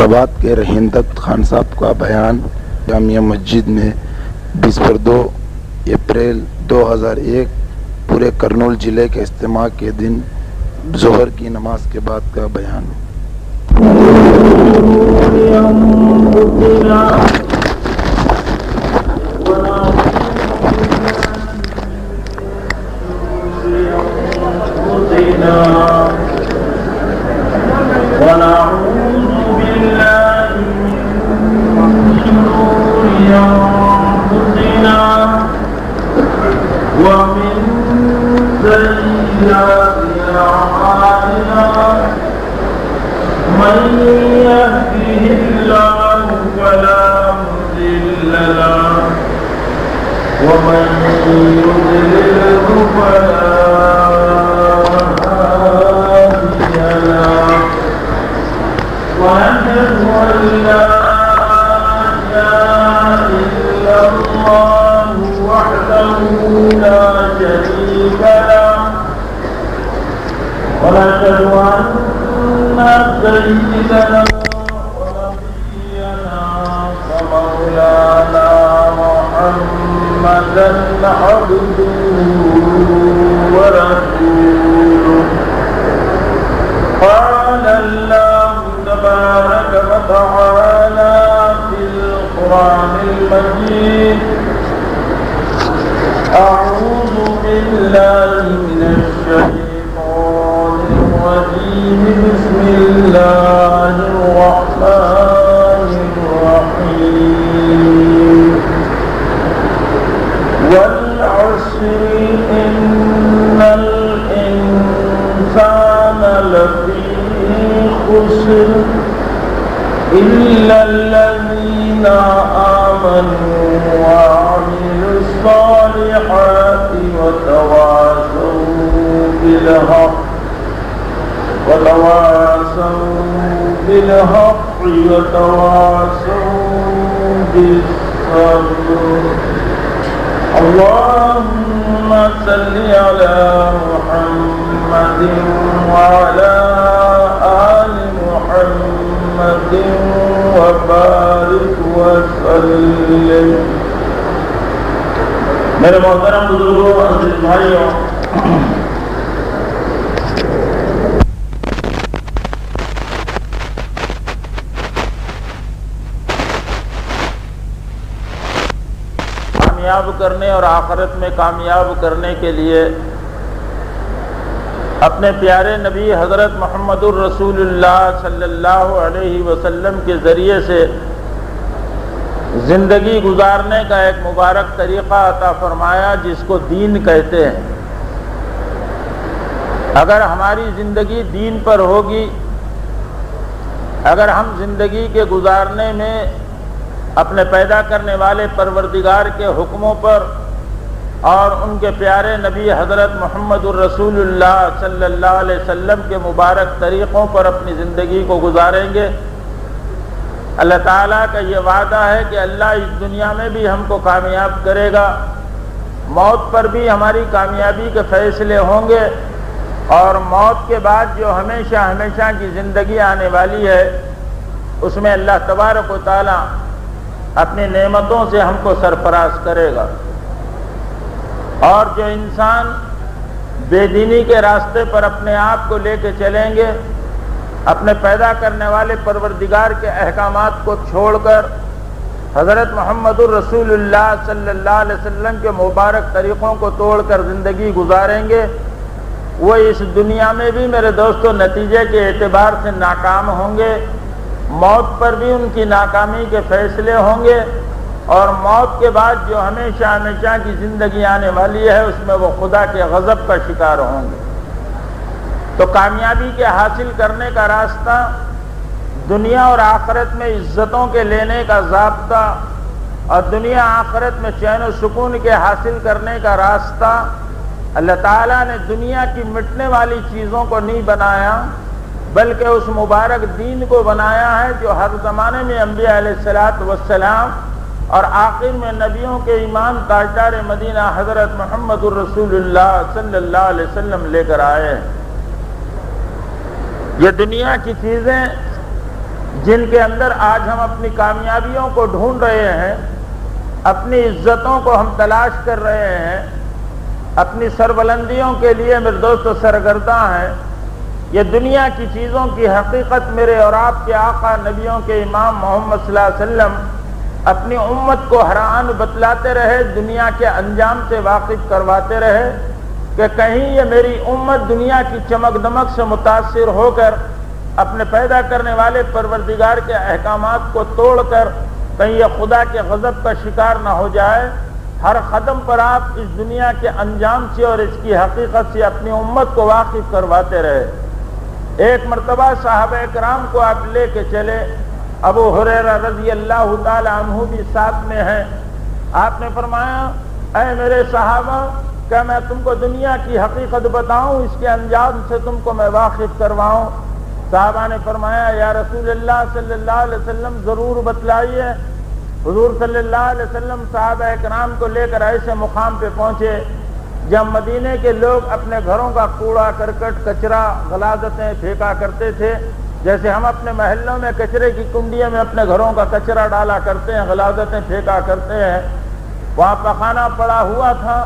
آباد کے رحیندت خان صاحب کا بیان جامعہ مسجد میں 22 اپریل 2001 پورے کرنول ضلع کے اجتماع کے دن ظہر کی نماز کے بعد کا بیان۔ ومن سيئات أعمالنا من يهده الله فلا مضل له ومن يضلله فلا هادي له ونشهد أن لا إله إلا الله وحده لا شريك له ونشهد أن سيدنا ونبينا ومولانا محمدا عبده ورسوله قال الله تبارك وتعالى في القرآن المجيد أعوذ بالله من الشيطان الرجيم بسم الله الرحمن الرحيم والعصر إن الإنسان لفي خسر إلا الذين آمنوا وعملوا الصالحات وتواصوا بالحق وتواصوا بالصبر اللهم صل على محمد وعلى آل محمد وبارك وسلم۔ میرے محترم بزرگوں، عزیز بھائیوں، کامیاب کرنے اور آخرت میں کامیاب کرنے کے لیے اپنے پیارے نبی حضرت محمد الرسول اللہ صلی اللہ علیہ وسلم کے ذریعے سے زندگی گزارنے کا ایک مبارک طریقہ عطا فرمایا جس کو دین کہتے ہیں۔ اگر ہماری زندگی دین پر ہوگی، اگر ہم زندگی کے گزارنے میں اپنے پیدا کرنے والے پروردگار کے حکموں پر اور ان کے پیارے نبی حضرت محمد الرسول اللہ صلی اللہ علیہ وسلم کے مبارک طریقوں پر اپنی زندگی کو گزاریں گے، اللہ تعالیٰ کا یہ وعدہ ہے کہ اللہ اس دنیا میں بھی ہم کو کامیاب کرے گا، موت پر بھی ہماری کامیابی کے فیصلے ہوں گے، اور موت کے بعد جو ہمیشہ ہمیشہ کی زندگی آنے والی ہے اس میں اللہ تبارک و تعالیٰ اپنی نعمتوں سے ہم کو سرفراز کرے گا۔ اور جو انسان بے دینی کے راستے پر اپنے آپ کو لے کے چلیں گے، اپنے پیدا کرنے والے پروردگار کے احکامات کو چھوڑ کر حضرت محمد الرسول اللہ صلی اللہ علیہ وسلم کے مبارک طریقوں کو توڑ کر زندگی گزاریں گے، وہ اس دنیا میں بھی میرے دوستو نتیجے کے اعتبار سے ناکام ہوں گے، موت پر بھی ان کی ناکامی کے فیصلے ہوں گے، اور موت کے بعد جو ہمیشہ ہمیشہ کی زندگی آنے والی ہے اس میں وہ خدا کے غضب کا شکار ہوں گے۔ تو کامیابی کے حاصل کرنے کا راستہ، دنیا اور آخرت میں عزتوں کے لینے کا ضابطہ اور دنیا آخرت میں چین و سکون کے حاصل کرنے کا راستہ، اللہ تعالیٰ نے دنیا کی مٹنے والی چیزوں کو نہیں بنایا بلکہ اس مبارک دین کو بنایا ہے جو ہر زمانے میں انبیاء علیہ السلام اور آخر میں نبیوں کے امام تاجدار مدینہ حضرت محمد الرسول اللہ صلی اللہ علیہ وسلم لے کر آئے ہیں۔ یہ دنیا کی چیزیں جن کے اندر آج ہم اپنی کامیابیوں کو ڈھونڈ رہے ہیں، اپنی عزتوں کو ہم تلاش کر رہے ہیں، اپنی سربلندیوں کے لیے میرے دوستو سرگرداں ہیں، یہ دنیا کی چیزوں کی حقیقت میرے اور آپ کے آقا نبیوں کے امام محمد صلی اللہ علیہ وسلم اپنی امت کو ہر آن بتلاتے رہے، دنیا کے انجام سے واقف کرواتے رہے کہ کہیں یہ میری امت دنیا کی چمک دمک سے متاثر ہو کر اپنے پیدا کرنے والے پروردگار کے احکامات کو توڑ کر کہیں یہ خدا کے غضب کا شکار نہ ہو جائے۔ ہر قدم پر آپ اس دنیا کے انجام سے اور اس کی حقیقت سے اپنی امت کو واقف کرواتے رہے۔ ایک مرتبہ صحابہ کرام کو آپ لے کے چلے، ابو ہریرہ رضی اللہ تعالی عنہ بھی ساتھ میں ہیں۔ آپ نے فرمایا اے میرے صحابہ، کیا میں تم کو دنیا کی حقیقت بتاؤں، اس کے انجام سے تم کو میں واقف کرواؤں؟ صحابہ نے فرمایا یا رسول اللہ صلی اللہ علیہ وسلم ضرور بتلائیے۔ حضور صلی اللہ علیہ وسلم صحابہ کرام کو لے کر ایسے مقام پہ پہنچے جب مدینے کے لوگ اپنے گھروں کا کوڑا کرکٹ کچرا غلاظتیں پھینکا کرتے تھے، جیسے ہم اپنے محلوں میں کچرے کی کنڈیوں میں اپنے گھروں کا کچرا ڈالا کرتے ہیں، غلاظتیں پھینکا کرتے ہیں۔ وہاں پخانہ پڑا ہوا تھا،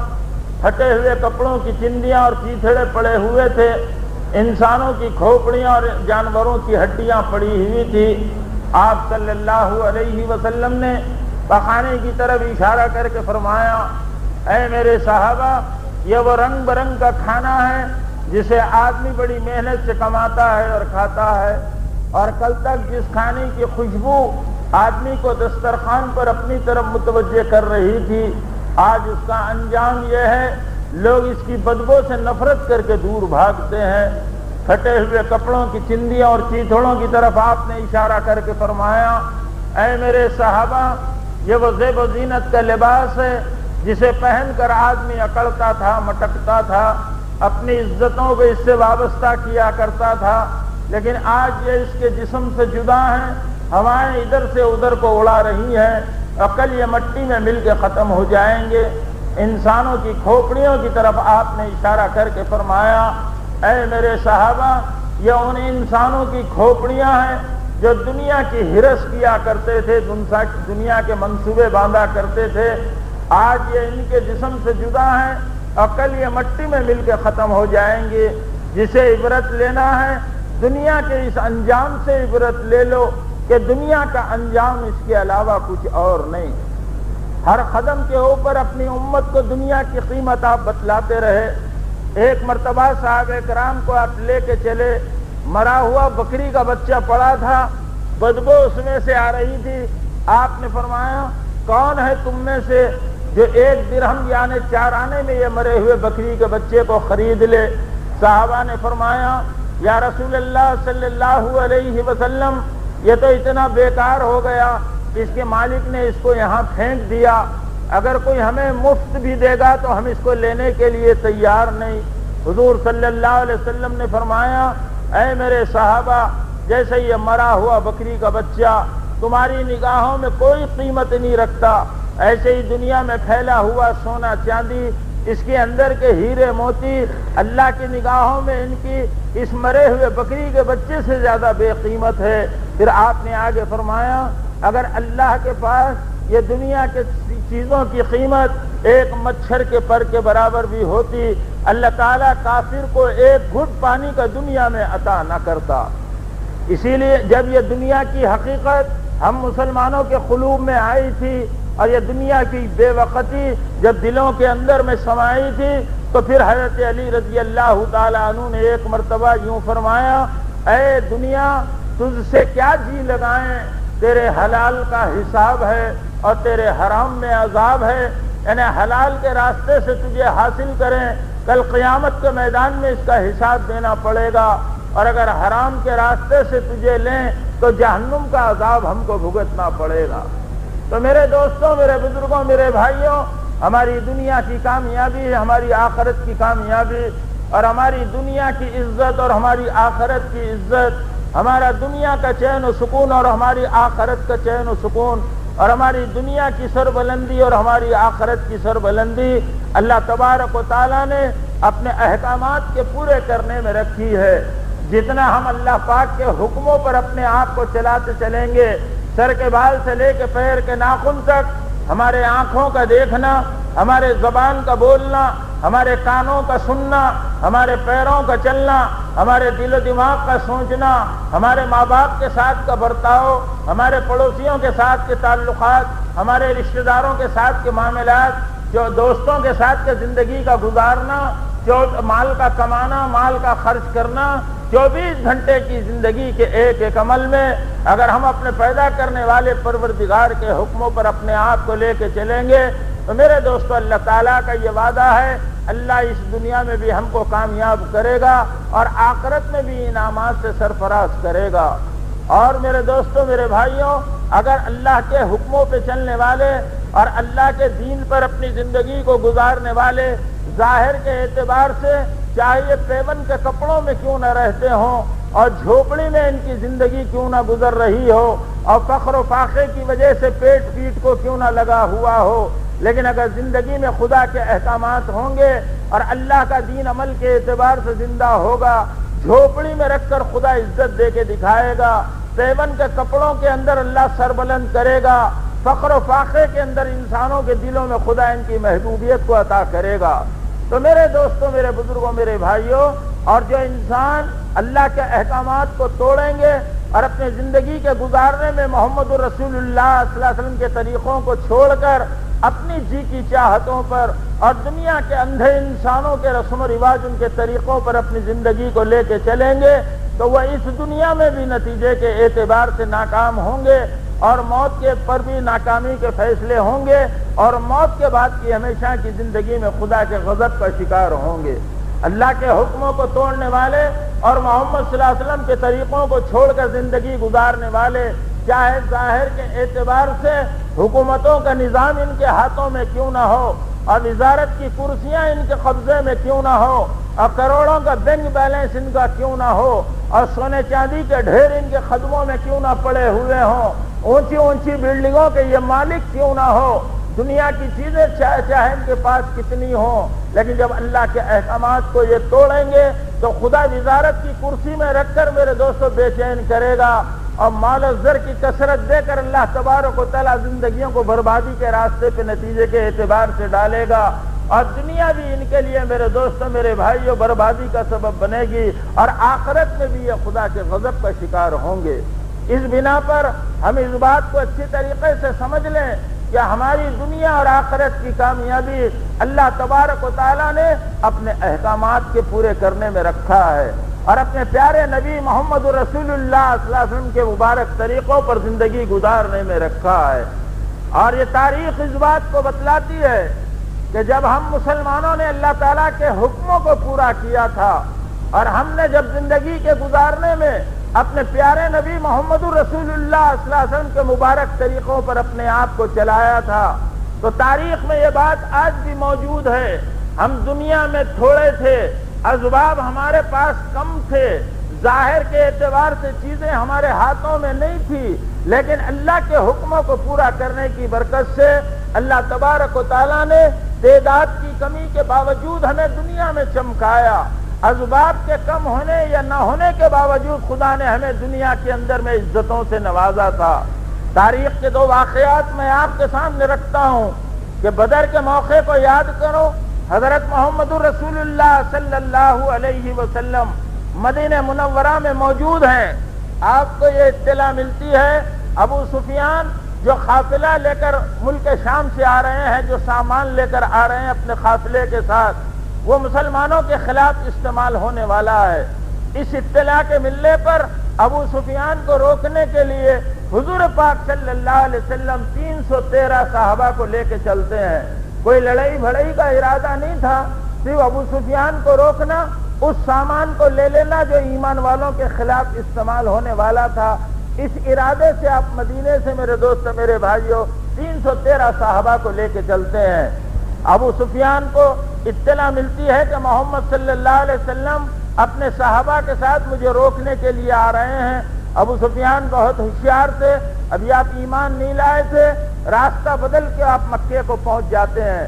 پھٹے ہوئے کپڑوں کی چندیاں اور چیتھڑے پڑے ہوئے تھے، انسانوں کی کھوپڑیاں اور جانوروں کی ہڈیاں پڑی ہوئی تھی۔ آپ صلی اللہ علیہ وسلم نے پخانے کی طرف اشارہ کر کے فرمایا اے میرے صحابہ، یہ وہ رنگ برنگ کا کھانا ہے جسے آدمی بڑی محنت سے کماتا ہے اور کھاتا ہے، اور کل تک جس کھانے کی خوشبو آدمی کو دسترخوان پر اپنی طرف متوجہ کر رہی تھی، آج اس کا انجام یہ ہے لوگ اس کی بدبو سے نفرت کر کے دور بھاگتے ہیں۔ پھٹے ہوئے کپڑوں کی چندیاں اور چیتھڑوں کی طرف آپ نے اشارہ کر کے فرمایا اے میرے صحابہ، یہ وہ زیب و زینت کا لباس ہے جسے پہن کر آدمی اکڑتا تھا، مٹکتا تھا، اپنی عزتوں کو اس سے وابستہ کیا کرتا تھا، لیکن آج یہ اس کے جسم سے جدا ہیں، ہوائیں ادھر سے ادھر کو اڑا رہی ہیں، عقل یہ مٹی میں مل کے ختم ہو جائیں گے۔ انسانوں کی کھوپڑیوں کی طرف آپ نے اشارہ کر کے فرمایا اے میرے صحابہ، یہ ان انسانوں کی کھوپڑیاں ہیں جو دنیا کی ہرس کیا کرتے تھے، دنیا کے منصوبے باندھا کرتے تھے، آج یہ ان کے جسم سے جدا ہیں، عقل یہ مٹی میں مل کے ختم ہو جائیں گے۔ جسے عبرت لینا ہے دنیا کے اس انجام سے عبرت لے لو کہ دنیا کا انجام اس کے علاوہ کچھ اور نہیں۔ ہر قدم کے اوپر اپنی امت کو دنیا کی قیمت آپ بتلاتے رہے۔ ایک مرتبہ صحابہ کرام کو آپ لے کے چلے، مرا ہوا بکری کا بچہ پڑا تھا، بدبو اس میں سے آ رہی تھی۔ آپ نے فرمایا کون ہے تم میں سے جو 1 درہم یعنی 4 آنے میں یہ مرے ہوئے بکری کے بچے کو خرید لے؟ صحابہ نے فرمایا یا رسول اللہ صلی اللہ علیہ وسلم، یہ تو اتنا بیکار ہو گیا، اس کے مالک نے اس کو یہاں پھینک دیا، اگر کوئی ہمیں مفت بھی دے گا تو ہم اس کو لینے کے لیے تیار نہیں۔ حضور صلی اللہ علیہ وسلم نے فرمایا اے میرے صحابہ، جیسے یہ مرا ہوا بکری کا بچہ تمہاری نگاہوں میں کوئی قیمت نہیں رکھتا، ایسے ہی دنیا میں پھیلا ہوا سونا چاندی، اس کے اندر کے ہیرے موتی اللہ کی نگاہوں میں ان کی اس مرے ہوئے بکری کے بچے سے زیادہ بے قیمت ہے۔ پھر آپ نے آگے فرمایا اگر اللہ کے پاس یہ دنیا کے چیزوں کی قیمت ایک مچھر کے پر کے برابر بھی ہوتی، اللہ تعالیٰ کافر کو 1 گھٹ پانی کا دنیا میں عطا نہ کرتا۔ اسی لیے جب یہ دنیا کی حقیقت ہم مسلمانوں کے قلوب میں آئی تھی اور یہ دنیا کی بے وقتی جب دلوں کے اندر میں سمائی تھی، تو پھر حضرت علی رضی اللہ تعالیٰ عنہ نے ایک مرتبہ یوں فرمایا اے دنیا، تجھ سے کیا جی لگائیں، تیرے حلال کا حساب ہے اور تیرے حرام میں عذاب ہے، یعنی حلال کے راستے سے تجھے حاصل کریں، کل قیامت کے میدان میں اس کا حساب دینا پڑے گا، اور اگر حرام کے راستے سے تجھے لیں تو جہنم کا عذاب ہم کو بھگتنا پڑے گا۔ تو میرے دوستوں، میرے بزرگوں، میرے بھائیوں، ہماری دنیا کی کامیابی، ہماری آخرت کی کامیابی، اور ہماری دنیا کی عزت اور ہماری آخرت کی عزت، ہمارا دنیا کا چین و سکون اور ہماری آخرت کا چین و سکون، اور ہماری دنیا کی سربلندی اور ہماری آخرت کی سربلندی اللہ تبارک و تعالیٰ نے اپنے احکامات کے پورے کرنے میں رکھی ہے۔ جتنا ہم اللہ پاک کے حکموں پر اپنے آپ کو چلاتے چلیں گے، سر کے بال سے لے کے پیر کے ناخن تک، ہمارے آنکھوں کا دیکھنا، ہمارے زبان کا بولنا، ہمارے کانوں کا سننا، ہمارے پیروں کا چلنا، ہمارے دل و دماغ کا سوچنا، ہمارے ماں باپ کے ساتھ کا برتاؤ، ہمارے پڑوسیوں کے ساتھ کے تعلقات، ہمارے رشتہ داروں کے ساتھ کے معاملات، جو دوستوں کے ساتھ کے زندگی کا گزارنا، جو مال کا کمانا، مال کا خرچ کرنا، 24 گھنٹے کی زندگی کے ایک ایک عمل میں اگر ہم اپنے پیدا کرنے والے پروردگار کے حکموں پر اپنے آپ کو لے کے چلیں گے تو میرے دوستو اللہ تعالیٰ کا یہ وعدہ ہے، اللہ اس دنیا میں بھی ہم کو کامیاب کرے گا اور آخرت میں بھی انعامات سے سرفراز کرے گا۔ اور میرے دوستو، میرے بھائیوں، اگر اللہ کے حکموں پہ چلنے والے اور اللہ کے دین پر اپنی زندگی کو گزارنے والے ظاہر کے اعتبار سے چاہے یہ پیون کے کپڑوں میں کیوں نہ رہتے ہوں اور جھوپڑی میں ان کی زندگی کیوں نہ گزر رہی ہو اور فخر و فاخر کی وجہ سے پیٹ پیٹ کو کیوں نہ لگا ہوا ہو، لیکن اگر زندگی میں خدا کے احکامات ہوں گے اور اللہ کا دین عمل کے اعتبار سے زندہ ہوگا، جھوپڑی میں رکھ کر خدا عزت دے کے دکھائے گا، پیون کے کپڑوں کے اندر اللہ سر بلند کرے گا، فخر و فاخر کے اندر انسانوں کے دلوں میں خدا ان کی محبوبیت کو عطا کرے گا۔ تو میرے دوستوں، میرے بزرگوں، میرے بھائیوں، اور جو انسان اللہ کے احکامات کو توڑیں گے اور اپنے زندگی کے گزارنے میں محمد رسول اللہ صلی اللہ علیہ وسلم کے طریقوں کو چھوڑ کر اپنی جی کی چاہتوں پر اور دنیا کے اندھے انسانوں کے رسم و رواج، ان کے طریقوں پر اپنی زندگی کو لے کے چلیں گے تو وہ اس دنیا میں بھی نتیجے کے اعتبار سے ناکام ہوں گے اور موت کے پر بھی ناکامی کے فیصلے ہوں گے اور موت کے بعد کی ہمیشہ کی زندگی میں خدا کے غضب کا شکار ہوں گے۔ اللہ کے حکموں کو توڑنے والے اور محمد صلی اللہ علیہ وسلم کے طریقوں کو چھوڑ کر زندگی گزارنے والے، چاہے ظاہر کے اعتبار سے حکومتوں کا نظام ان کے ہاتھوں میں کیوں نہ ہو اور وزارت کی کرسیاں ان کے قبضے میں کیوں نہ ہو اور کروڑوں کا بینک بیلنس ان کا کیوں نہ ہو اور سونے چاندی کے ڈھیر ان کے قدموں میں کیوں نہ پڑے ہوئے ہوں، اونچی اونچی بلڈنگوں کے یہ مالک کیوں نہ ہو، دنیا کی چیزیں چاہے ان کے پاس کتنی ہوں، لیکن جب اللہ کے احکامات کو یہ توڑیں گے تو خدا وزارت کی کرسی میں رکھ کر میرے دوستو بے چین کرے گا اور مال و زر کی کثرت دے کر اللہ تبارک و تعالیٰ زندگیوں کو بربادی کے راستے پہ نتیجے کے اعتبار سے ڈالے گا اور دنیا بھی ان کے لیے میرے دوستوں، میرے بھائیوں، بربادی کا سبب بنے گی اور آخرت میں بھی یہ خدا کے غضب کا شکار ہوں گے۔ اس بنا پر ہم اس بات کو اچھی طریقے سے سمجھ لیں کہ ہماری دنیا اور آخرت کی کامیابی اللہ تبارک و تعالیٰ نے اپنے احکامات کے پورے کرنے میں رکھا ہے اور اپنے پیارے نبی محمد رسول اللہ صلی اللہ علیہ وسلم کے مبارک طریقوں پر زندگی گزارنے میں رکھا ہے۔ اور یہ تاریخ اس بات کو بتلاتی ہے کہ جب ہم مسلمانوں نے اللہ تعالیٰ کے حکموں کو پورا کیا تھا اور ہم نے جب زندگی کے گزارنے میں اپنے پیارے نبی محمد رسول اللہ صلی اللہ علیہ وسلم کے مبارک طریقوں پر اپنے آپ کو چلایا تھا تو تاریخ میں یہ بات آج بھی موجود ہے۔ ہم دنیا میں تھوڑے تھے، اسباب ہمارے پاس کم تھے، ظاہر کے اعتبار سے چیزیں ہمارے ہاتھوں میں نہیں تھی، لیکن اللہ کے حکموں کو پورا کرنے کی برکت سے اللہ تبارک و تعالیٰ نے تعداد کی کمی کے باوجود ہمیں دنیا میں چمکایا، اسباب کے کم ہونے یا نہ ہونے کے باوجود خدا نے ہمیں دنیا کے اندر میں عزتوں سے نوازا تھا۔ تاریخ کے دو واقعات میں آپ کے سامنے رکھتا ہوں کہ بدر کے موقع کو یاد کرو، حضرت محمد رسول اللہ صلی اللہ علیہ وسلم مدینہ منورہ میں موجود ہیں۔ آپ کو یہ اطلاع ملتی ہے ابو سفیان جو قافلہ لے کر ملک شام سے آ رہے ہیں، جو سامان لے کر آ رہے ہیں اپنے قافلے کے ساتھ، وہ مسلمانوں کے خلاف استعمال ہونے والا ہے۔ اس اطلاع کے ملنے پر ابو سفیان کو روکنے کے لیے حضور پاک صلی اللہ علیہ وسلم 313 صحابہ کو لے کے چلتے ہیں۔ کوئی لڑائی بھڑائی کا ارادہ نہیں تھا، صرف ابو سفیان کو روکنا، اس سامان کو لے لینا جو ایمان والوں کے خلاف استعمال ہونے والا تھا۔ اس ارادے سے آپ مدینے سے میرے دوست، میرے بھائیوں، 313 صحابہ کو لے کے چلتے ہیں۔ ابو سفیان کو اطلاع ملتی ہے کہ محمد صلی اللہ علیہ وسلم اپنے صحابہ کے ساتھ مجھے روکنے کے لیے آ رہے ہیں۔ ابو سفیان بہت ہوشیار تھے، ابھی آپ ایمان نہیں لائے تھے، راستہ بدل کے آپ مکے کو پہنچ جاتے ہیں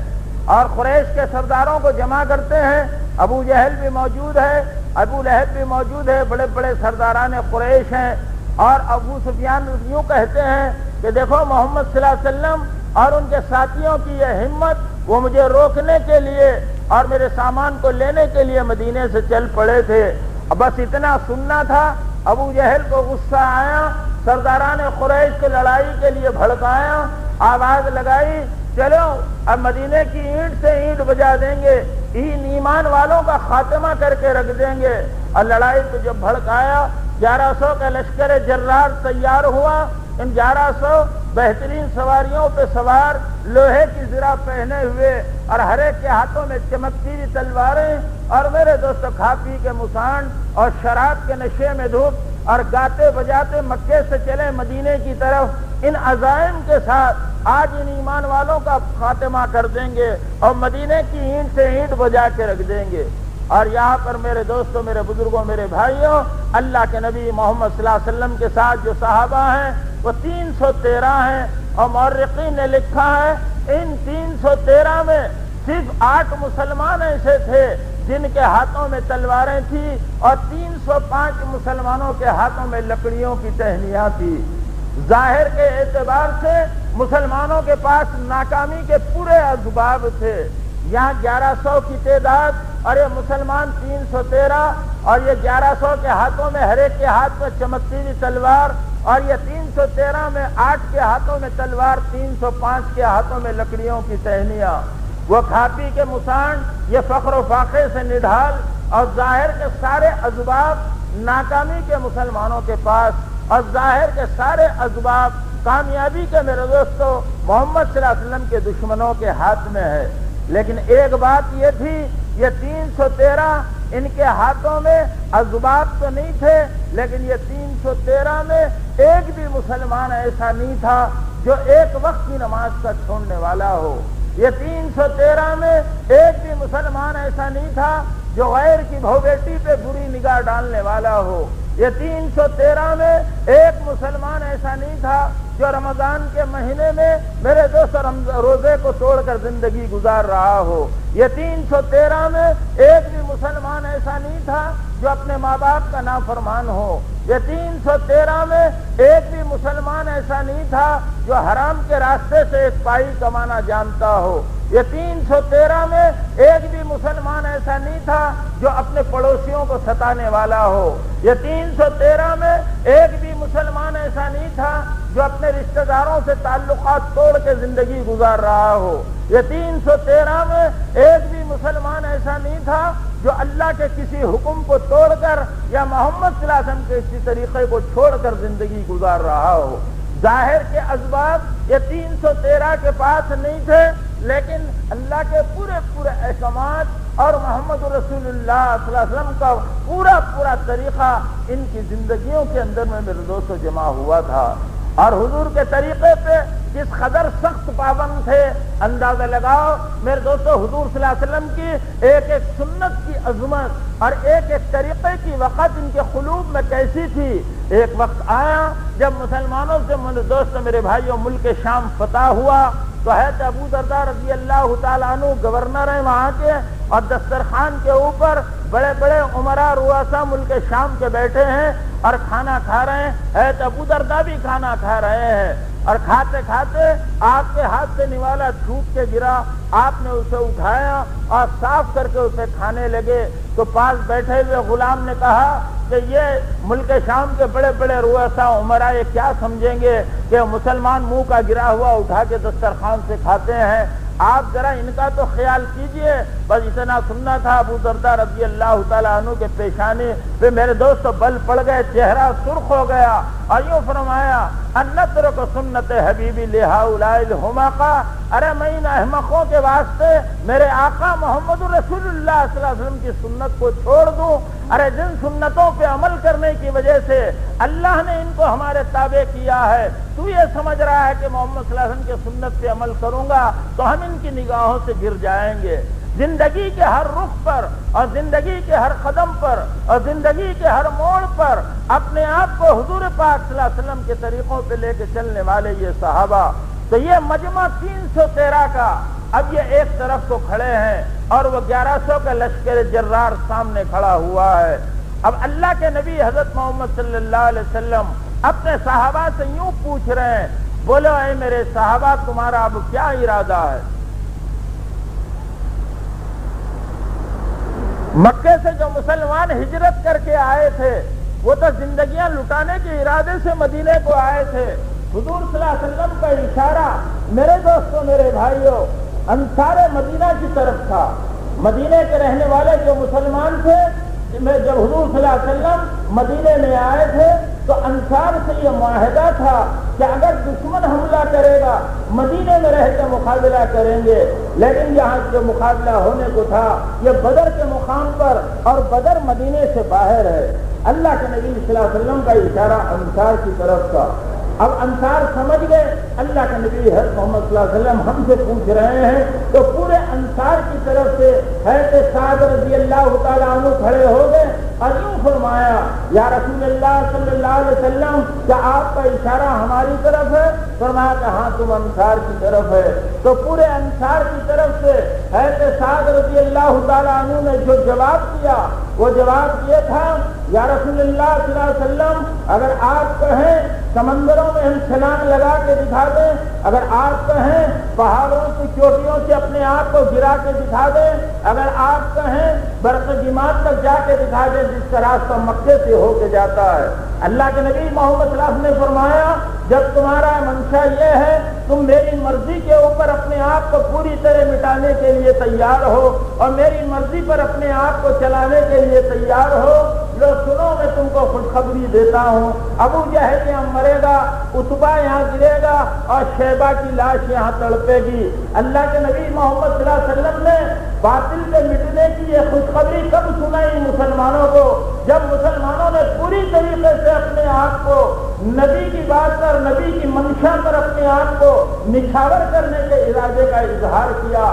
اور قریش کے سرداروں کو جمع کرتے ہیں۔ ابو جہل بھی موجود ہے، ابو لہب بھی موجود ہے، بڑے بڑے سرداران قریش ہیں، اور ابو سفیان یوں کہتے ہیں کہ دیکھو محمد صلی اللہ علیہ وسلم اور ان کے ساتھیوں کی یہ ہمت، وہ مجھے روکنے کے لیے اور میرے سامان کو لینے کے لیے مدینے سے چل پڑے تھے۔ بس اتنا سننا تھا، ابو جہل کو غصہ آیا، سرداران قریش کو لڑائی کے لیے بھڑکایا، آواز لگائی چلو اب مدینے کی اینٹ سے اینٹ بجا دیں گے، ان ایمان والوں کا خاتمہ کر کے رکھ دیں گے۔ اور لڑائی کو جب بھڑکایا، 1100 کا لشکر جرار تیار ہوا، ان 1100 بہترین سواریوں پہ سوار، لوہے کی زرہ پہنے ہوئے اور ہر ایک کے ہاتھوں میں چمکتی ہوئی تلواریں، اور میرے دوستو کھا پی کے مسانڈ اور شراب کے نشے میں دھوپ اور گاتے بجاتے مکے سے چلے مدینے کی طرف، ان عزائم کے ساتھ آج ان ایمان والوں کا خاتمہ کر دیں گے اور مدینے کی اینٹ سے اینٹ بجا کے رکھ دیں گے۔ اور یہاں پر میرے دوستوں، میرے بزرگوں، میرے بھائیوں، اللہ کے نبی محمد صلی اللہ علیہ وسلم کے ساتھ جو صحابہ ہیں وہ 313 ہیں، اور مورخین نے لکھا ہے ان 313 میں صرف 8 مسلمان ایسے تھے جن کے ہاتھوں میں تلواریں تھیں، اور 305 مسلمانوں کے ہاتھوں میں لکڑیوں کی ٹہنیاں تھی۔ ظاہر کے اعتبار سے مسلمانوں کے پاس ناکامی کے پورے اسباب تھے۔ یہاں 1100 کی تعداد اور یہ مسلمان 313، اور یہ 1100 کے ہاتھوں میں ہر ایک کے ہاتھ میں چمکتی ہوئی تلوار، اور یہ 313 میں 8 کے ہاتھوں میں تلوار، 305 کے ہاتھوں میں لکڑیوں کی ٹہنیاں۔ وہ کھا پی کے مسانڈ، یہ فخر و فاخر سے نڈھال، اور ظاہر کے سارے اسباب ناکامی کے مسلمانوں کے پاس، اور ظاہر کے سارے اسباب کامیابی کے میرے دوستو محمد صلی اللہ علیہ وسلم کے دشمنوں کے ہاتھ میں ہے۔ لیکن ایک بات یہ تھی، یہ 313 ان کے ہاتھوں میں اسباب تو نہیں تھے، لیکن یہ 313 میں ایک بھی مسلمان ایسا نہیں تھا جو ایک وقت کی نماز کا چھوڑنے والا ہو۔ یہ 313 میں ایک بھی مسلمان ایسا نہیں تھا جو غیر کی بہو بیٹی پہ بری نگاہ ڈالنے والا ہو۔ یہ 313 میں ایک مسلمان ایسا نہیں تھا جو رمضان کے مہینے میں میرے دوست روزے کو توڑ کر زندگی گزار رہا ہو۔ یہ 313 میں ایک بھی مسلمان ایسا نہیں تھا جو اپنے ماں باپ کا نافرمان ہو۔ یہ 313 میں ایک بھی مسلمان ایسا نہیں تھا جو حرام کے راستے سے ایک پائی کمانا جانتا ہو۔ یہ 313 میں ایک بھی مسلمان ایسا نہیں تھا جو اپنے پڑوسیوں کو ستانے والا ہو۔ یہ 313 میں ایک بھی مسلمان ایسا نہیں تھا جو اپنے رشتہ داروں سے تعلقات توڑ کے زندگی گزار رہا ہو۔ یہ 313 میں ایک بھی مسلمان ایسا نہیں تھا جو اللہ کے کسی حکم کو توڑ کر یا محمد صلی اللہ علیہ وسلم کے کسی طریقے کو چھوڑ کر زندگی گزار رہا ہو۔ ظاہر کے اسباب یہ 313 کے پاس نہیں تھے، لیکن اللہ کے پورے احکامات اور محمد رسول اللہ صلی اللہ علیہ وسلم کا پورا طریقہ ان کی زندگیوں کے اندر میں میرے دوستوں جمع ہوا تھا۔ اور حضور کے طریقے پہ کس قدر سخت پابند تھے، اندازہ لگاؤ میرے دوستو حضور صلی اللہ علیہ وسلم کی ایک ایک سنت کی عظمت اور ایک ایک طریقے کی وقت ان کے قلوب میں کیسی تھی۔ ایک وقت آیا جب مسلمانوں سے میرے دوستو میرے بھائیوں ملک شام فتح ہوا، تو حضرت ابو درداء رضی اللہ تعالیٰ عنہ گورنر ہیں وہاں کے، اور دسترخوان کے اوپر بڑے بڑے عمراء رؤساء ملک شام کے بیٹھے ہیں اور کھانا کھا رہے ہیں۔ حضرت ابو درداء بھی کھانا کھا رہے ہیں، اور کھاتے کھاتے آپ کے ہاتھ سے نوالا چھوٹ کے گرا، آپ نے اسے اٹھایا اور صاف کر کے اسے کھانے لگے، تو پاس بیٹھے ہوئے غلام نے کہا کہ یہ ملک شام کے بڑے بڑے رؤساء عمراء یہ کیا سمجھیں گے کہ مسلمان منہ کا گرا ہوا اٹھا کے دسترخوان سے کھاتے ہیں، آپ ذرا ان کا تو خیال کیجئے۔ بس اتنا سننا تھا، ابو درداء رضی اللہ تعالیٰ عنہ کے پیشانی پہ میرے دوست بل پڑ گئے، چہرہ سرخ ہو گیا، اور یوں فرمایا انترک سنت حبیبی لہؤلاء الحمقاء، ارے میں ان احمقوں کے واسطے میرے آقا محمد رسول اللہ صلی اللہ علیہ وسلم کی سنت کو چھوڑ دوں؟ ارے جن سنتوں پہ عمل کرنے کی وجہ سے اللہ نے ان کو ہمارے تابع کیا ہے، تو یہ سمجھ رہا ہے کہ محمد صلی اللہ علیہ وسلم کی سنت پہ عمل کروں گا تو ہم ان کی نگاہوں سے گر جائیں گے۔ زندگی کے ہر رخ پر اور زندگی کے ہر قدم پر اور زندگی کے ہر موڑ پر اپنے آپ کو حضور پاک صلی اللہ علیہ وسلم کے طریقوں پہ لے کے چلنے والے یہ صحابہ، تو یہ مجمع 313 کا اب یہ ایک طرف کو کھڑے ہیں اور وہ 1100 کا لشکر جرار سامنے کھڑا ہوا ہے۔ اب اللہ کے نبی حضرت محمد صلی اللہ علیہ وسلم اپنے صحابہ سے یوں پوچھ رہے ہیں، بولو اے میرے صحابہ تمہارا اب کیا ارادہ ہے؟ مکے سے جو مسلمان ہجرت کر کے آئے تھے وہ تو زندگیاں لٹانے کے ارادے سے مدینے کو آئے تھے۔ حضور صلی اللہ علیہ وسلم کا اشارہ میرے دوستوں میرے بھائیوں انصار مدینہ کی طرف تھا۔ مدینے کے رہنے والے جو مسلمان تھے، جب حضور صلی اللہ علیہ وسلم مدینے میں آئے تھے تو انصار سے یہ معاہدہ تھا کہ اگر دشمن حملہ کرے گا مدینے میں رہ کے مقابلہ کریں گے، لیکن یہاں جو مقابلہ ہونے کو تھا یہ بدر کے مقام پر، اور بدر مدینے سے باہر ہے۔ اللہ کے نبی صلی اللہ علیہ وسلم کا اشارہ انصار کی طرف تھا۔ اب انصار سمجھ گئے اللہ کے نبی حضرت محمد صلی اللہ علیہ وسلم ہم سے پوچھ رہے ہیں، تو پورے انصار کی طرف سے حضرت سعد رضی اللہ تعالیٰ عنہ کھڑے ہو گئے اور یوں فرمایا، یا رسول اللہ صلی اللہ علیہ وسلم کیا آپ کا اشارہ ہماری طرف ہے؟ فرمایا کہ ہاں تم انصار کی طرف ہے۔ تو پورے انصار کی طرف سے حضرت سعد رضی اللہ تعالیٰ عنہ نے جو جواب دیا وہ جواب یہ تھا، یا رسول اللہ صلی اللہ علیہ وسلم اگر آپ کہیں سمندروں میں ہم چھلانگ لگا کے دکھا دیں، اگر آپ کہیں پہاڑوں کی چوٹیوں سے اپنے آپ کو گرا کے دکھا دیں، اگر آپ کہیں برق جماعت تک جا کے دکھا دیں جس کا راستہ مکے سے ہو کے جاتا ہے۔ اللہ کے نبی محمد صلی اللہ علیہ وسلم نے فرمایا جب تمہارا منشا یہ ہے تم میری مرضی کے اوپر اپنے آپ کو پوری طرح مٹانے کے لیے تیار ہو اور میری مرضی پر اپنے آپ کو چلانے کے لیے تیار ہو، لو سنو میں تم کو خوشخبری دیتا ہوں، ابو جہل یہاں مرے گا، عتبہ یہاں گرے گا اور شیبہ کی لاش یہاں تڑپے گی۔ اللہ کے نبی محمد صلی اللہ علیہ وسلم نے باطل کے مٹنے کی یہ خوشخبری کب سنائی مسلمانوں کو؟ جب مسلمانوں نے پوری طریقے سے اپنے آپ کو نبی کی بات پر، نبی کی منشا پر اپنے آپ کو نچھاور کرنے کے ارادے کا اظہار کیا،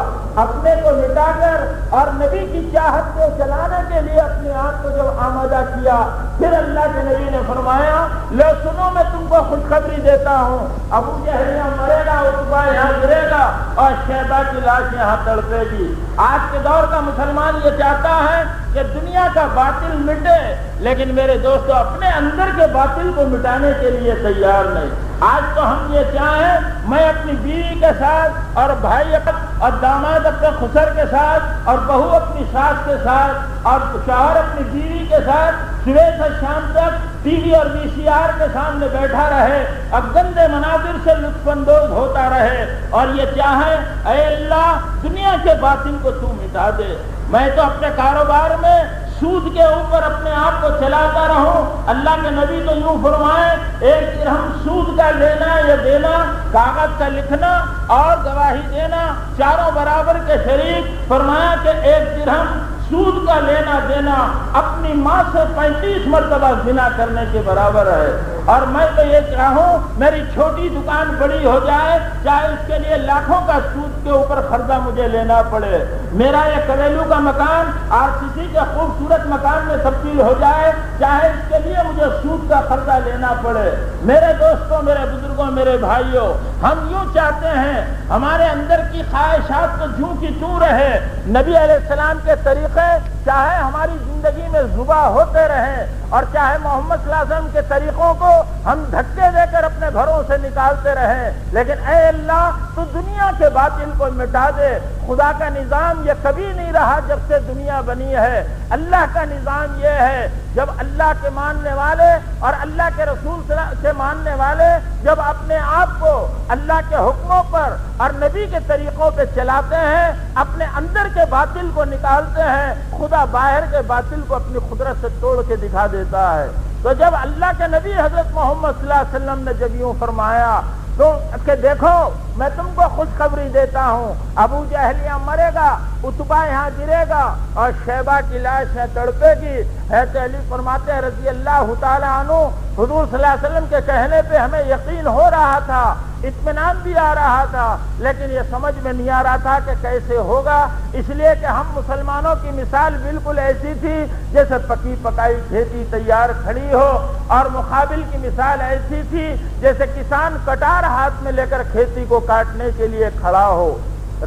اپنے کو مٹا کر اور نبی کی چاہت کو چلانے کے لیے اپنے آپ کو جب آمادہ کیا، پھر اللہ کے نبی نے فرمایا لو سنو میں تم کو خوشخبری دیتا ہوں، ابو جہل یہاں مرے گا، عتبہ یہاں گرے گا اور شیبہ کی لاش یہاں تڑپے گی۔ آج کے دور کا مسلمان یہ چاہتا ہے کہ دنیا کا باطل مٹے، لیکن میرے دوستو اپنے اندر کے باطل کو مٹانے کے لیے تیار نہیں۔ آج تو ہم یہ چاہیں میں اپنی بیوی کے ساتھ اور بھائی اور داماد اپنے خسر کے ساتھ اور بہو اپنی ساس کے ساتھ اور شوہر اپنی بیوی کے ساتھ صبح سے شام تک ٹی وی اور وی سی آر کے سامنے بیٹھا رہے اور گندے مناظر سے لطف اندوز ہوتا رہے اور یہ چاہے اے اللہ دنیا کے باطل کو تو مٹا دے، میں تو اپنے کاروبار میں سود کے اوپر اپنے آپ کو چلاتا رہوں۔ اللہ کے نبی تو یوں فرمائے 1 درہم سود کا لینا یا دینا، کاغذ کا لکھنا اور گواہی دینا چاروں برابر کے شریک، فرمایا کہ 1 درہم سود کا لینا دینا اپنی ماں سے 35 مرتبہ زنا کرنے کے برابر ہے۔ اور میں تو یہ چاہوں میری چھوٹی دکان بڑی ہو جائے، چاہے اس کے لیے لاکھوں کا سود کے اوپر قرضہ مجھے لینا پڑے، میرا یہ کریلو کا مکان RCC کے خوبصورت مکان میں تبدیل ہو جائے، چاہے اس کے لیے مجھے سود کا قرضہ لینا پڑے۔ میرے دوستوں میرے بزرگوں میرے بھائیوں، ہم یوں چاہتے ہیں ہمارے اندر کی خواہشات تو جوں کی توں رہے، نبی علیہ السلام کے طریقے چاہے ہماری زندگی میں ذبح ہوتے رہیں اور چاہے محمد صلی اللہ علیہ وسلم کے طریقوں کو ہم دھکے دے کر اپنے گھروں سے نکالتے رہیں، لیکن اے اللہ تو دنیا کے باطل کو مٹا دے۔ خدا کا نظام یہ کبھی نہیں رہا جب سے دنیا بنی ہے، اللہ کا نظام یہ ہے جب اللہ کے ماننے والے اور اللہ کے رسول سے ماننے والے جب اپنے آپ کو اللہ کے حکموں پر اور نبی کے طریقوں پہ چلاتے ہیں، اپنے اندر کے باطل کو نکالتے ہیں، خدا باہر کے باطل کو اپنی قدرت سے توڑ کے دکھا دیتا ہے۔ تو جب اللہ کے نبی حضرت محمد صلی اللہ علیہ وسلم نے جب یوں فرمایا تو کہ دیکھو میں تم کو خوشخبری دیتا ہوں، ابو جہل یہاں مرے گا، عتبہ یہاں گرے گا اور شیبہ کی لاش یہاں تڑپے گی۔ حضرت علی فرماتے ہیں رضی اللہ تعالیٰ عنہ، حضور صلی اللہ علیہ وسلم کے کہنے پہ ہمیں یقین ہو رہا تھا اطمینان بھی آ رہا تھا، لیکن یہ سمجھ میں نہیں آ رہا تھا کہ کیسے ہوگا، اس لیے کہ ہم مسلمانوں کی مثال بالکل ایسی تھی جیسے پکی پکائی کھیتی تیار کھڑی ہو، اور مقابل کی مثال ایسی تھی جیسے کسان کٹار ہاتھ میں لے کر کھیتی کو کاٹنے کے لیے کھڑا ہو۔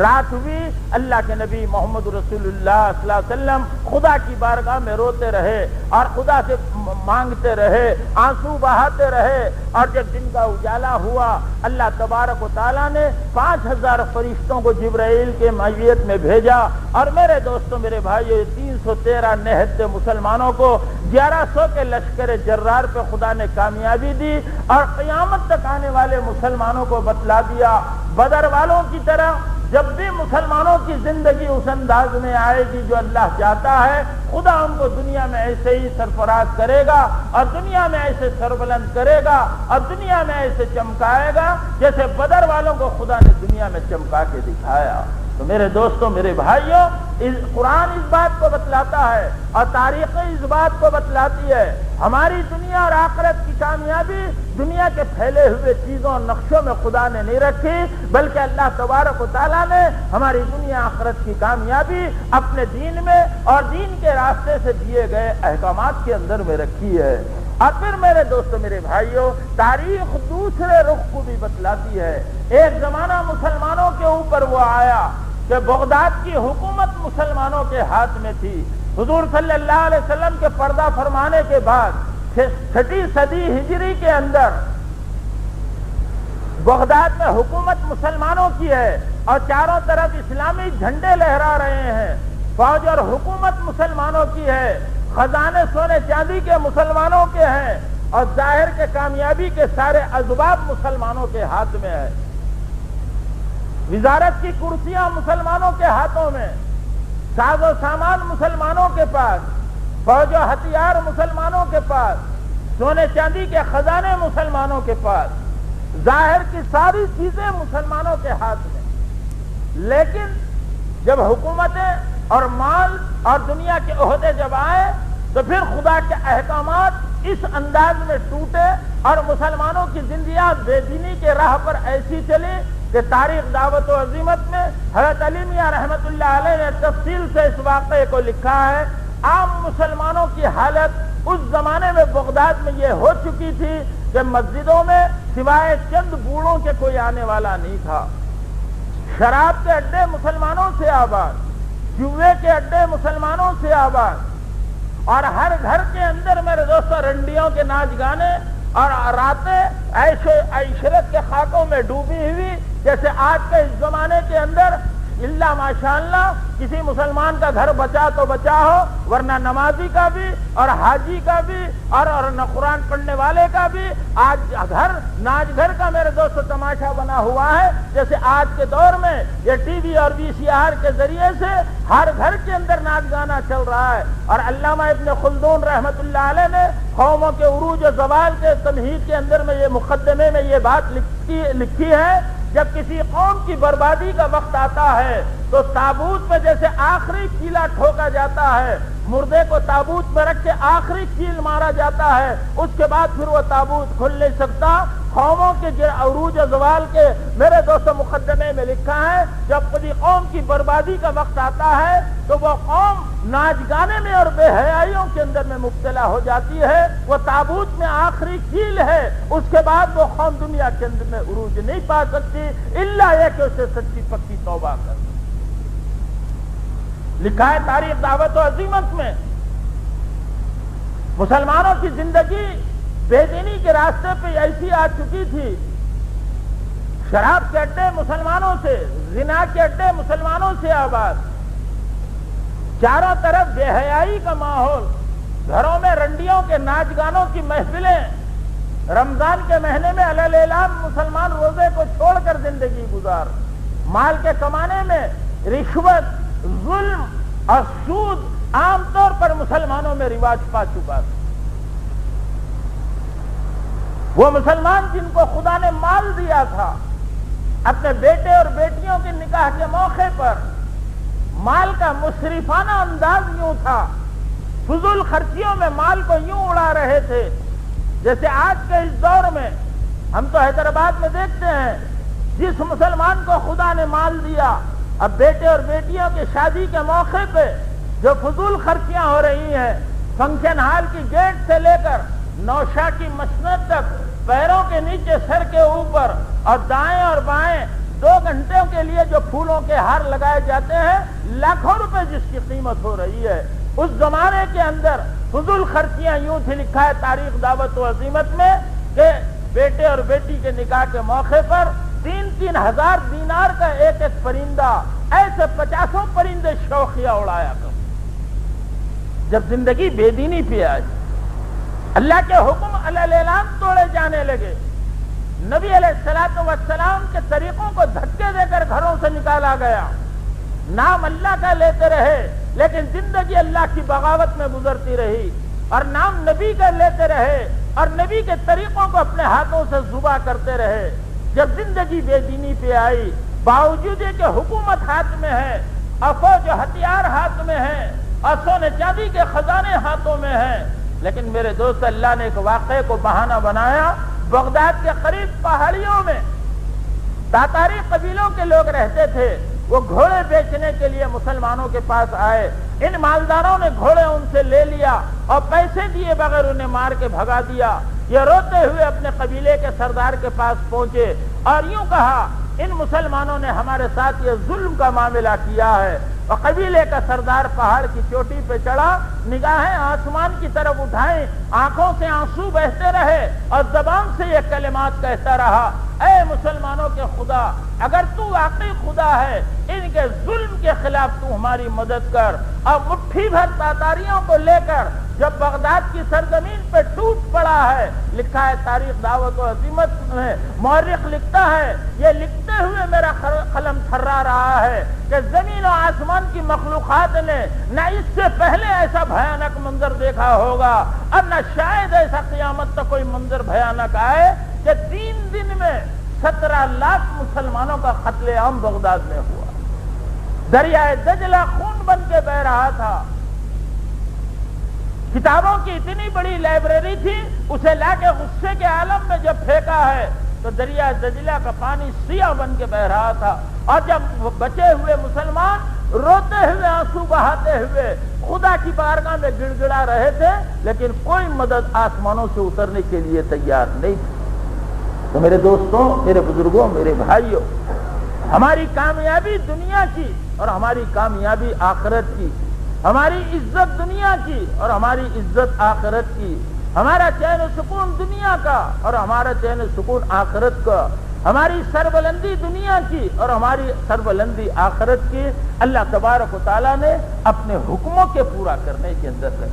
رات ہوئی، اللہ کے نبی محمد رسول اللہ صلی اللہ علیہ وسلم خدا کی بارگاہ میں روتے رہے اور خدا سے مانگتے رہے، آنسو بہاتے رہے، اور جب دن کا اجالا ہوا اللہ تبارک و تعالیٰ نے 5000 فرشتوں کو جبرائیل کے معیت میں بھیجا، اور میرے دوستوں میرے بھائیو 313 نہتے مسلمانوں کو 1100 کے لشکر جرار پہ خدا نے کامیابی دی، اور قیامت تک آنے والے مسلمانوں کو بتلا دیا بدر والوں کی طرح جب بھی مسلمانوں کی زندگی اس انداز میں آئے گی جو اللہ چاہتا ہے، خدا ان کو دنیا میں ایسے ہی سرفراز کرے گا، اور دنیا میں ایسے سربلند کرے گا، اور دنیا میں ایسے چمکائے گا جیسے بدر والوں کو خدا نے دنیا میں چمکا کے دکھایا۔ تو میرے دوستوں میرے بھائیوں، قرآن اس بات کو بتلاتا ہے اور تاریخ اس بات کو بتلاتی ہے، ہماری دنیا اور آخرت کی کامیابی دنیا کے پھیلے ہوئے چیزوں اور نقشوں میں خدا نے نہیں رکھی، بلکہ اللہ تبارک و تعالیٰ نے ہماری دنیا آخرت کی کامیابی اپنے دین میں اور دین کے راستے سے دیے گئے احکامات کے اندر میں رکھی ہے۔ اور پھر میرے دوستوں میرے بھائیوں، تاریخ دوسرے رخ کو بھی بتلاتی ہے۔ ایک زمانہ مسلمانوں کے اوپر وہ آیا کہ بغداد کی حکومت مسلمانوں کے ہاتھ میں تھی۔ حضور صلی اللہ علیہ وسلم کے پردہ فرمانے کے بعد 6 صدی ہجری کے اندر بغداد میں حکومت مسلمانوں کی ہے، اور چاروں طرف اسلامی جھنڈے لہرا رہے ہیں، فوج اور حکومت مسلمانوں کی ہے، خزانے سونے چاندی کے مسلمانوں کے ہیں، اور ظاہر کے کامیابی کے سارے اسباب مسلمانوں کے ہاتھ میں ہے، وزارت کی کرسیاں مسلمانوں کے ہاتھوں میں، ساز و سامان مسلمانوں کے پاس، فوج و ہتھیار مسلمانوں کے پاس، سونے چاندی کے خزانے مسلمانوں کے پاس، ظاہر کی ساری چیزیں مسلمانوں کے ہاتھ میں۔ لیکن جب حکومتیں اور مال اور دنیا کے عہدے جب آئے تو پھر خدا کے احکامات اس انداز میں ٹوٹے، اور مسلمانوں کی زندگیاں بے دینی کے راہ پر ایسی چلی کہ تاریخ دعوت و عظیمت میں حضرت علی میاں رحمت اللہ علیہ نے تفصیل سے اس واقعے کو لکھا ہے۔ عام مسلمانوں کی حالت اس زمانے میں بغداد میں یہ ہو چکی تھی کہ مسجدوں میں سوائے چند بوڑھوں کے کوئی آنے والا نہیں تھا، شراب کے اڈے مسلمانوں سے آباد، جوئے کے اڈے مسلمانوں سے آباد، اور ہر گھر کے اندر میرے دوستوں رنڈیوں کے ناچ گانے اور راتیں عیش و عشرت کے خاکوں میں ڈوبی ہوئی، جیسے آج کے اس زمانے کے اندر اللہ ماشاءاللہ کسی مسلمان کا گھر بچا تو بچا ہو، ورنہ نمازی کا بھی اور حاجی کا بھی اور قرآن پڑھنے والے کا بھی آج گھر ناچ گھر کا میرے دوستو تماشا بنا ہوا ہے۔ جیسے آج کے دور میں یہ ٹی وی اور VCR کے ذریعے سے ہر گھر کے اندر ناچ گانا چل رہا ہے۔ اور علامہ ابن خلدون رحمت اللہ علیہ نے قوموں کے عروج و زوال کے تمہید کے اندر میں یہ مقدمے میں یہ بات لکھی ہے، جب کسی قوم کی بربادی کا وقت آتا ہے تو تابوت میں جیسے آخری کیلا ٹھوکا جاتا ہے، مردے کو تابوت میں رکھ کے آخری کیل مارا جاتا ہے، اس کے بعد پھر وہ تابوت کھل نہیں سکتا۔ قوموں کے عروج و زوال کے میرے دوستوں مقدمے میں لکھا ہے، جب کسی قوم کی بربادی کا وقت آتا ہے تو وہ قوم ناچ گانے میں اور بے حیائیوں کے اندر میں مبتلا ہو جاتی ہے، وہ تابوت میں آخری کیل ہے، اس کے بعد وہ قوم دنیا کے اندر میں عروج نہیں پا سکتی الا یہ کہ اسے سچی پکی توبہ کر۔ لکھا ہے تاریخ دعوت و عظیمت میں، مسلمانوں کی زندگی بے دینی کے راستے پہ ایسی آ چکی تھی، شراب کے اڈے مسلمانوں سے، زنا کے اڈے مسلمانوں سے آباد، چاروں طرف بے حیائی کا ماحول، گھروں میں رنڈیوں کے ناچ گانوں کی محفلیں، رمضان کے مہینے میں علی الاعلان مسلمان روزے کو چھوڑ کر زندگی گزار، مال کے کمانے میں رشوت، ظلم اور سود عام طور پر مسلمانوں میں رواج پا چکا تھا۔ وہ مسلمان جن کو خدا نے مال دیا تھا، اپنے بیٹے اور بیٹیوں کے نکاح کے موقع پر مال کا مسرفانہ انداز یوں تھا، فضول خرچیوں میں مال کو یوں اڑا رہے تھے جیسے آج کے اس دور میں ہم تو حیدرآباد میں دیکھتے ہیں جس مسلمان کو خدا نے مال دیا، اب بیٹے اور بیٹیوں کی شادی کے موقع پہ جو فضول خرچیاں ہو رہی ہیں، فنکشن ہال کی گیٹ سے لے کر نوشا کی مسند تک، پیروں کے نیچے سر کے اوپر اور دائیں اور بائیں 2 گھنٹوں کے لیے جو پھولوں کے ہار لگائے جاتے ہیں، لاکھوں روپے جس کی قیمت ہو رہی ہے، اس زمانے کے اندر فضول خرچیاں یوں تھی، لکھا ہے تاریخ دعوت و عزیمت میں کہ بیٹے اور بیٹی کے نکاح کے موقع پر 3-3 ہزار دینار کا ایک پرندہ، ایسے 50 پرندے شوخیہ اڑایا کر۔ جب زندگی بے دینی پہ آئی، اللہ کے حکم علی اعلان توڑے جانے لگے، نبی علیہ الصلوۃ والسلام کے طریقوں کو دھکے دے کر گھروں سے نکالا گیا، نام اللہ کا لیتے رہے لیکن زندگی اللہ کی بغاوت میں گزرتی رہی، اور نام نبی کا لیتے رہے اور نبی کے طریقوں کو اپنے ہاتھوں سے ذبح کرتے رہے۔ جب زندگی بے دینی پہ آئی، باوجود یہ کہ حکومت ہاتھ میں ہے اور فوج و ہتھیار ہاتھ میں ہے اور سونے چاندی کے خزانے ہاتھوں میں ہیں، لیکن میرے دوست اللہ نے ایک واقعے کو بہانہ بنایا۔ بغداد کے قریب پہاڑیوں میں تاتاری قبیلوں کے لوگ رہتے تھے، وہ گھوڑے بیچنے کے لیے مسلمانوں کے پاس آئے، ان مالداروں نے گھوڑے ان سے لے لیا اور پیسے دیے بغیر انہیں مار کے بھگا دیا۔ یہ روتے ہوئے اپنے قبیلے کے سردار کے پاس پہنچے اور یوں کہا، ان مسلمانوں نے ہمارے ساتھ یہ ظلم کا معاملہ کیا ہے۔ اور قبیلے کا سردار پہاڑ کی چوٹی پہ چڑھا، نگاہیں آسمان کی طرف اٹھائیں، آنکھوں سے آنسو بہتے رہے اور زبان سے یہ کلمات کہتا رہا، اے مسلمانوں کے خدا، اگر تو واقعی خدا ہے، ان کے ظلم کے خلاف تو ہماری مدد کر۔ اور مٹھی بھر تاتاریوں کو لے کر جب بغداد کی سرزمین پہ ٹوٹ پڑا ہے، لکھا ہے تاریخ دعوت و عزیمت میں، مورخ لکھتا ہے، یہ لکھتے ہوئے میرا قلم تھرا رہا ہے کہ زمین و آسمان کی مخلوقات نے نہ اس سے پہلے ایسا بھیانک منظر دیکھا ہوگا اور نہ شاید ایسا قیامت تک کوئی منظر بھیانک آئے کہ 3 دن میں 17 لاکھ مسلمانوں کا قتل عام بغداد میں ہوا۔ دریائے دجلہ خون بن کے بہ رہا تھا، کتابوں کی اتنی بڑی لائبریری تھی، اسے لا کے غصے کے عالم میں جب پھینکا ہے تو دریا دجلہ کا پانی سیاہ بن کے بہ رہا تھا، اور جب بچے ہوئے مسلمان روتے ہوئے آنسو بہاتے ہوئے خدا کی بارگاہ میں گڑ گڑا رہے تھے، لیکن کوئی مدد آسمانوں سے اترنے کے لیے تیار نہیں تھی۔ تو میرے دوستوں، میرے بزرگوں، میرے بھائیوں، ہماری کامیابی دنیا کی اور ہماری کامیابی آخرت کی، ہماری عزت دنیا کی اور ہماری عزت آخرت کی، ہمارا چین و سکون دنیا کا اور ہمارا چین و سکون آخرت کا، ہماری سربلندی دنیا کی اور ہماری سربلندی آخرت کی اللہ تبارک و تعالیٰ نے اپنے حکموں کے پورا کرنے کے اندر ہے۔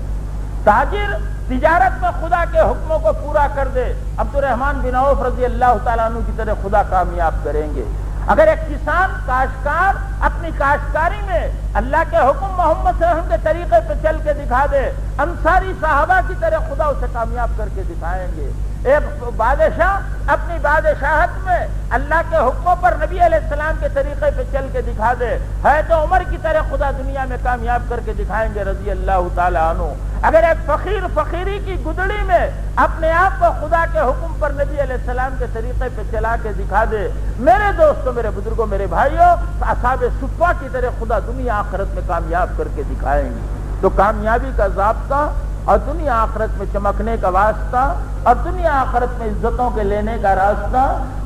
تاجر تجارت میں خدا کے حکموں کو پورا کر دے، عبد الرحمن بن عوف رضی اللہ تعالیٰ عنہ کی طرح خدا کامیاب کریں گے۔ اگر ایک کسان کاشتکار اپنی کاشتکاری میں اللہ کے حکم محمد صلی اللہ علیہ وسلم کے طریقے پہ چل کے دکھا دے، انصاری صحابہ کی طرح خدا اسے کامیاب کر کے دکھائیں گے۔ ایک بادشاہ اپنی بادشاہت میں اللہ کے حکموں پر نبی علیہ السلام کے طریقے پہ چل کے دکھا دے، ہے تو عمر کی طرح خدا دنیا میں کامیاب کر کے دکھائیں گے رضی اللہ تعالی عنہ۔ اگر ایک فقیر فقیری کی گدڑی میں اپنے آپ کو خدا کے حکم پر نبی علیہ السلام کے طریقے پہ چلا کے دکھا دے، میرے دوستوں، میرے بزرگوں، میرے بھائیوں، اصحاب صفہ کی طرح خدا دنیا آخرت میں کامیاب کر کے دکھائیں گے۔ تو کامیابی کا ضابطہ اور دنیا آخرت میں چمکنے کا واسطہ اور دنیا آخرت میں عزتوں کے لینے کا راستہ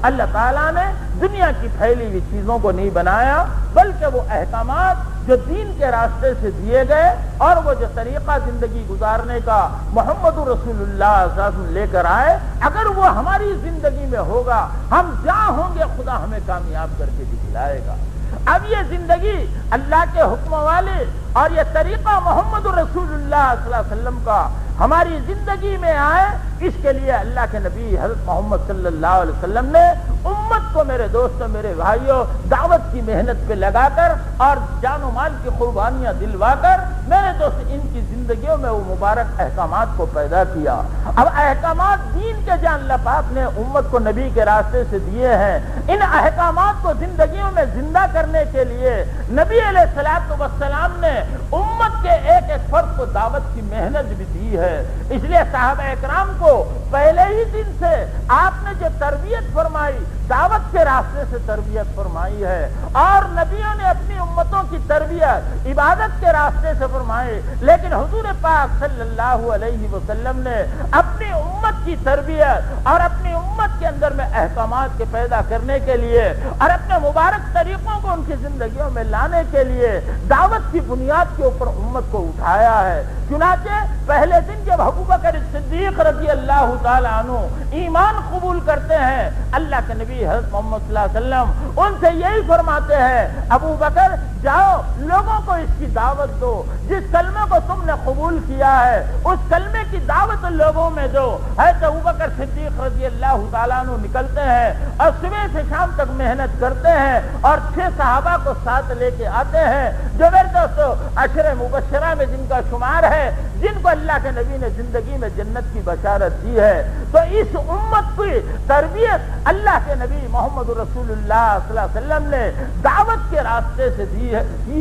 اللہ تعالیٰ نے دنیا کی پھیلی ہوئی چیزوں کو نہیں بنایا، بلکہ وہ احکامات جو دین کے راستے سے دیے گئے اور وہ جو طریقہ زندگی گزارنے کا محمد رسول اللہ صلی اللہ علیہ وسلم لے کر آئے، اگر وہ ہماری زندگی میں ہوگا، ہم جہاں ہوں گے خدا ہمیں کامیاب کر کے دکھلائے گا۔ اب یہ زندگی اللہ کے حکم والے اور یہ طریقہ محمد رسول اللہ صلی اللہ علیہ وسلم کا ہماری زندگی میں آئے، اس کے لیے اللہ کے نبی حضرت محمد صلی اللہ علیہ وسلم نے امت کو، میرے دوستوں، میرے بھائیوں، دعوت کی محنت پہ لگا کر اور جان و مال کی قربانیاں دلوا کر، میرے دوست، ان کی زندگیوں میں وہ مبارک احکامات کو پیدا کیا۔ اب احکامات دین کے جو اللہ پاک نے امت کو نبی کے راستے سے دیے ہیں، ان احکامات کو زندگیوں میں زندہ کرنے کے لیے نبی علیہ الصلوۃ والسلام نے امت کے ایک ایک فرد کو دعوت کی محنت بھی دی ہے۔ اس لیے صحابہ اکرام کو پہلے ہی دن سے آپ نے جو تربیت فرمائی، دعوت کے راستے سے تربیت فرمائی ہے، اور نبیوں نے اپنی امتوں کی تربیت عبادت کے راستے سے فرمائی، لیکن حضور پاک صلی اللہ علیہ وسلم نے اپنی امت کی تربیت اور اپنی امت کے اندر میں احکامات کے پیدا کرنے کے لیے اور اپنے مبارک طریقوں کو ان کی زندگیوں میں لانے کے لیے دعوت کی بنیاد کے اوپر امت کو اٹھایا ہے۔ چنانچہ پہلے دن جب ابو بکر صدیق رضی اللہ تعالی عنہ ایمان قبول کرتے ہیں، اللہ کے نبی حضرت محمد صلی اللہ علیہ وسلم ان سے یہی فرماتے ہیں، ابو بکر جاؤ لوگوں کو اس کی دعوت دو، جس کلمے کو تم نے قبول کیا ہے اس کلمے کی دعوت لوگوں میں دو۔ حضرت ابو بکر صدیق رضی اللہ تعالیٰ عنہ نکلتے ہیں اور صبح سے شام تک محنت کرتے ہیں اور 6 صحابہ کو ساتھ لے کے آتے ہیں، جو میرے دوستو عشر مبشرہ میں جن کا شمار ہے، جن کو اللہ کے نبی نے زندگی میں جنت کی بشارت دی ہے۔ تو اس امت کی تربیت اللہ کے نبی محمد رسول اللہ صلی اللہ علیہ وسلم نے دعوت کے راستے سے دی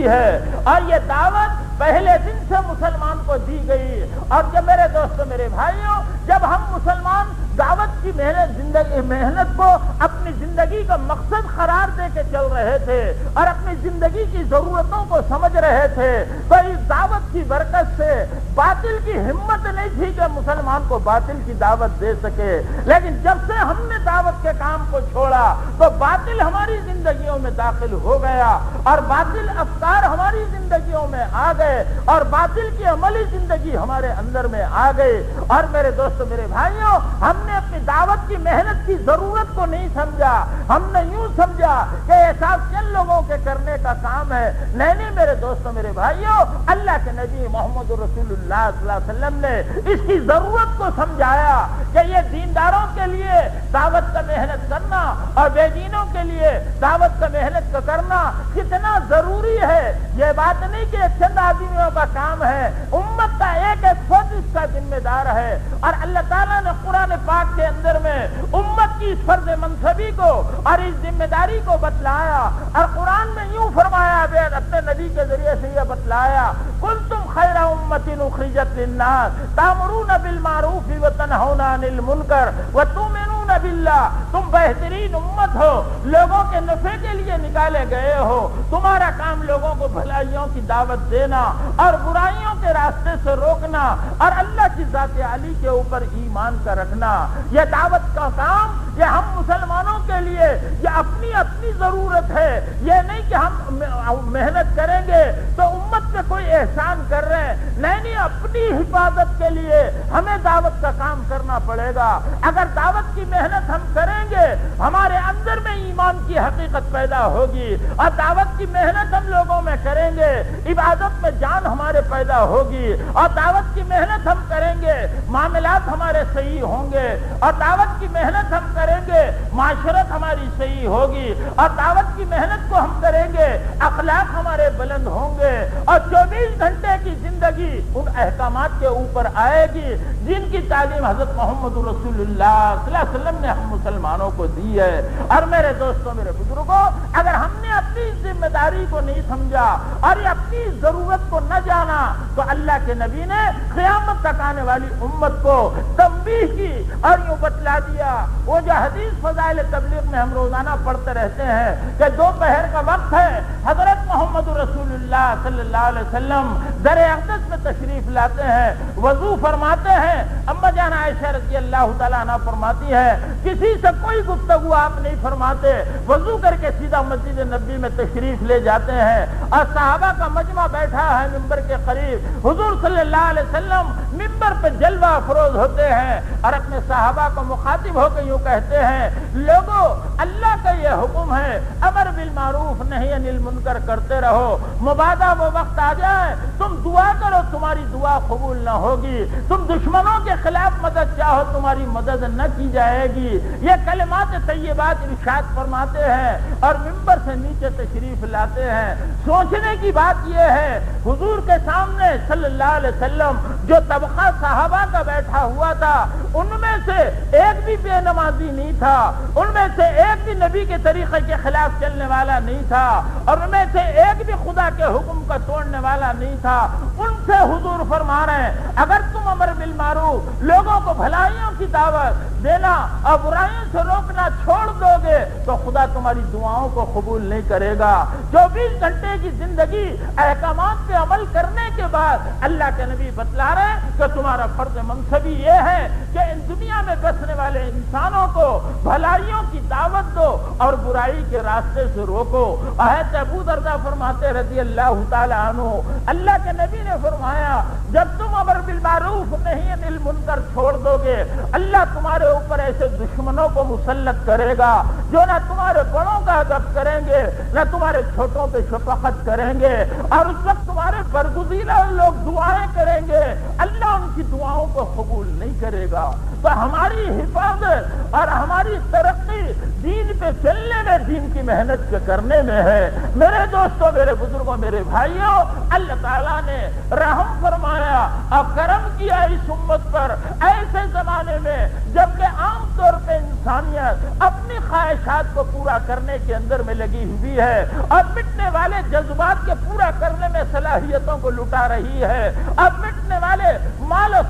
ہے، اور یہ دعوت پہلے دن سے مسلمان کو دی گئی۔ اور جب میرے دوستو میرے بھائیوں، جب ہم مسلمان دعوت کی محنت کو اپنی زندگی کا مقصد قرار دے کے چل رہے تھے اور اپنی زندگی کی ضرورتوں کو سمجھ رہے تھے، تو اس دعوت کی برکت سے باطل کی ہمت نہیں تھی کہ مسلمان کو باطل کی دعوت دے سکے، لیکن جب سے ہم نے دعوت کے کام کو چھوڑا تو باطل ہماری زندگیوں میں داخل ہو گیا اور باطل افکار ہماری زندگیوں میں آ گئے اور باطل کی عملی زندگی ہمارے اندر میں آ گئی۔ اور میرے دوستو میرے بھائیوں، ہم نے اپنی دعوت کی محنت کی ضرورت کو نہیں سمجھا، ہم نے یوں سمجھا کہ یہ سب چند لوگوں کے کرنے کا کام ہے۔ نہیں میرے دوستو میرے بھائیوں، اللہ کے نبی محمد رسول اللہ صلی اللہ علیہ وسلم نے اس کی ضرورت کو سمجھایا کہ یہ دینداروں کے لیے دعوت کا محنت کرنا اور بے دینوں کے لیے دعوت کا محنت کا کرنا کتنا ضروری ہے۔ یہ بات نہیں کہ چند آدمیوں کا کام ہے، امت کا ایک ایک فرد اس کا ذمہ دار ہے۔ اور اللہ تعالیٰ نے قرآن پاک کے اندر میں امت کی اس فرض منصبی کو اور اس ذمہ داری کو بتلایا، اور قرآن میں یوں فرمایا، اپنے نبی کے ذریعے سے یہ بتلایا، کنتم خیر امۃ اخرجت للناس تأمرون بالمعروف وتنہون عن المنکر وتؤمنون باللہ، تم بہترین امت ہو، لوگوں کے نفع کے لیے نکالے گئے ہو، تمہارا کام لوگوں کو بھلائیوں کی دعوت دینا اور برائیوں کے راستے سے روکنا اور اللہ کی ذات علی کے اوپر ایمان کا رکھنا۔ یہ دعوت کا کام یہ ہم مسلمانوں کے لیے یہ اپنی ضرورت ہے، یہ نہیں کہ ہم محنت کریں گے تو امت پہ کوئی احسان کر رہے ہیں، نہیں، اپنی حفاظت کے لیے ہمیں دعوت کا کام کرنا پڑے گا۔ اگر دعوت کی محنت ہم کریں گے ہمارے اندر میں ایمان کی حقیقت پیدا ہوگی، اور دعوت کی محنت ہم لوگوں میں کریں گے عبادت میں جان ہمارے پیدا ہوگی، اور دعوت کی محنت ہم کریں گے معاملات ہمارے صحیح ہوں گے، اور دعوت کی محنت ہم کریں گے معاشرت ہماری صحیح ہوگی، اور دعوت کی محنت کو ہم کریں گے اخلاق ہمارے بلند ہوں گے، اور 24 گھنٹے کی زندگی ان احکامات کے اوپر آئے گی جن کی تعلیم حضرت محمد رسول اللہ صلی اللہ علیہ وسلم نے ہم مسلمانوں کو دی ہے۔ اور میرے دوستوں میرے بزرگوں، اگر ہم نے اپنی ذمہ داری کو نہیں سمجھا اور یہ اپنی ضرورت کو نہ جانا تو اللہ کے نبی نے قیامت تک آنے والی امت کو تنبیہ کی اور یوں بتلا دیا۔ وہ جو حدیث فضائل تبلیغ میں ہم روزانہ پڑھتے رہتے ہیں کہ دوپہر کا وقت ہے، حضرت محمد رسول اللہ صلی اللہ علیہ وسلم در اقدس میں تشریف لاتے ہیں، وضو فرماتے ہیں، اما جان عائشہ رضی اللہ تعالیٰ عنہ فرماتی ہے کسی سے کوئی گفتگو آپ نہیں فرماتے، وضو کر کے سیدھا مسجد نبی میں تشریف لے جاتے ہیں، اور صحابہ کا مجمع بیٹھا ہے ممبر کے قریب، حضور صلی اللہ علیہ وسلم ممبر پہ جلوہ افروز ہوتے ہیں اور اپنے صحابہ کو مخاطب ہو کے یوں کہتے ہیں، لوگوں اللہ کا یہ حکم ہے امر بالمعروف نہی عن المنکر کرتے رہو، مبادا وہ وقت آ جائے تم دعا کرو تمہاری دعا قبول نہ ہوگی، تم دشمنوں کے خلاف مدد چاہو تمہاری مدد نہ کی جائے گی۔ یہ کلمات طیبات ارشاد فرماتے ہیں اور منبر سے نیچے تشریف لاتے ہیں۔ سوچنے کی بات یہ ہے حضور کے سامنے صلی اللہ علیہ وسلم جو طبقہ صحابہ کا بیٹھا ہوا تھا ان میں سے ایک بھی بے نمازی نہیں تھا، ان میں سے ایک بھی نبی کے طریقے کے خلاف چلنے والا نہیں تھا، اور ان میں سے ایک بھی خدا کے حکم کا توڑنے والا نہیں تھا۔ ان سے حضور فرما رہے ہیں اگر تم امر بالمعروف لوگوں کو بھلائیوں کی دعوت دینا اور برائیوں سے روکنا چھوڑ دو گے تو خدا تمہاری دعاؤں کو قبول نہیں کرے گا۔ 24 گھنٹے کی زندگی احکامات پہ عمل کرنے کے بعد اللہ کے نبی بتلا رہے ہیں کہ تمہارا فرض منصبی یہ ہے کہ ان دنیا میں بسنے والے انسانوں کو بھلائیوں کی دعوت دو اور برائی کے راستے سے روکو۔ حضرت ابو درداء فرماتے رضی اللہ تعالی عنہ اللہ کے نبی نے فرمایا جب تم امر بالمعروف نہی عن المنکر چھوڑ دو گے اللہ تمہارے اوپر ایسے دشمنوں کو مسلط کرے گا جو نہ تمہارے بڑوں کا ادب کریں گے نہ تمہارے چھوٹوں پہ شفقت کریں گے، اور اس وقت تمہارے برگزیدہ لوگ دعائیں کریں گے اللہ ان کی دعاؤں کو قبول نہیں کرے گا۔ تو ہماری حفاظت اور ہماری ترقی دین پہ چلنے میں دین کی محنت کے کرنے میں ہے۔ میرے دوستوں میرے بزرگوں میرے بھائیوں اللہ تعالیٰ نے رحم فرمایا اور کرم کیا اس امت پر ایسے زمانے میں جبکہ عام طور پہ انسانیت اپنی خواہشات کو پورا کرنے کے اندر میں لگی ہوئی ہے اور مٹنے والے جذبات کے پورا کرنے میں صلاحیتوں کو لٹا رہی ہے، اب مٹنے والے مال و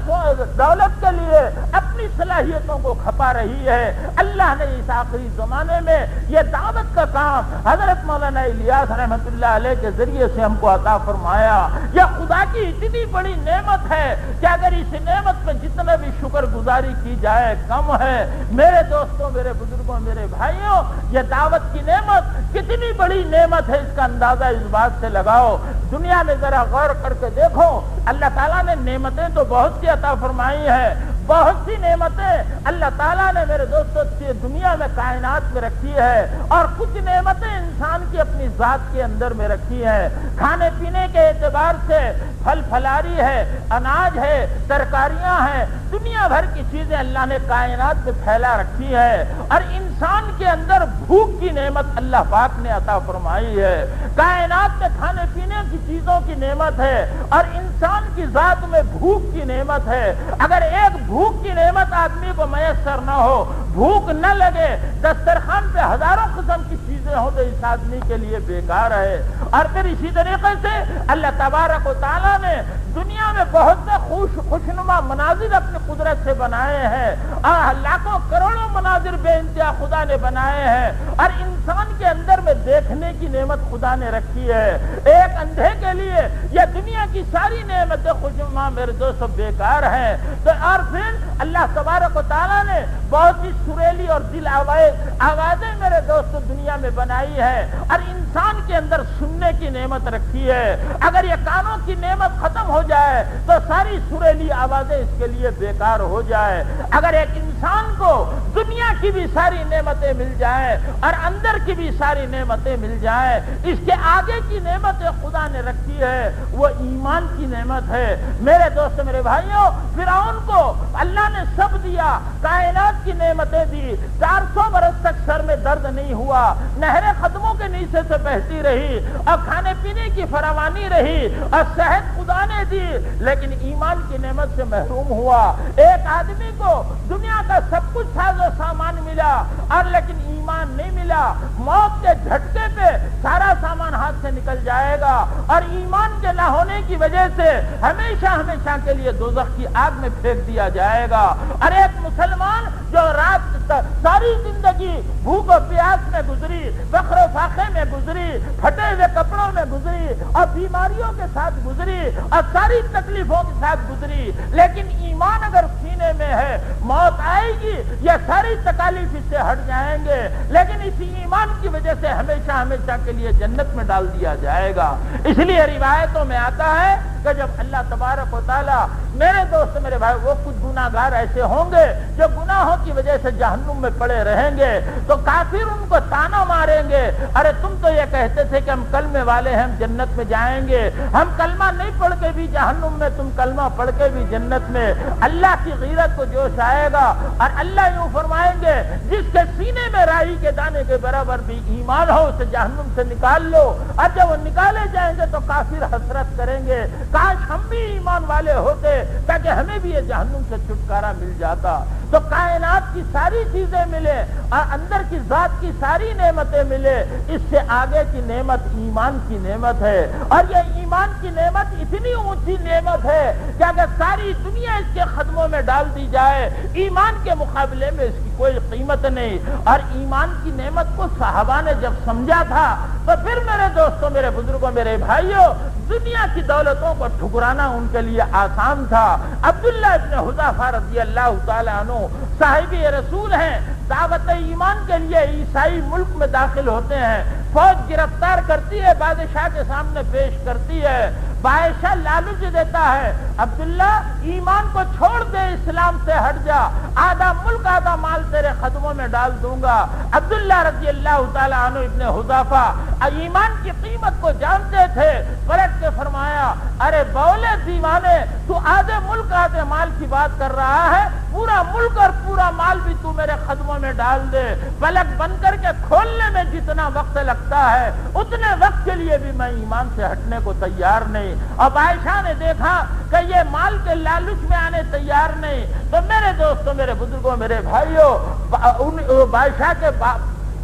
دولت کے لیے اپنی صلاحیتوں کو کھپا رہی ہے۔ اللہ نے اس آخری زمانے میں یہ دعوت کا کام حضرت مولانا الیاس رحمۃ اللہ علیہ کے ذریعے سے ہم کو عطا فرمایا۔ یہ خدا کی اتنی بڑی نعمت ہے کہ اگر اس نعمت پہ جتنا بھی شکر گزاری کی جائے کم ہے۔ میرے دوستوں میرے بزرگوں میرے بھائیوں یہ دعوت کی نعمت کتنی بڑی نعمت ہے اس کا اندازہ اس بات سے لگاؤ۔ دنیا میں ذرا غور کر کے دیکھو اللہ تعالیٰ نے نعمتیں تو بہت سی عطا فرمائی ہے، بہت سی نعمتیں اللہ تعالیٰ نے میرے دوستوں دنیا میں کائنات میں رکھی ہے، اور کچھ نعمتیں انسان کی اپنی ذات کے اندر میں رکھی ہے۔ کھانے پینے کے اعتبار سے پھل پھلاری ہے، اناج ہے، ترکاریاں ہیں، دنیا بھر کی چیزیں اللہ نے کائنات میں پھیلا رکھی ہے، اور انسان کے اندر بھوک کی نعمت اللہ پاک نے عطا فرمائی ہے۔ کائنات میں کھانے پینے کی چیزوں کی نعمت ہے اور انسان کی ذات میں بھوک کی نعمت ہے۔ اگر ایک بھوک کی نعمت آدمی کو میسر نہ ہو، بھوک نہ لگے، دسترخوان پہ ہزاروں قسم کی چیزیں ہوں تو اس آدمی کے لیے بیکار ہے۔ اور پھر اسی طریقے سے اللہ تبارک و تعالیٰ نے دنیا میں بہت سے خوشنما مناظر اپنی قدرت سے بنائے ہیں، اور لاکھوں کروڑوں مناظر بے انتہا خدا نے بنائے ہیں، اور انسان کے اندر میں دیکھنے کی نعمت خدا نے رکھی ہے۔ ایک اندھے کے لیے یہ دنیا کی ساری نعمتیں خوشنما میرے دوستوں بیکار ہیں۔ تو اور پھر اللہ تبارک و تعالیٰ نے بہت سی سریلی اور دل آوازیں میرے دوستوں دنیا میں بنائی ہے، اور انسان کے اندر سننے کی نعمت رکھی ہے۔ اگر یہ کانوں کی نعمت ختم ہو جائے تو ساری سریلی آوازیں اس کے لیے بیکار ہو جائے۔ اگر ایک انسان کو دنیا کی بھی ساری نعمتیں مل جائیں اور اندر کی بھی ساری نعمتیں مل جائیں، اس کے آگے کی نعمتیں خدا نے رکھی ہے وہ ایمان کی نعمت ہے۔ میرے دوست میرے بھائیوں فرعون کو اللہ نے سب دیا، کائنات کی نعمتیں دی، 400 برس تک سر میں درد نہیں ہوا، نہریں قدموں کے نیچے سے بہتی رہی، اور کھانے پینے کی فراوانی رہی، اور صحت خدا نے دی، لیکن ایمان کی نعمت سے محروم ہوا۔ ایک آدمی کو دنیا کا سب کچھ ساز و سامان ملا اور لیکن ایمان نہیں ملا، موت کے جھٹکے پہ سارا سامان ہاتھ سے نکل جائے گا، اور ایمان کے نہ ہونے کی وجہ سے ہمیشہ ہمیشہ کے لیے دوزخ کی آگ میں پھینک دیا جائے گا۔ اور ایک مسلمان جو رات ساری زندگی بھوک و پیاس میں گزری، فقر و فاقے میں گزری، پھٹے ہوئے کپڑوں میں گزری، اور بیماریوں کے ساتھ گزری، اور ساری تکلیفوں کے ساتھ گزری، لیکن ایمان اگر سینے میں ہے موت آئے گی یہ ساری تکالیف اس سے ہٹ جائیں گے، لیکن اسی ایمان کی وجہ سے ہمیشہ ہمیشہ کے لیے جنت میں ڈال دیا جائے گا۔ اس لیے روایتوں میں آتا ہے کہ جب اللہ تبارک و تعالیٰ میرے دوست میرے بھائی وہ کچھ گناہگار ایسے ہوں گے جو گناہوں کی وجہ سے جہنم میں پڑے رہیں گے تو کافر ان کو تانا ماریں گے، ارے تم تو یہ کہتے تھے کہ ہم کلمے والے ہیں ہم جنت میں جائیں گے، ہم کلمہ نہیں پڑھ کے بھی جہنم میں، تم کلمہ پڑھ کے بھی جنت میں۔ اللہ کی غیرت کو جوش آئے گا اور اللہ یوں فرمائیں گے جس کے سینے میں رائی کے دانے کے برابر بھی ایمان ہو اسے جہنم سے نکال لو، اور جب وہ نکالے جائیں گے تو کافر حسرت کریں گے کاش ہم بھی ایمان والے ہوتے تاکہ ہمیں بھی یہ جہنم سے چھٹکارا مل جاتا۔ تو کائنات کی ساری چیزیں ملے اور اندر کی ذات کی ساری نعمتیں ملے، اس سے آگے کی نعمت ایمان کی نعمت ہے، اور یہ ایمان کی نعمت اتنی اونچی نعمت ہے کہ اگر ساری دنیا اس کے قدموں میں ڈال دی جائے ایمان کے مقابلے میں اس کی کوئی قیمت نہیں۔ اور ایمان کی نعمت کو صحابہ نے جب سمجھا تھا تو پھر میرے دوستوں میرے بزرگوں میرے بھائیوں دنیا کی دولتوں کو ٹھکرانا ان کے لیے آسان تھا۔ عبداللہ ابن حذیفہ رضی اللہ تعالیٰ عنہ صاحب رسول ہیں، دعوت ایمان کے لیے عیسائی ملک میں داخل ہوتے ہیں، فوج گرفتار کرتی ہے، بادشاہ کے سامنے پیش کرتی ہے، بادشاہ لالچ دیتا ہے عبداللہ ایمان کو چھوڑ دے اسلام سے ہٹ جا، آدھا ملک آدھا مال تیرے قدموں میں ڈال دوں گا۔ عبداللہ رضی اللہ تعالیٰ عنہ ابن حذیفہ ایمان کی قیمت کو جانتے تھے، پلٹ کے فرمایا ارے بولے دیوانے تو آدھے ملک آدھے مال کی بات کر رہا ہے، پورا ملک اور پورا مال بھی تو میرے قدموں میں ڈال دے، پلک بن کر کے کھولنے میں جتنا وقت لگتا ہے اتنے وقت کے لیے بھی میں ایمان سے ہٹنے کو تیار نہیں۔ اب عائشہ نے دیکھا کہ یہ مال کے لالچ میں آنے تیار نہیں، تو میرے دوستوں میرے بزرگوں میرے بھائیوں بادشاہ کے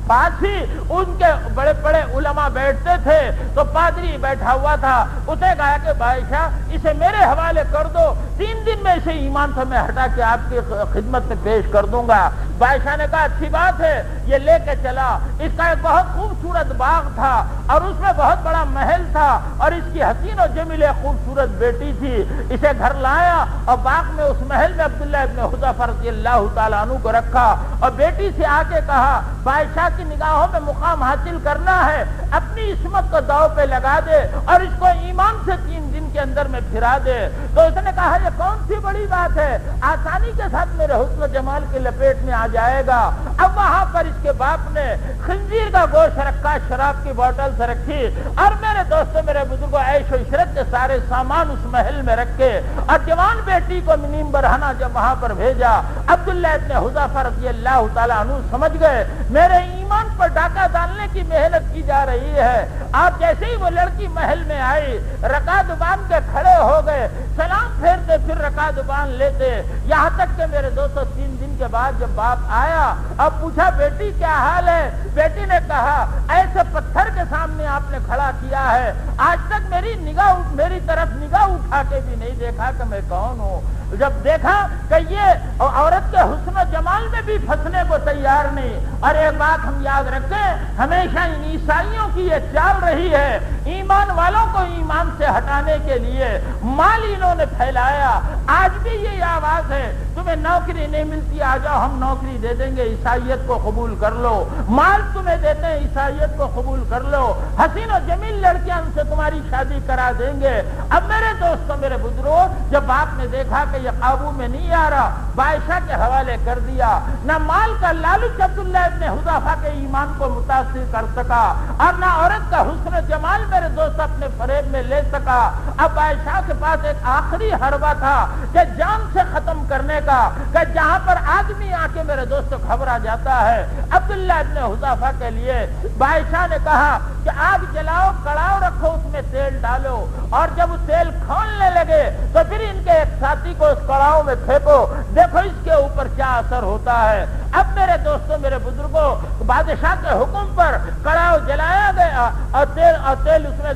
پاس ہی ان کے بڑے بڑے علماء بیٹھتے تھے، تو پادری بیٹھا ہوا تھا، اسے کہا کہ بادشاہ اسے میرے حوالے کر دو، 3 دن میں اسے ایمان سے میں ہٹا کے آپ کی خدمت میں پیش کر دوں گا۔ بادشاہ نے کہا اچھی بات ہے، یہ لے کے چلا۔ اس کا ایک بہت خوبصورت باغ تھا اور اس میں بہت بڑا محل تھا اور اس کی حسین و جمیل خوبصورت بیٹی تھی، اسے گھر لایا اور باغ میں اس محل میں عبداللہ ابن حذیفہ رضی اللہ تعالیٰ عنہ کو رکھا اور بیٹی سے آ کے کہا بادشاہ کی نگاہوں میں مقام حاصل کرنا ہے، اپنی عصمت کو داؤ پہ لگا دے اور اس کو ایمان سے 3 دن کے اندر میں پھرا دے۔ تو اس نے کہا یہ کون سی بڑی بات ہے، آسانی کے ساتھ میرے حسن و جمال کی لپیٹ میں آ جائے گا۔ اب وہاں پر اس کے باپ نے خنزیر کا گوشت رکھا، شراب کی بوتل سے رکھی، اور میرے دوستوں میرے بزرگوں عیش و عشرت کے سارے سامان اس محل میں رکھے، اور جوان بیٹی کو منیم برہنہ جب وہاں پر بھیجا، عبداللہ ابن حذیفہ رضی اللہ تعالیٰ عنہ سمجھ گئے میرے ایمان پر ڈاکہ ڈالنے کی محنت کی جا رہی ہے۔ آپ جیسے ہی وہ لڑکی محل میں آئی رکعت باندھ کے کھڑے ہو گئے، سلام پھیرتے پھر رکعت باندھ لیتے، یہاں تک کہ میرے دوستوں 3 دن کے بعد جب باپ آیا اب پوچھا بیٹی کیا حال ہے، بیٹی نے کہا ایسے پتھر کے سامنے آپ نے کھڑا کیا ہے، آج تک میری طرف نگاہ اٹھا کے بھی نہیں دیکھا کہ میں کون ہوں۔ جب دیکھا کہ یہ عورت کے حسن و جمال میں بھی پھنسنے کو تیار نہیں، اور ایک بات ہم یاد رکھیں ہمیشہ ان عیسائیوں کی یہ چال رہی ہے، ایمان والوں کو ایمان سے ہٹانے کے لیے مال انہوں نے پھیلایا۔ آج بھی یہ آواز ہے تمہیں نوکری نہیں ملتی آ جاؤ ہم نوکری دے دیں گے، عیسائیت کو قبول کر لو، مال تمہیں دیتے ہیں عیسائیت کو قبول کر لو، حسین و جمیل لڑکیاں ان سے تمہاری شادی کرا دیں گے۔ اب میرے دوستوں میرے بزرگوں جب آپ نے دیکھا کہ یہ قابو میں نہیں آ رہا، بادشاہ کے حوالے کر دیا، نہ مال کا لالچ عبداللہ ابن حذیفہ کے ایمان کو متاثر کر سکا اور نہ عورت کا حسن و جمال میرے دوست اپنے فریب میں لے سکا۔ اب بادشاہ کے پاس ایک آخری حربہ تھا کہ جان سے ختم کرنے کا، کہ جہاں پر آدمی آ کے میرے دوست گھبرا جاتا ہے۔ عبداللہ ابن حذیفہ کے لیے بادشاہ نے کہا کہ آگ جلاؤ، کڑاؤ رکھو، اس میں تیل ڈالو، اور جب وہ تیل کھولنے لگے تو پھر ان کے ایک ساتھی کو اس کڑاؤ میں پھینکو، دیکھو اس کے اوپر کیا اثر ہوتا ہے۔ اب میرے دوستوں میرے بزرگوں بادشاہ کے حکم پر کڑاؤ جلایا گیا اور تیل اس میں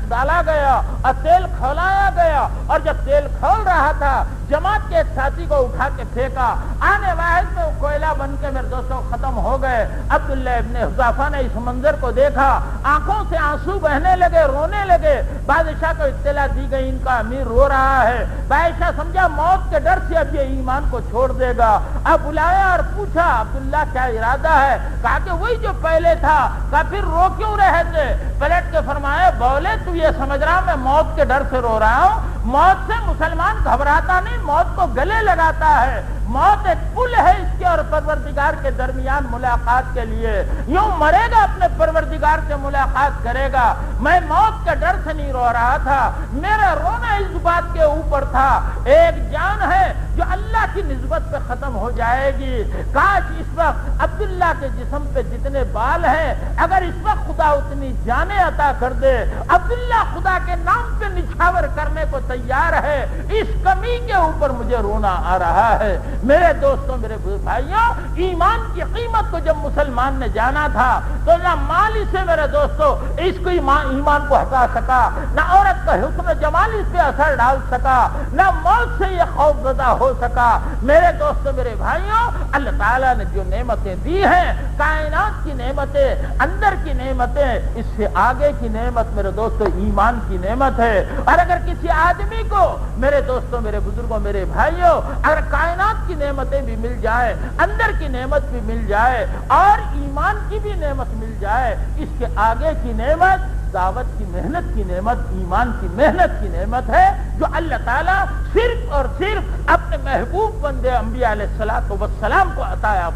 ڈالا گیا اور تیل کھولایا گیا، اور جب تیل کھول رہا تھا جماعت کے ایک ساتھی کو اٹھا کے پھینکا، آنے واحد میں وہ کوئلہ بن کے میرے دوستوں ختم ہو گئے۔ عبداللہ ابن حذیفہ نے اس منظر کو دیکھا، آنکھوں سے آنسو بہنے لگے، رونے لگے۔ بادشاہ کو اطلاع دی گئی ان کا امیر رو رہا ہے، بادشاہ سمجھا موت کے ڈر سے اب یہ ایمان کو چھوڑ دے گا، اب بلایا اور پوچھا عبداللہ کیا ارادہ ہے؟ کہا کہ وہی جو پہلے تھا۔ کہا پھر رو کیوں رہے تھے؟ پلٹ کے فرمایا بولے تو یہ سمجھ رہا میں موت کے ڈر سے رو رہا ہوں؟ موت سے مسلمان گھبراتا نہیں، موت کو گلے لگاتا ہے۔ موت ایک پل ہے اس کے اور پروردگار کے درمیان ملاقات کے لیے، یوں مرے گا اپنے پروردگار سے ملاقات کرے گا۔ میں موت کے ڈر سے نہیں رو رہا تھا، میرا رونا اس بات کے اوپر تھا ایک جان ہے جو اللہ کی نسبت پہ ختم ہو جائے گی۔ کاش اس وقت عبداللہ کے جسم پہ جتنے بال ہیں اگر اس وقت خدا اتنی جانیں عطا کر دے۔ عبداللہ خدا کے نام پہ نچھاور کرنے کو تیار ہے، اس کمی کے اوپر مجھے رونا آ رہا ہے۔ میرے دوستوں، میرے بھائیوں، ایمان کی قیمت کو جب مسلمان نے جانا تھا تو نہ مال اسے میرے دوستوں اس کو ایمان کو ہٹا سکا، نہ عورت کا حسن و جمال اس پہ اثر ڈال سکا، نہ موت سے یہ خوف زدہ ہو سکا۔ میرے دوستوں، میرے بھائیوں، اللہ تعالیٰ نے جو نعمتیں دی ہیں، کائنات کی نعمتیں، اندر کی نعمتیں، اس سے آگے کی نعمت میرے دوستوں ایمان کی نعمت ہے۔ اور اگر کسی آدمی کو میرے دوستوں، میرے بزرگوں، میرے بھائیوں، اگر کائنات کی نعمتیں بھی مل جائے، اندر کی نعمت بھی مل جائے اور ایمان کی بھی نعمت مل جائے، اس کے آگے کی نعمت دعوت کی محنت کی نعمت، ایمان کی محنت کی نعمت ہے، جو اللہ تعالیٰ صرف اور صرف اپنے محبوب بندے انبیاء علیہ الصلوۃ والسلام کو عطا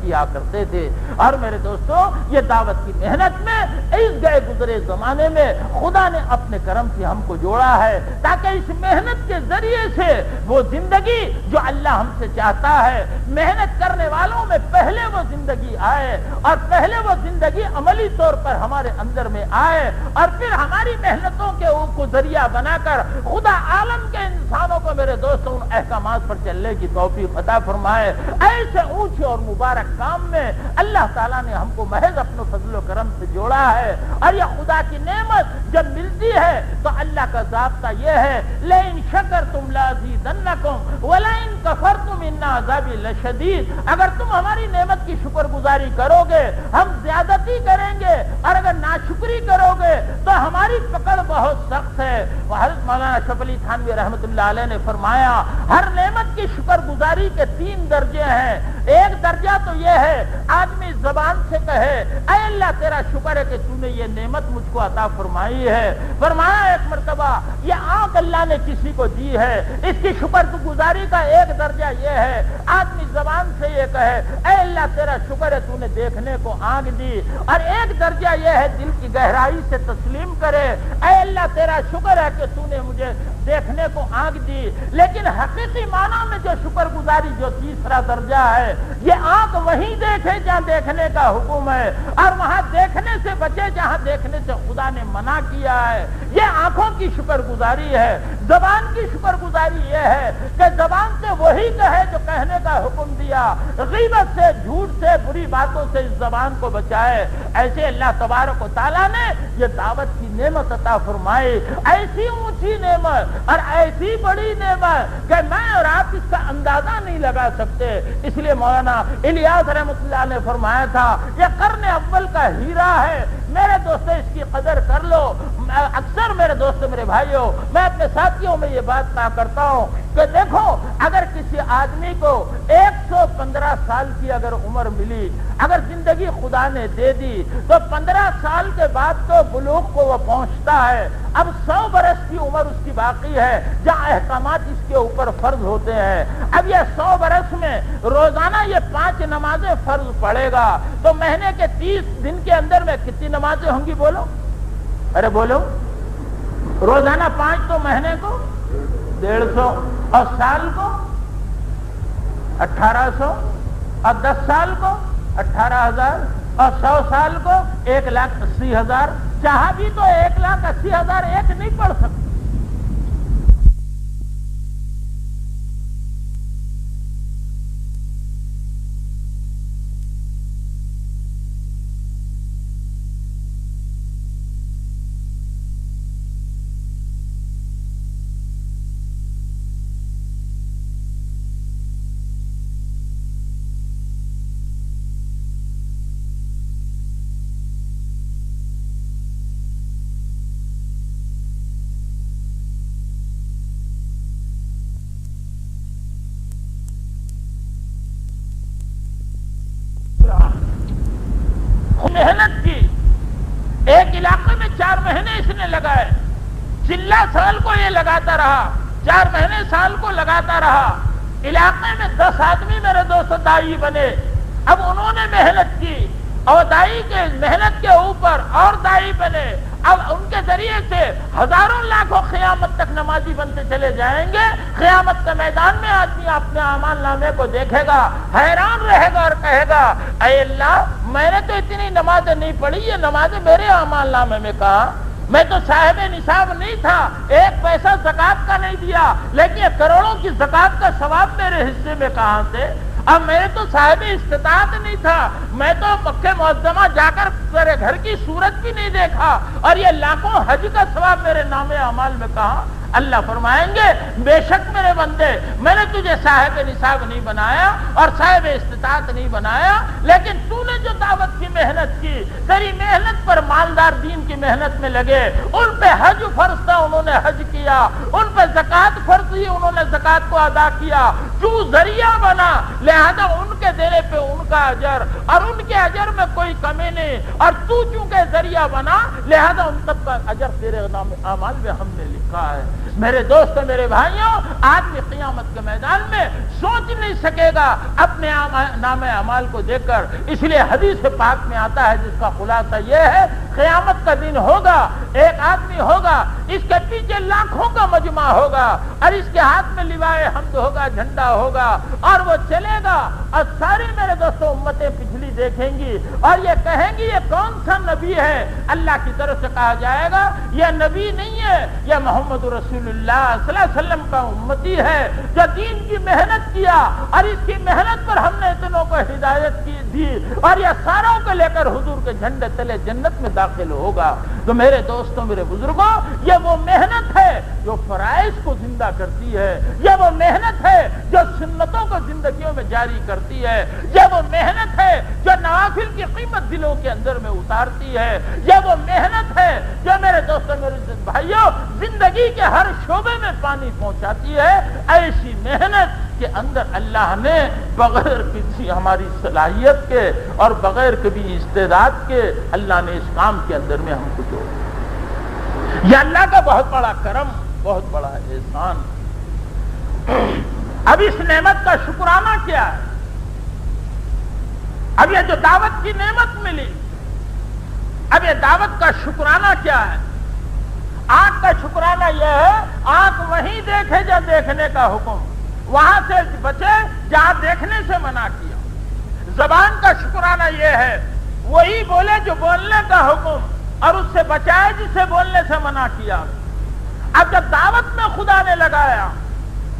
کیا کرتے تھے۔ اور میرے دوستوں، یہ دعوت کی محنت میں اس گئے گزرے زمانے میں خدا نے اپنے کرم سے ہم کو جوڑا ہے تاکہ اس محنت کے ذریعے سے وہ زندگی جو اللہ ہم سے چاہتا ہے، محنت کرنے والوں میں پہلے وہ زندگی آئے اور پہلے وہ زندگی عملی طور پر ہمارے اندر میں آئے اور پھر ہماری محنتوں کے کو ذریعہ بنا کر خدا عالم کے انسانوں کو میرے دوستوں ان احکامات پر چلنے کی توفیق عطا فرمائے۔ ایسے اونچے اور مبارک کام میں اللہ تعالیٰ نے ہم کو محض اپنے فضل و کرم سے جوڑا ہے۔ اور یہ خدا کی نعمت جب ملتی ہے تو اللہ کا ضابطہ یہ ہے لئن شکرتم لازیدنکم ولئن کفرتم ان عذابی لشدید۔ اگر تم ہماری نعمت کی شکر گزاری کرو گے ہم زیادتی کریں گے، اور اگر ناشکری کرو گے تو ہماری پکڑ بہت سخت ہے۔ حضرت مولانا اشرف علی تھانوی رحمۃ اللہ علیہ نے فرمایا ہر نعمت کی شکر گزاری کے 3 درجے ہیں۔ ایک درجہ تو یہ ہے آدمی زبان سے کہے اے اللہ تیرا شکر ہے کہ تو نے یہ نعمت مجھ کو عطا فرمائی ہے۔ فرمایا ایک مرتبہ یہ آنکھ اللہ نے کسی کو دی ہے، اس کی شکر گزاری کا ایک درجہ یہ ہے آدمی زبان سے یہ کہے اے اللہ تیرا شکر ہے تو نے دیکھنے کو آنکھ دی، اور ایک درجہ یہ ہے دل کی گہرائی سے تسلیم کرے اے اللہ تیرا شکر ہے کہ تو نے مجھے دیکھنے کو آنکھ دی۔ لیکن حقیقی معنی میں جو شکر گزاری جو تیسرا درجہ ہے، یہ آنکھ وہیں دیکھے جہاں دیکھنے کا حکم ہے اور وہاں دیکھنے سے بچے جہاں دیکھنے سے خدا نے منع کیا ہے۔ یہ آنکھوں کی شکر گزاری ہے۔ زبان کی شکر گزاری یہ ہے کہ زبان سے وہی کہے جو کہنے کا حکم دیا، غیبت سے، جھوٹ سے، بری باتوں سے اس زبان کو بچائے۔ ایسے اللہ تبارک و تعالیٰ نے یہ دعوت کی نعمت عطا فرمائی، ایسی اونچی نعمت اور ایسی بڑی نعمت کہ میں اور آپ اس کا اندازہ نہیں لگا سکتے۔ اس لیے مولانا الیاس رحمۃ اللہ نے فرمایا تھا یہ قرن اول کا ہیرا ہے، میرے دوستو اس کی قدر کر لو۔ اکثر میرے دوستو، میرے بھائیوں، میں اپنے ساتھیوں میں یہ بات کہا کرتا ہوں کہ دیکھو اگر کسی آدمی کو 115 سال کی اگر عمر ملی، اگر زندگی خدا نے دے دی تو 15 سال کے بعد تو بلوغ کو وہ پہنچتا ہے۔ اب 100 برس کی عمر اس کی باقی ہے جہاں احکامات اس کے اوپر فرض ہوتے ہیں۔ اب یہ 100 برس میں روزانہ یہ 5 نمازیں فرض پڑے گا تو مہینے کے 30 دن کے اندر میں کتنی نمازیں ہوں گی؟ بولو، ارے بولو، روزانہ 5 تو مہینے کو 150 اور سال کو 1800 اور 10 سال کو 18,000 اور 100 سال کو 1,80,000۔ چاہا بھی تو 1,80,000 ایک نہیں پڑھ سکتے۔ مہینے لگائے، چلہ سال کو یہ لگاتا رہا، 4 مہینے سال کو لگاتا رہا، علاقے میں 10 آدمی میرے دوست دائی بنے۔ اب انہوں نے محنت کی اور دائی کے محنت کے اوپر اور دائی بنے، اب ان کے ذریعے سے ہزاروں لاکھوں قیامت تک نمازی بنتے چلے جائیں گے۔ قیامت کے میدان میں آدمی اپنے اعمال نامے کو دیکھے گا، حیران رہے گا اور کہے گا اے اللہ، میں نے تو اتنی نمازیں نہیں پڑھی، یہ نمازیں میرے اعمال نامے میں کہاں؟ میں تو صاحب نصاب نہیں تھا، 1 پیسہ زکات کا نہیں دیا، لیکن یہ کروڑوں کی زکات کا ثواب میرے حصے میں کہاں سے؟ اب میں تو صاحب استطاعت نہیں تھا، میں تو مکہ معظمہ جا کر میرے گھر کی صورت بھی نہیں دیکھا، اور یہ لاکھوں حج کا ثواب میرے نام اعمال میں کہاں؟ اللہ فرمائیں گے بے شک میرے بندے، میں نے تجھے صاحب نصاب نہیں بنایا اور صاحب استطاعت نہیں بنایا، لیکن تو نے جو دعوت کی محنت کی، تیری محنت پر مالدار دین کی محنت میں لگے، ان پہ حج فرض تھا انہوں نے حج کیا، ان پہ زکات فرض تھی انہوں نے زکات کو ادا کیا، تو ذریعہ بنا، لہذا ان کے دینے پہ ان کا اجر اور ان کے اجر میں کوئی کمی نہیں، اور تو چونکہ ذریعہ بنا لہذا ان سب کا اجر تیرے نام اعمال میں ہم نے لکھا ہے۔ میرے دوستو، میرے بھائیوں، آدمی قیامت کے میدان میں سوچ نہیں سکے گا اپنے نام اعمال کو دیکھ کر، اس لیے حدیث پاک میں آتا ہے جس کا خلاصہ یہ ہے، قیامت کا دن ہوگا، ایک آدمی ہوگا، اس کے پیچھے لاکھوں کا مجمع ہوگا، اور اس کے ہاتھ میں لوائے حمد ہوگا، جھنڈا ہوگا، اور وہ چلے گا، اور ساری میرے دوستوں امتیں پچھلی دیکھیں گی اور یہ کہیں گی یہ کون سا نبی ہے؟ اللہ کی طرف سے کہا جائے گا یہ نبی نہیں ہے، یہ محمد رسول اللہ صلی اللہ علیہ وسلم کا امتی ہے، جو دین کی محنت کیا، اور اس کی محنت پر ہم نے اتنوں کو ہدایت کی دی، اور یہ ساروں کو لے کر حضور کے جھنڈے تلے جنت میں داخل ہوگا۔ تو میرے دوستوں، میرے بزرگوں، یہ وہ محنت ہے جو فرائض کو زندہ کرتی ہے، یہ وہ محنت ہے جو سنتوں کو زندگیوں میں جاری کرتی ہے، یہ وہ محنت ہے جو نوافل کی قیمت دلوں کے اندر میں اتارتی ہے، یہ وہ محنت ہے جو میرے دوستوں، میرے بھائیوں، زندگی کے ہر شعبے میں پانی پہنچاتی ہے۔ ایسی محنت کے اندر اللہ نے بغیر کسی ہماری صلاحیت کے اور بغیر کبھی استعداد کے اللہ نے اس کام کے اندر میں ہم کو جوڑا۔ یہ اللہ کا بہت بڑا کرم، بہت بڑا احسان۔ اب اس نعمت کا شکرانہ کیا ہے؟ اب یہ جو دعوت کی نعمت ملی، اب یہ دعوت کا شکرانہ کیا ہے؟ آنکھ کا شکرانہ یہ ہے، آنکھ وہیں دیکھے جہاں دیکھنے کا حکم، وہاں سے بچے جہاں دیکھنے سے منع کیا۔ زبان کا شکرانہ یہ ہے، وہی بولے جو بولنے کا حکم، اور اس سے بچائے جسے بولنے سے منع کیا۔ اب جب دعوت میں خدا نے لگایا،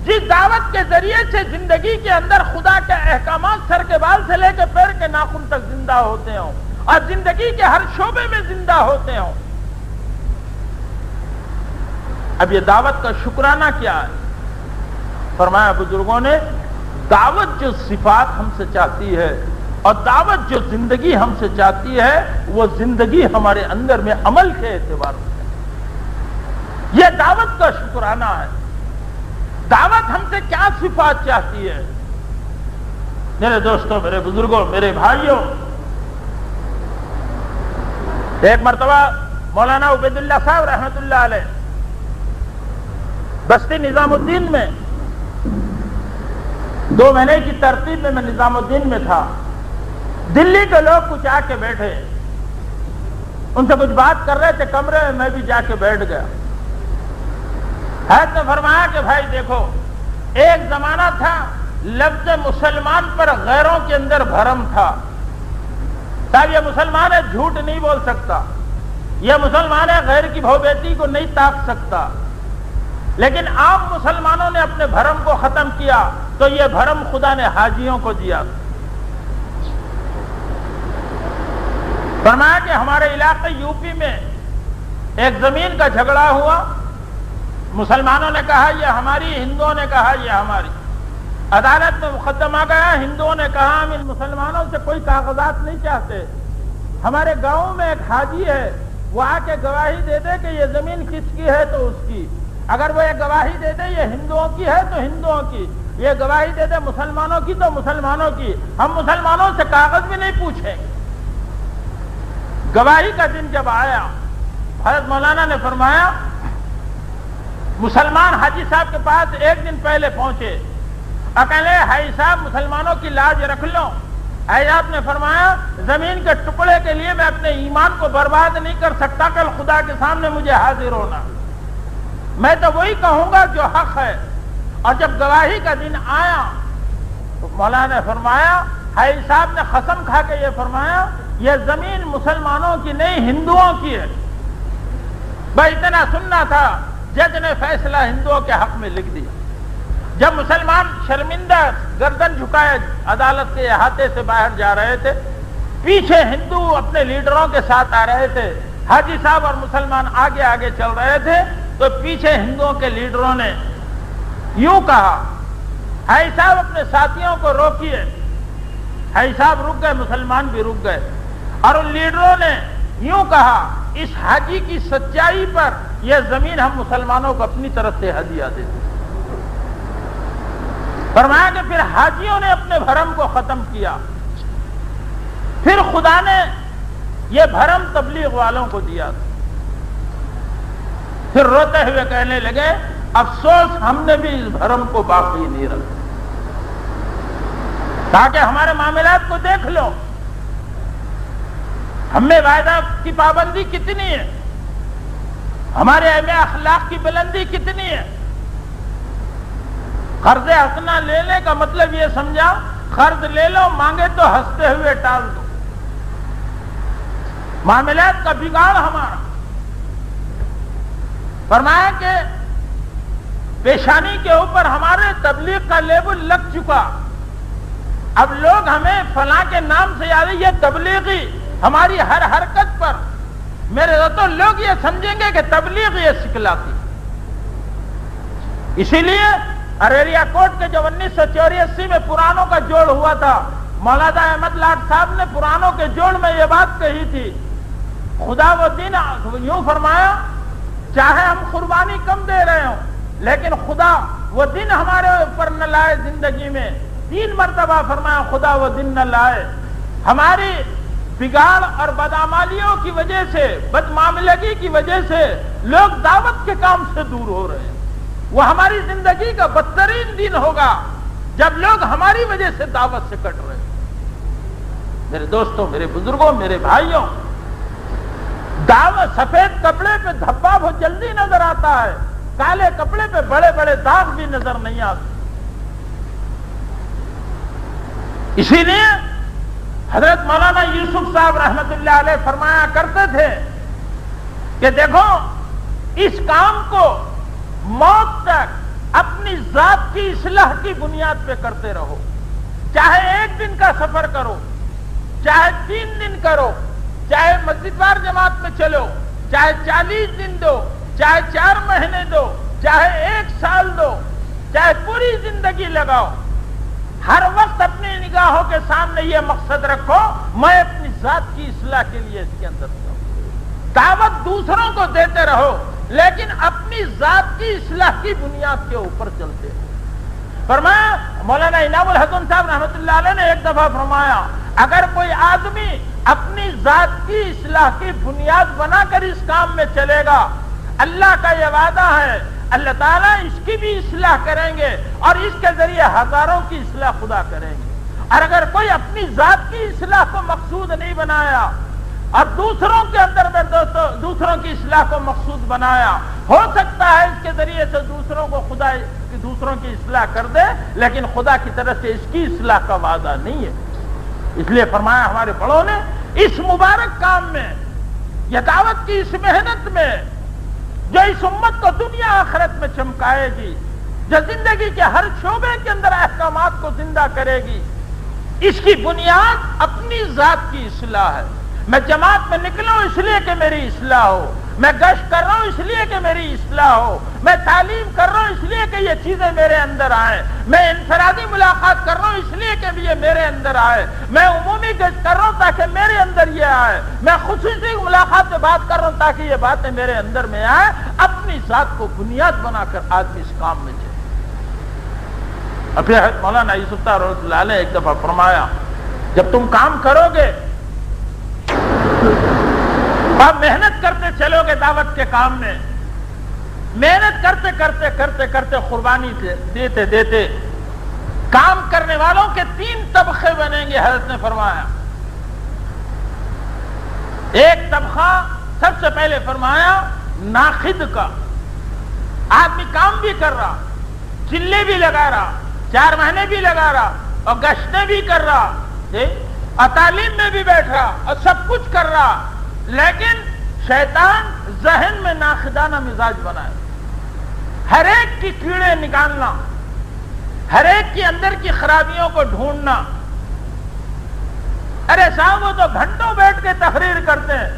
جس دعوت کے ذریعے سے زندگی کے اندر خدا کے احکامات سر کے بال سے لے کے پیر کے ناخن تک زندہ ہوتے ہوں، اور زندگی کے ہر شعبے میں زندہ ہوتے ہوں، اب یہ دعوت کا شکرانہ کیا ہے؟ فرمایا بزرگوں نے، دعوت جو صفات ہم سے چاہتی ہے اور دعوت جو زندگی ہم سے چاہتی ہے، وہ زندگی ہمارے اندر میں عمل کے اعتبار سے، یہ دعوت کا شکرانہ ہے۔ دعوت ہم سے کیا صفات چاہتی ہے؟ میرے دوستوں، میرے بزرگوں، میرے بھائیوں، ایک مرتبہ مولانا عبید اللہ صاحب رحمت اللہ علیہ بستی نظام الدین میں 2 مہینے کی ترتیب میں نظام الدین میں تھا، دلی کے لوگ کچھ آ کے بیٹھے، ان سے کچھ بات کر رہے تھے کمرے میں، میں بھی جا کے بیٹھ گیا۔ حضرت نے فرمایا کہ بھائی دیکھو، ایک زمانہ تھا لفظ مسلمان پر غیروں کے اندر بھرم تھا، صاحب یہ مسلمان ہے جھوٹ نہیں بول سکتا، یہ مسلمان ہے غیر کی بھو بیٹی کو نہیں تاک سکتا، لیکن عام مسلمانوں نے اپنے بھرم کو ختم کیا تو یہ بھرم خدا نے حاجیوں کو دیا۔ فرمایا کہ ہمارے علاقے یوپی میں ایک زمین کا جھگڑا ہوا، مسلمانوں نے کہا یہ ہماری، ہندوؤں نے کہا یہ ہماری، عدالت میں مقدمہ گیا، ہندوؤں نے کہا ہم ان مسلمانوں سے کوئی کاغذات نہیں چاہتے، ہمارے گاؤں میں ایک حاجی ہے، وہ آ کے گواہی دے دے کہ یہ زمین کس کی ہے تو اس کی، اگر وہ یہ گواہی دے دے یہ ہندوؤں کی ہے تو ہندوؤں کی، یہ گواہی دے دے مسلمانوں کی تو مسلمانوں کی، ہم مسلمانوں سے کاغذ بھی نہیں پوچھیں گے۔ گواہی کا دن جب آیا، حضرت مولانا نے فرمایا مسلمان حاجی صاحب کے پاس ایک دن پہلے پہنچے، اکیلے حاجی صاحب مسلمانوں کی لاج رکھ لو۔ حاجی صاحب نے فرمایا زمین کے ٹکڑے کے لیے میں اپنے ایمان کو برباد نہیں کر سکتا، کل خدا کے سامنے مجھے حاضر ہونا، میں تو وہی کہوں گا جو حق ہے۔ اور جب گواہی کا دن آیا تو مولانا نے فرمایا، حاجی صاحب نے قسم کھا کے یہ فرمایا یہ زمین مسلمانوں کی نہیں ہندوؤں کی ہے۔ بھائی اتنا سننا تھا، جج نے فیصلہ ہندوؤں کے حق میں لکھ دیا۔ جب مسلمان شرمندہ گردن جھکائے عدالت کے احاطے سے باہر جا رہے تھے، پیچھے ہندو اپنے لیڈروں کے ساتھ آ رہے تھے، حاجی صاحب اور مسلمان آگے آگے چل رہے تھے، تو پیچھے ہندوؤں کے لیڈروں نے یوں کہا، حاجی صاحب اپنے ساتھیوں کو روکیے۔ حاجی صاحب رک گئے، مسلمان بھی رک گئے، اور ان لیڈروں نے یوں کہا، اس حاجی کی سچائی پر یہ زمین ہم مسلمانوں کو اپنی طرف سے ہدیہ دیتے۔ فرمایا کہ پھر حاجیوں نے اپنے بھرم کو ختم کیا، پھر خدا نے یہ بھرم تبلیغ والوں کو دیا، پھر روتے ہوئے کہنے لگے افسوس ہم نے بھی اس بھرم کو باقی نہیں رکھا۔ تاکہ ہمارے معاملات کو دیکھ لو، ہم میں وعدہ کی پابندی کتنی ہے، ہمارے علم اخلاق کی بلندی کتنی ہے۔ قرض حسنہ لینے کا مطلب یہ سمجھا قرض لے لو، مانگے تو ہنستے ہوئے ٹال دو۔ معاملات کا بگاڑ ہمارا۔ فرمایا کہ پیشانی کے اوپر ہمارے تبلیغ کا لیبل لگ چکا، اب لوگ ہمیں فلاں کے نام سے یاد ہے، یہ تبلیغی ہماری ہر حرکت پر میرے دوستوں لوگ یہ سمجھیں گے کہ تبلیغ یہ سکھلاتی۔ اسی لیے ارریہ کوٹ کے جو 1984 میں پرانوں کا جوڑ ہوا تھا، مولانا احمد لاٹ صاحب نے پرانوں کے جوڑ میں یہ بات کہی تھی، خدا وہ دن یوں فرمایا چاہے ہم قربانی کم دے رہے ہوں لیکن خدا وہ دن ہمارے اوپر نہ لائے زندگی میں۔ 3 مرتبہ فرمایا خدا وہ دن نہ لائے۔ ہماری بگاڑ اور بدعمالیوں کی وجہ سے، بدمعاملگی کی وجہ سے لوگ دعوت کے کام سے دور ہو رہے ہیں۔ وہ ہماری زندگی کا بدترین دن ہوگا جب لوگ ہماری وجہ سے دعوت سے کٹ رہے ہیں۔ میرے دوستوں، میرے بزرگوں، میرے بھائیوں، دعوت سفید کپڑے پہ دھبا بہت جلدی نظر آتا ہے، کالے کپڑے پہ بڑے بڑے داغ بھی نظر نہیں آتے۔ اسی لیے حضرت مولانا یوسف صاحب رحمت اللہ علیہ فرمایا کرتے تھے کہ دیکھو اس کام کو موت تک اپنی ذات کی اصلاح کی بنیاد پہ کرتے رہو، چاہے 1 دن کا سفر کرو، چاہے 3 دن کرو، چاہے مسجد وار جماعت میں چلو، چاہے 40 دن دو، چاہے 4 مہینے دو، چاہے 1 سال دو، چاہے پوری زندگی لگاؤ، ہر وقت اپنی نگاہوں کے سامنے یہ مقصد رکھو میں اپنی ذات کی اصلاح کے لیے اس کے اندر جاؤں۔ دعوت دوسروں کو دیتے رہو لیکن اپنی ذات کی اصلاح کی بنیاد کے اوپر چلتے رہو۔ فرمایا مولانا انعام الحسن صاحب رحمۃ اللہ علیہ نے ایک دفعہ فرمایا اگر کوئی آدمی اپنی ذات کی اصلاح کی بنیاد بنا کر اس کام میں چلے گا، اللہ کا یہ وعدہ ہے اللہ تعالیٰ اس کی بھی اصلاح کریں گے اور اس کے ذریعے ہزاروں کی اصلاح خدا کریں گے۔ اور اگر کوئی اپنی ذات کی اصلاح کو مقصود نہیں بنایا اور دوسروں کے اندر میں دوسروں کی اصلاح کو مقصود بنایا، ہو سکتا ہے اس کے ذریعے سے دوسروں کو خدا دوسروں کی اصلاح کر دے لیکن خدا کی طرف سے اس کی اصلاح کا وعدہ نہیں ہے۔ اس لیے فرمایا ہمارے بڑوں نے اس مبارک کام میں، یہ دعوت کی اس محنت میں جو اس امت کو دنیا آخرت میں چمکائے گی، جو زندگی کے ہر شعبے کے اندر احکامات کو زندہ کرے گی، اس کی بنیاد اپنی ذات کی اصلاح ہے۔ میں جماعت میں نکلوں اس لیے کہ میری اصلاح ہو، میں گشت کر رہا ہوں اس لیے کہ میری اصلاح ہو، میں تعلیم کر رہا ہوں اس لیے کہ یہ چیزیں میرے اندر آئیں، میں انفرادی ملاقات کر رہا ہوں اس لیے کہ یہ میرے اندر آئے، میں عمومی گشت کر رہا ہوں تاکہ میرے اندر یہ آئے، میں خصوصی ملاقات سے بات کر رہا ہوں تاکہ یہ باتیں میرے اندر میں آئے۔ اپنی ذات کو بنیاد بنا کر آدمی اس کام میں چلے۔ اور پھر مولانا یوسف صاحب رحمۃ اللہ علیہ ایک دفعہ فرمایا جب تم کام کرو گے آپ محنت کرتے چلو گے دعوت کے کام میں، محنت کرتے کرتے کرتے کرتے قربانی دیتے دیتے کام کرنے والوں کے 3 طبقے بنیں گے. حضرت نے فرمایا ایک طبقہ سب سے پہلے فرمایا ناخد کا، آدمی کام بھی کر رہا، چلے بھی لگا رہا، 4 مہینے بھی لگا رہا اور گشتیں بھی کر رہا اور تعلیم میں بھی بیٹھ رہا اور سب کچھ کر رہا، لیکن شیطان ذہن میں ناخدانہ مزاج بنائے، ہر ایک کی کیڑے نکالنا، ہر ایک کے اندر کی خرابیوں کو ڈھونڈنا. ارے صاحب وہ تو گھنٹوں بیٹھ کے تقریر کرتے ہیں،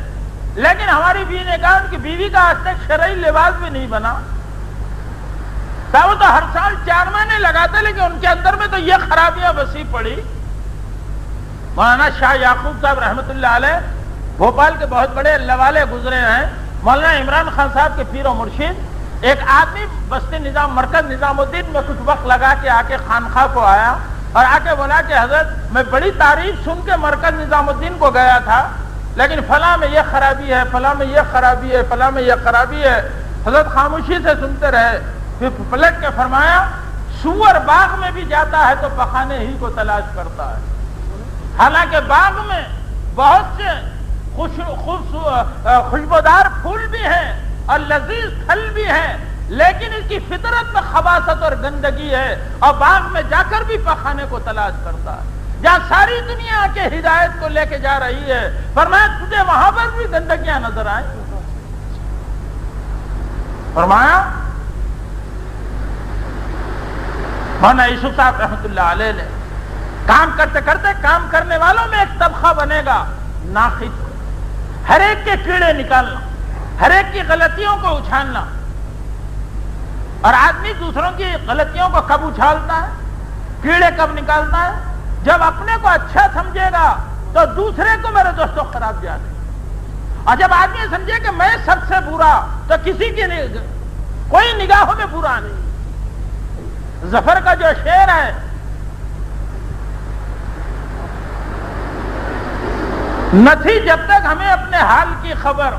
لیکن ہماری بیوی نے کہا کہ بیوی کا آج تک شرعی لباس بھی نہیں بنا. صاحب وہ تو ہر سال 4 مہینے لگاتے، لیکن ان کے اندر میں تو یہ خرابیاں وسیع پڑی. مولانا شاہ یعقوب صاحب رحمۃ اللہ علیہ بھوپال کے بہت بڑے اللہ والے گزرے ہیں. مولانا عمران خان صاحب کے پیر و مرشد، ایک آدمی بستی نظام مرکز نظام الدین میں کچھ وقت لگا کے آ کے خانخواہ کو آیا اور آ کے بولا کہ حضرت میں بڑی تعریف سن کے مرکز نظام الدین کو گیا تھا، لیکن فلاں میں یہ خرابی ہے، فلاں میں یہ خرابی ہے، فلاں میں یہ خرابی ہے. حضرت خاموشی سے سنتے رہے، پھر پلٹ کے فرمایا سور باغ میں بھی جاتا ہے تو پخانے ہی کو تلاش کرتا ہے. حالانکہ باغ میں بہت سے خوشبودار پھول بھی ہیں اور لذیذ پھل بھی ہیں، لیکن اس کی فطرت میں خباثت اور گندگی ہے اور باغ میں جا کر بھی پخانے کو تلاش کرتا ہے. جہاں ساری دنیا کے ہدایت کو لے کے جا رہی ہے، فرمایا تجھے وہاں پر بھی گندگیاں نظر آئیں. فرمایا مولانا یوسف صاحب رحمۃ اللہ علیہ نے کام کرتے کرتے کام کرنے والوں میں ایک طبقہ بنے گا ناخد، ہر ایک کے کیڑے نکالنا، ہر ایک کی غلطیوں کو اچھالنا. اور آدمی دوسروں کی غلطیوں کو کب اچھالتا ہے، کیڑے کب نکالتا ہے؟ جب اپنے کو اچھا سمجھے گا تو دوسرے کو میرے دوستوں خراب جانے، اور جب آدمی سمجھے کہ میں سب سے برا تو کسی کی کوئی نگاہوں میں برا نہیں. ظفر کا جو شعر ہے، نہ تھی جب تک ہمیں اپنے حال کی خبر،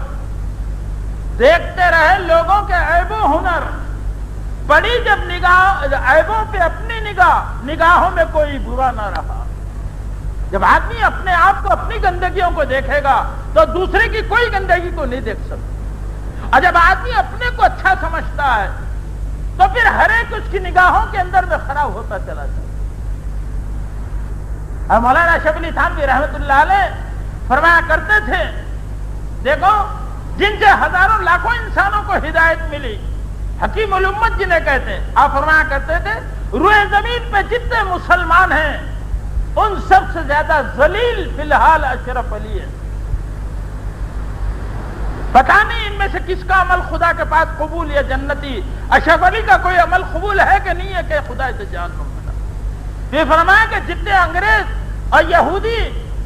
دیکھتے رہے لوگوں کے عیب و ہنر، پڑی جب نگاہ عیبوں پہ اپنی نگاہوں میں کوئی برا نہ رہا. جب آدمی اپنے آپ کو اپنی گندگیوں کو دیکھے گا تو دوسرے کی کوئی گندگی کو نہیں دیکھ سکتا. اور جب آدمی اپنے کو اچھا سمجھتا ہے تو پھر ہر ایک اس کی نگاہوں کے اندر میں خراب ہوتا چلا جاتا. اور مولانا اشرف علی تھانوی رحمۃ اللہ علیہ فرمایا کرتے تھے، دیکھو جن سے ہزاروں لاکھوں انسانوں کو ہدایت ملی، حکیم الامت جنہیں کہتے ہیں، آپ فرمایا کرتے تھے روئے زمین پہ جتنے مسلمان ہیں ان سب سے زیادہ ذلیل فی الحال اشرف علی ہے. پتہ نہیں ان میں سے کس کا عمل خدا کے پاس قبول یا جنتی. اشرف علی کا کوئی عمل قبول ہے کہ نہیں ہے کہ خدا سے جہنم میں. یہ فرمایا کہ جتنے انگریز اور یہودی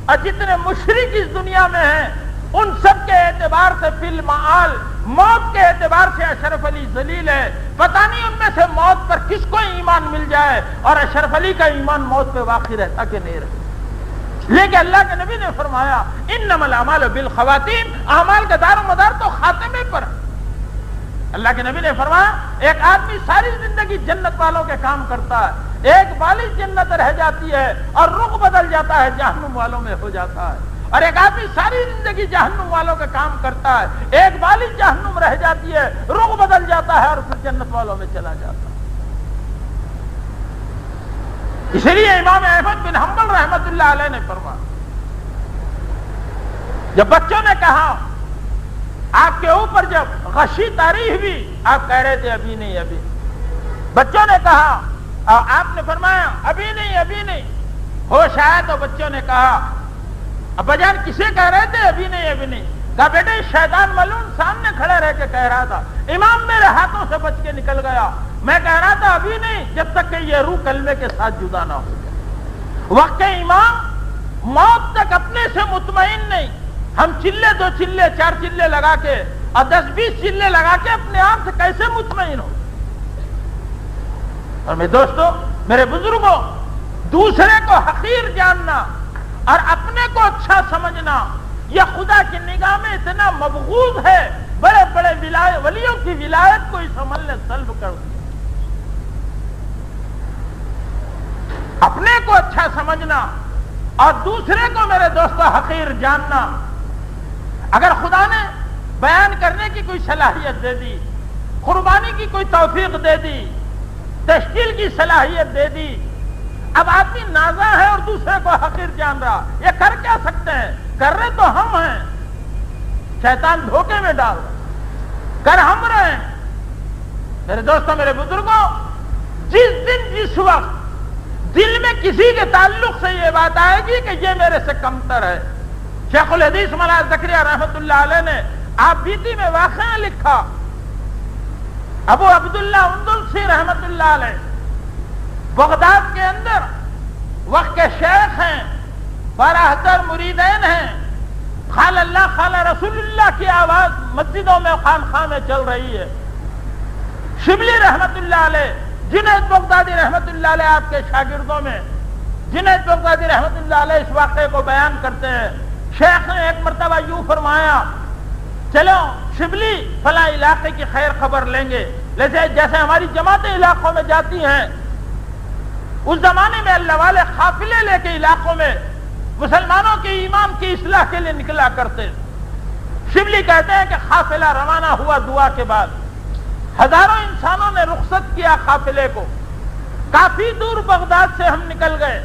اور جتنے مشرک اس دنیا میں ہیں ان سب کے اعتبار سے فی المعال موت کے اعتبار سے اشرف علی ذلیل ہے. پتہ نہیں ان میں سے موت پر کس کو ایمان مل جائے اور اشرف علی کا ایمان موت پہ واقع رہتا کہ نہیں رہتا. لیکن اللہ کے نبی نے فرمایا انما الاعمال بالخواتیم، اعمال کا دار و مدار تو خاتمے پر. اللہ کے نبی نے فرمایا ایک آدمی ساری زندگی جنت والوں کے کام کرتا ہے، ایک بالغ جنت رہ جاتی ہے اور رخ بدل جاتا ہے جہنم والوں میں ہو جاتا ہے. اور ایک آدمی ساری زندگی جہنم والوں کا کام کرتا ہے، ایک بالغ جہنم رہ جاتی ہے، رخ بدل جاتا ہے اور پھر جنت والوں میں چلا جاتا ہے. اس لیے امام احمد بن حنبل رحمۃ اللہ علیہ نے فرمایا، جب بچوں نے کہا آپ کے اوپر جب غشی طاری ہوئی، آپ کہہ رہے تھے ابھی نہیں ابھی. بچوں نے کہا اور آپ نے فرمایا ابھی نہیں ابھی نہیں. ہوش آیا تو بچوں نے کہا، ابا جان کسے کہہ رہے تھے ابھی نہیں ابھی نہیں؟ کہا بیٹے شیطان ملعون سامنے کھڑے رہ کے کہہ رہا تھا، امام میرے ہاتھوں سے بچ کے نکل گیا، میں کہہ رہا تھا ابھی نہیں جب تک کہ یہ روح کلمے کے ساتھ جدا نہ ہو جائے. وقت امام موت تک اپنے سے مطمئن نہیں. ہم چلے 2 چلے 4 چلے لگا کے اور 10-20 چلے لگا کے اپنے آپ سے کیسے مطمئن ہو؟ اور میرے دوستوں، میرے بزرگوں، دوسرے کو حقیر جاننا اور اپنے کو اچھا سمجھنا یہ خدا کی نگاہ میں اتنا مبغوض ہے، بڑے بڑے ولیوں کی ولایت کو اس عمل نے سلب کر دیا۔ اپنے کو اچھا سمجھنا اور دوسرے کو میرے دوستو حقیر جاننا۔ اگر خدا نے بیان کرنے کی کوئی صلاحیت دے دی، قربانی کی کوئی توفیق دے دی، تشکیل کی صلاحیت دے دی، اب آدمی نازا ہے اور دوسرے کو حقیر جان رہا، یہ کر کیا سکتے ہیں؟ کر رہے تو ہم ہیں، شیطان دھوکے میں ڈال کر ہم رہے ہیں۔ میرے دوستوں، میرے بزرگوں، جس دن جس وقت دل میں کسی کے تعلق سے یہ بات آئے گی کہ یہ میرے سے کمتر ہے، شیخ الحدیث مولانا زکریا رحمت اللہ علیہ نے آپ بیتی میں واقعہ لکھا، ابو عبداللہ اندلسی رحمت اللہ علیہ بغداد کے اندر وقت کے شیخ ہیں، باراہتر مریدین ہیں، خال اللہ خال رسول اللہ کی آواز مسجدوں میں خانخواہ میں چل رہی ہے۔ شبلی رحمت اللہ علیہ، جنید بغدادی رحمت اللہ علیہ آپ کے شاگردوں میں، جنید بغدادی رحمت اللہ علیہ اس واقعے کو بیان کرتے ہیں۔ شیخ نے ایک مرتبہ یوں فرمایا، چلو شبلی فلاں علاقے کی خیر خبر لیں گے، جیسے ہماری جماعتیں علاقوں میں جاتی ہیں، اس زمانے میں اللہ والے قافلے لے کے علاقوں میں مسلمانوں کے ایمان کی اصلاح کے لیے نکلا کرتے۔ شبلی کہتے ہیں کہ قافلہ روانہ ہوا دعا کے بعد، ہزاروں انسانوں نے رخصت کیا قافلے کو، کافی دور بغداد سے ہم نکل گئے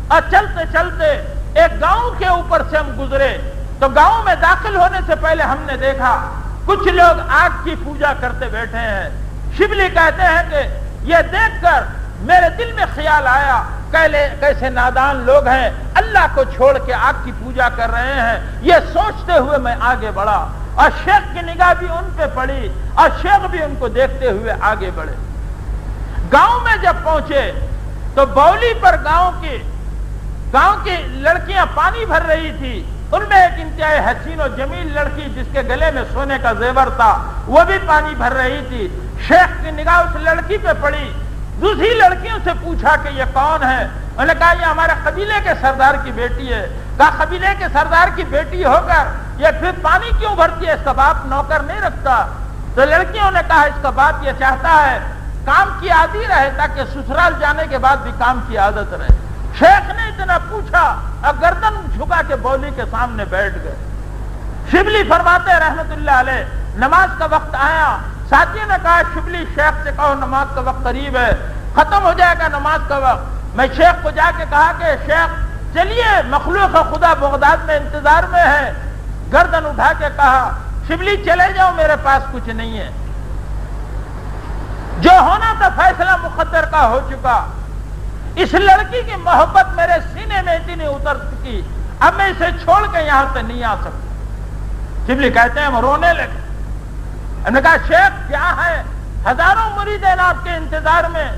اور چلتے چلتے ایک گاؤں کے اوپر سے ہم گزرے تو گاؤں میں داخل ہونے سے پہلے ہم نے دیکھا کچھ لوگ آگ کی پوجا کرتے بیٹھے ہیں۔ شبلی کہتے ہیں کہ یہ دیکھ کر میرے دل میں خیال آیا کیسے نادان لوگ ہیں، اللہ کو چھوڑ کے آگ کی پوجا کر رہے ہیں۔ یہ سوچتے ہوئے میں آگے بڑھا اور شیخ کی نگاہ بھی ان پہ پڑی اور شیخ بھی ان کو دیکھتے ہوئے آگے بڑھے۔ گاؤں میں جب پہنچے تو بولی پر گاؤں کی لڑکیاں پانی بھر رہی تھی، ان میں ایک انتہائی حسین و جمیل لڑکی جس کے گلے میں سونے کا زیور تھا وہ بھی پانی بھر رہی تھی۔ شیخ کی نگاہ اس لڑکی پہ پڑی، دوسری لڑکیوں سے پوچھا کہ یہ کون ہے؟ انہوں نے کہا یہ ہمارے قبیلے کے سردار کی بیٹی ہے۔ کہا قبیلے کے سردار کی بیٹی ہو کر یہ پھر پانی کیوں بھرتی ہے؟ اس کا باپ نوکر نہیں رکھتا؟ تو لڑکیوں نے کہا اس کا باپ یہ چاہتا ہے کام کی عادی رہے تاکہ سسرال جانے کے بعد بھی کام کی عادت رہے۔ شیخ نے اتنا پوچھا اور گردن جھکا کے بولی کے سامنے بیٹھ گئے۔ شبلی فرماتے رحمت اللہ علیہ نماز کا وقت آیا، ساتھیوں نے کہا شبلی شیخ سے کہو نماز کا وقت قریب ہے، ختم ہو جائے گا نماز کا وقت۔ میں شیخ کو جا کے کہا کہ شیخ چلیے مخلوق خدا بغداد میں انتظار میں ہے۔ گردن اٹھا کے کہا شبلی چلے جاؤ، میرے پاس کچھ نہیں ہے، جو ہونا تھا فیصلہ مقدر کا ہو چکا۔ اس لڑکی کی محبت میرے سینے میں اتنی اتر چکی، اب میں اسے چھوڑ کے یہاں سے نہیں آ سکتا۔ شبلی کہتے ہیں ہم رونے لگے۔ ہم نے کہا شیخ کیا ہے؟ ہزاروں مریدین آپ کے انتظار میں۔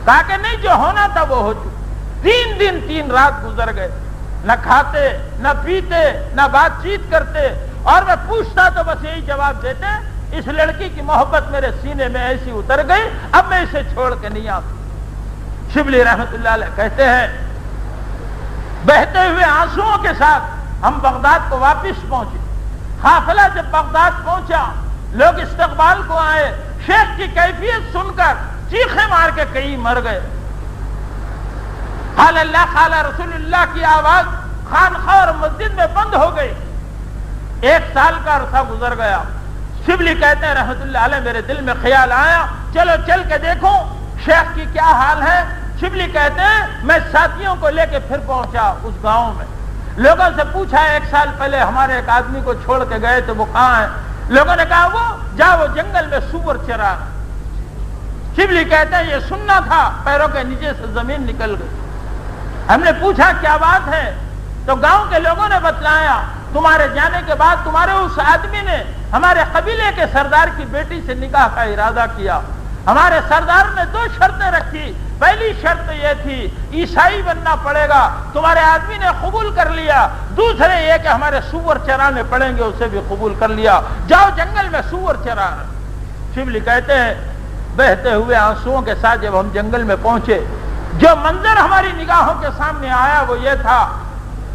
کہا کہ نہیں، جو ہونا تھا وہ ہو چکا۔ 3 دن 3 رات گزر گئے، نہ کھاتے نہ پیتے نہ بات چیت کرتے، اور میں پوچھتا تو بس یہی جواب دیتے اس لڑکی کی محبت میرے سینے میں ایسی اتر گئی، اب میں اسے چھوڑ کے نہیں آ سکتا۔ شبلی رحمت اللہ علیہ کہتے ہیں بہتے ہوئے آنسوؤں کے ساتھ ہم بغداد کو واپس پہنچے۔ قافلہ جب بغداد پہنچا، لوگ استقبال کو آئے، شیخ کی کیفیت سن کر چیخیں مار کے کئی مر گئے۔ خال اللہ خال رسول اللہ کی آواز خانخواہ اور مسجد میں بند ہو گئی۔ 1 سال کا عرصہ گزر گیا۔ شبلی کہتے ہیں رحمت اللہ علیہ میرے دل میں خیال آیا چلو چل کے دیکھوں شیخ کی کیا حال ہے۔ شبلی کہتے ہیں میں ساتھیوں کو لے کے پھر پہنچا اس گاؤں میں، لوگوں سے پوچھا 1 سال پہلے ہمارے ایک آدمی کو چھوڑ کے گئے تھے، وہ کہاں ہے؟ لوگوں نے کہا وہ جنگل میں سور چرا۔ شبلی کہتے ہیں یہ سننا تھا، پیروں کے نیچے سے زمین نکل گئی۔ ہم نے پوچھا کیا بات ہے؟ تو گاؤں کے لوگوں نے بتلایا تمہارے جانے کے بعد تمہارے اس آدمی نے ہمارے قبیلے کے سردار کی بیٹی سے نکاح کا ارادہ کیا۔ ہمارے سردار نے 2 شرطیں رکھی، پہلی شرط یہ تھی عیسائی بننا پڑے گا، تمہارے آدمی نے قبول کر لیا، دوسرے یہ کہ ہمارے سور چرانے پڑیں گے، اسے بھی قبول کر لیا، جاؤ جنگل میں سور چرا۔ شبلی کہتے ہیں بہتے ہوئے آنسوؤں کے ساتھ جب ہم جنگل میں پہنچے، جو منظر ہماری نگاہوں کے سامنے آیا وہ یہ تھا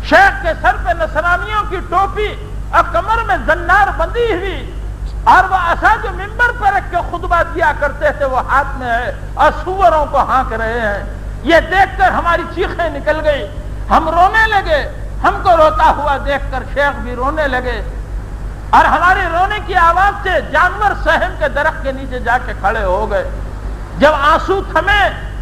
شیخ کے سر پہ نصرانیوں کی ٹوپی اور کمر میں زنار بندی ہوئی، اور وہ عصا جو ممبر پر رکھ کے خطبہ دیا کرتے تھے وہ ہاتھ میں ہے اور سوروں کو ہانک رہے ہیں۔ یہ دیکھ کر ہماری چیخیں نکل گئی، ہم رونے لگے، ہم کو روتا ہوا دیکھ کر شیخ بھی رونے لگے، اور ہماری رونے کی آواز سے جانور سہم کے درخت کے نیچے جا کے کھڑے ہو گئے۔ جب آنسو تھمے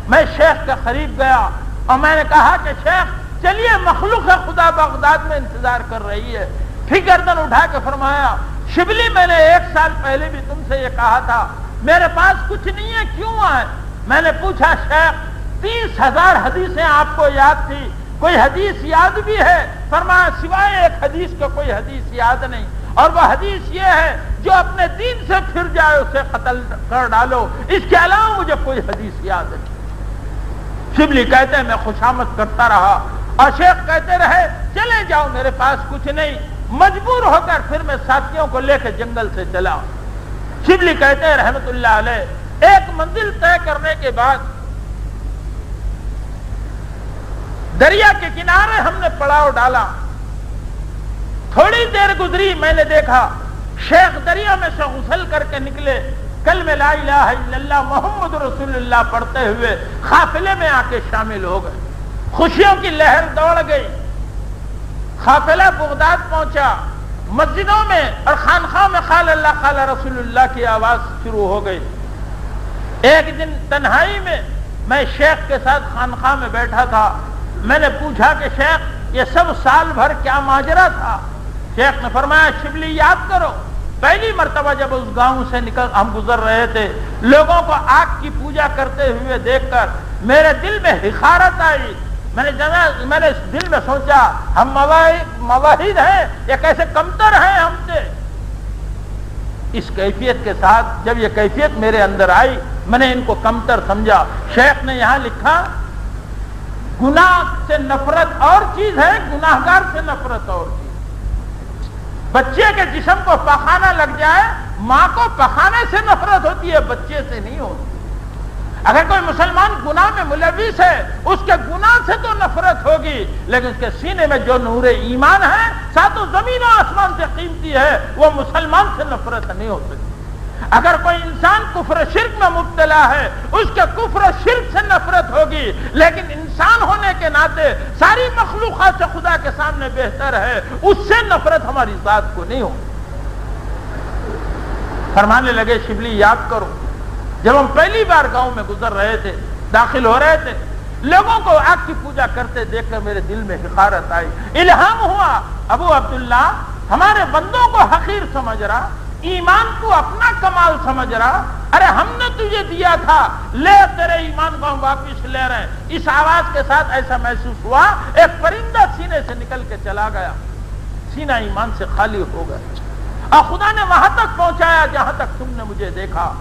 میں شیخ کے قریب گیا اور میں نے کہا کہ شیخ چلیے، مخلوق خدا بغداد میں انتظار کر رہی ہے۔ پھر گردن اٹھا کے فرمایا، شبلی میں نے 1 سال پہلے بھی تم سے یہ کہا تھا میرے پاس کچھ نہیں ہے، کیوں آئے؟ میں نے پوچھا شیخ 30,000 حدیثیں آپ کو یاد تھی، کوئی حدیث یاد بھی ہے؟ فرمایا سوائے ایک حدیث کا کوئی حدیث یاد نہیں، اور وہ حدیث یہ ہے جو اپنے دین سے پھر جائے اسے قتل کر ڈالو، اس کے علاوہ مجھے کوئی حدیث یاد نہیں۔ شبلی کہتے ہیں میں خوشامد کرتا رہا اور شیخ کہتے رہے چلے جاؤ، میرے پاس کچھ نہیں۔ مجبور ہو کر پھر میں ساتھیوں کو لے کے جنگل سے چلا۔ شبلی کہتے ہیں رحمت اللہ علیہ، ایک منزل طے کرنے کے بعد دریا کے کنارے ہم نے پڑاؤ ڈالا۔ تھوڑی دیر گزری، میں نے دیکھا شیخ دریا میں سے غسل کر کے نکلے، کلمہ لا الہ الا اللہ محمد رسول اللہ پڑھتے ہوئے قافلے میں آ کے شامل ہو گئے۔ خوشیوں کی لہر دوڑ گئی، قافلہ بغداد پہنچا، مسجدوں میں اور خانقاہ میں قال اللہ قال رسول اللہ کی آواز شروع ہو گئی۔ ایک دن تنہائی میں شیخ کے ساتھ خانقاہ میں بیٹھا تھا، میں نے پوچھا کہ شیخ یہ سب سال بھر کیا ماجرا تھا؟ شیخ نے فرمایا شبلی یاد کرو، پہلی مرتبہ جب اس گاؤں سے ہم گزر رہے تھے، لوگوں کو آگ کی پوجا کرتے ہوئے دیکھ کر میرے دل میں حقارت آئی۔ میں نے دل میں سوچا ہم مواحد ہیں یا کیسے کمتر ہیں ہم سے۔ اس کیفیت کے ساتھ جب یہ کیفیت میرے اندر آئی میں نے ان کو کمتر سمجھا۔ شیخ نے یہاں لکھا گناہ سے نفرت اور چیز ہے، گناہگار سے نفرت اور چیز۔ بچے کے جسم کو پخانہ لگ جائے، ماں کو پخانے سے نفرت ہوتی ہے، بچے سے نہیں ہوتی۔ اگر کوئی مسلمان گناہ میں ملوث ہے اس کے گناہ سے تو نفرت ہوگی، لیکن اس کے سینے میں جو نور ایمان ہے ساتوں زمین و آسمان سے قیمتی ہے، وہ مسلمان سے نفرت نہیں ہو سکتی۔ اگر کوئی انسان کفر شرک میں مبتلا ہے اس کے کفر شرک سے نفرت ہوگی، لیکن انسان ہونے کے ناطے ساری مخلوقات سے خدا کے سامنے بہتر ہے، اس سے نفرت ہماری ذات کو نہیں ہوگی۔ فرمانے لگے شبلی یاد کرو، جب ہم پہلی بار گاؤں میں گزر رہے تھے، داخل ہو رہے تھے، لوگوں کو آگ کی پوجا کرتے دیکھ کر میرے دل میں حقارت آئی، الہام ہوا ابو عبداللہ ہمارے بندوں کو حقیر سمجھ رہا، ایمان کو اپنا کمال سمجھ رہا، ارے ہم نے تجھے دیا تھا، لے تیرے ایمان کو ہم واپس لے رہے ہیں۔ اس آواز کے ساتھ ایسا محسوس ہوا ایک پرندہ سینے سے نکل کے چلا گیا، سینہ ایمان سے خالی ہو گیا، اور خدا نے وہاں تک پہنچایا جہاں تک تم نے مجھے دیکھا۔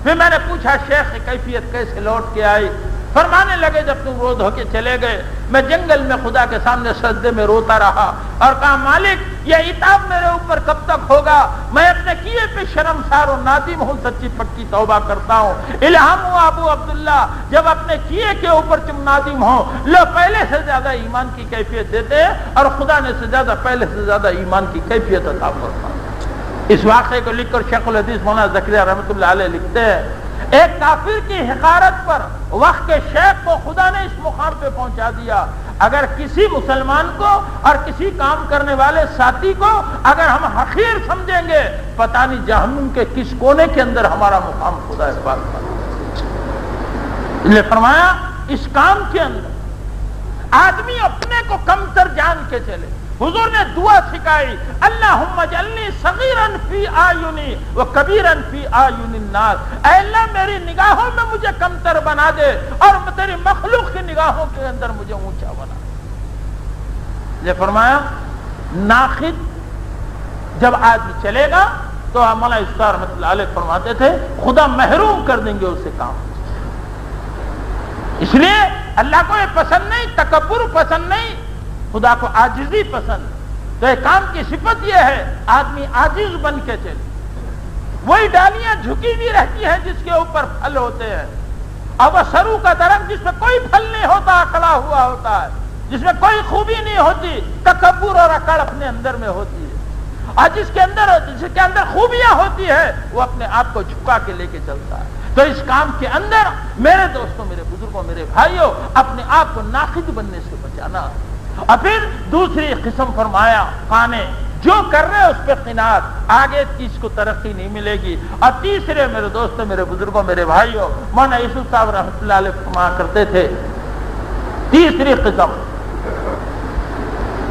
پھر میں نے پوچھا شیخ کیفیت کیسے لوٹ کے آئی؟ فرمانے لگے جب تم رو دھو کے چلے گئے میں جنگل میں خدا کے سامنے سجدے میں روتا رہا اور کہا مالک یہ عتاب میرے اوپر کب تک ہوگا؟ میں اپنے کیے پہ شرمسار و نادم ہوں، سچی پکی توبہ کرتا ہوں۔ الہام ہوا ابو عبداللہ جب اپنے کیے کے اوپر تم نادم ہو، لو پہلے سے زیادہ ایمان کی کیفیت دیتے اور خدا نے سے زیادہ پہلے سے زیادہ ایمان کی کیفیت عطا فرماتا۔ اس واقعے کو لکھ کر شیخ الحدیث مولانا زکریا رحمۃ اللہ علیہ لکھتے ہیں ایک کافر کی حقارت پر وقت کے شیخ کو خدا نے اس مقام پہ پہنچا دیا۔ اگر کسی مسلمان کو اور کسی کام کرنے والے ساتھی کو اگر ہم حقیر سمجھیں گے، پتہ نہیں جہنم کے کس کونے کے اندر ہمارا مقام خدا پاک نے فرمایا اس کام کے اندر آدمی اپنے کو کمتر جان کے چلے۔ حضور نے دعا سکھائی اللہم اجعلنی صغیرا فی اعینی و کبیرا فی اعین الناس، اے اللہ میری نگاہوں میں مجھے کمتر بنا دے اور تیری مخلوق کی نگاہوں کے اندر مجھے اونچا بنا دے۔ یہ فرمایا ناقد جب آدمی چلے گا تو مولانا اسحاق رحمۃ اللہ علیہ فرماتے تھے خدا محروم کر دیں گے اس سے کام۔ اس لیے اللہ کو یہ پسند نہیں، تکبر پسند نہیں، خدا کو عاجزی پسند۔ تو ایک کام کی صفت یہ ہے آدمی عاجز بن کے چلے۔ وہی ڈالیاں جھکی بھی رہتی ہیں جس کے اوپر پھل ہوتے ہیں، اور وہ سرو کا درخت جس میں کوئی پھل نہیں ہوتا کھڑا ہوا ہوتا ہے۔ جس میں کوئی خوبی نہیں ہوتی، تکبر اور اکڑ اپنے اندر میں ہوتی ہے، اور جس کے اندر خوبیاں ہوتی ہے وہ اپنے آپ کو جھکا کے لے کے چلتا ہے۔ تو اس کام کے اندر میرے دوستوں، میرے بزرگوں، میرے بھائیوں، اپنے آپ کو ناقد بننے سے بچانا۔ اور پھر دوسری قسم فرمایا قانے، جو کر رہے اس پہ قناعت، آگے اس کو ترقی نہیں ملے گی۔ اور تیسرے میرے دوستوں، میرے بزرگوں، میرے بھائیوں، مولانا یوسف صاحب رحمۃ اللہ علیہ فرمایا کرتے تھے، تیسری قسم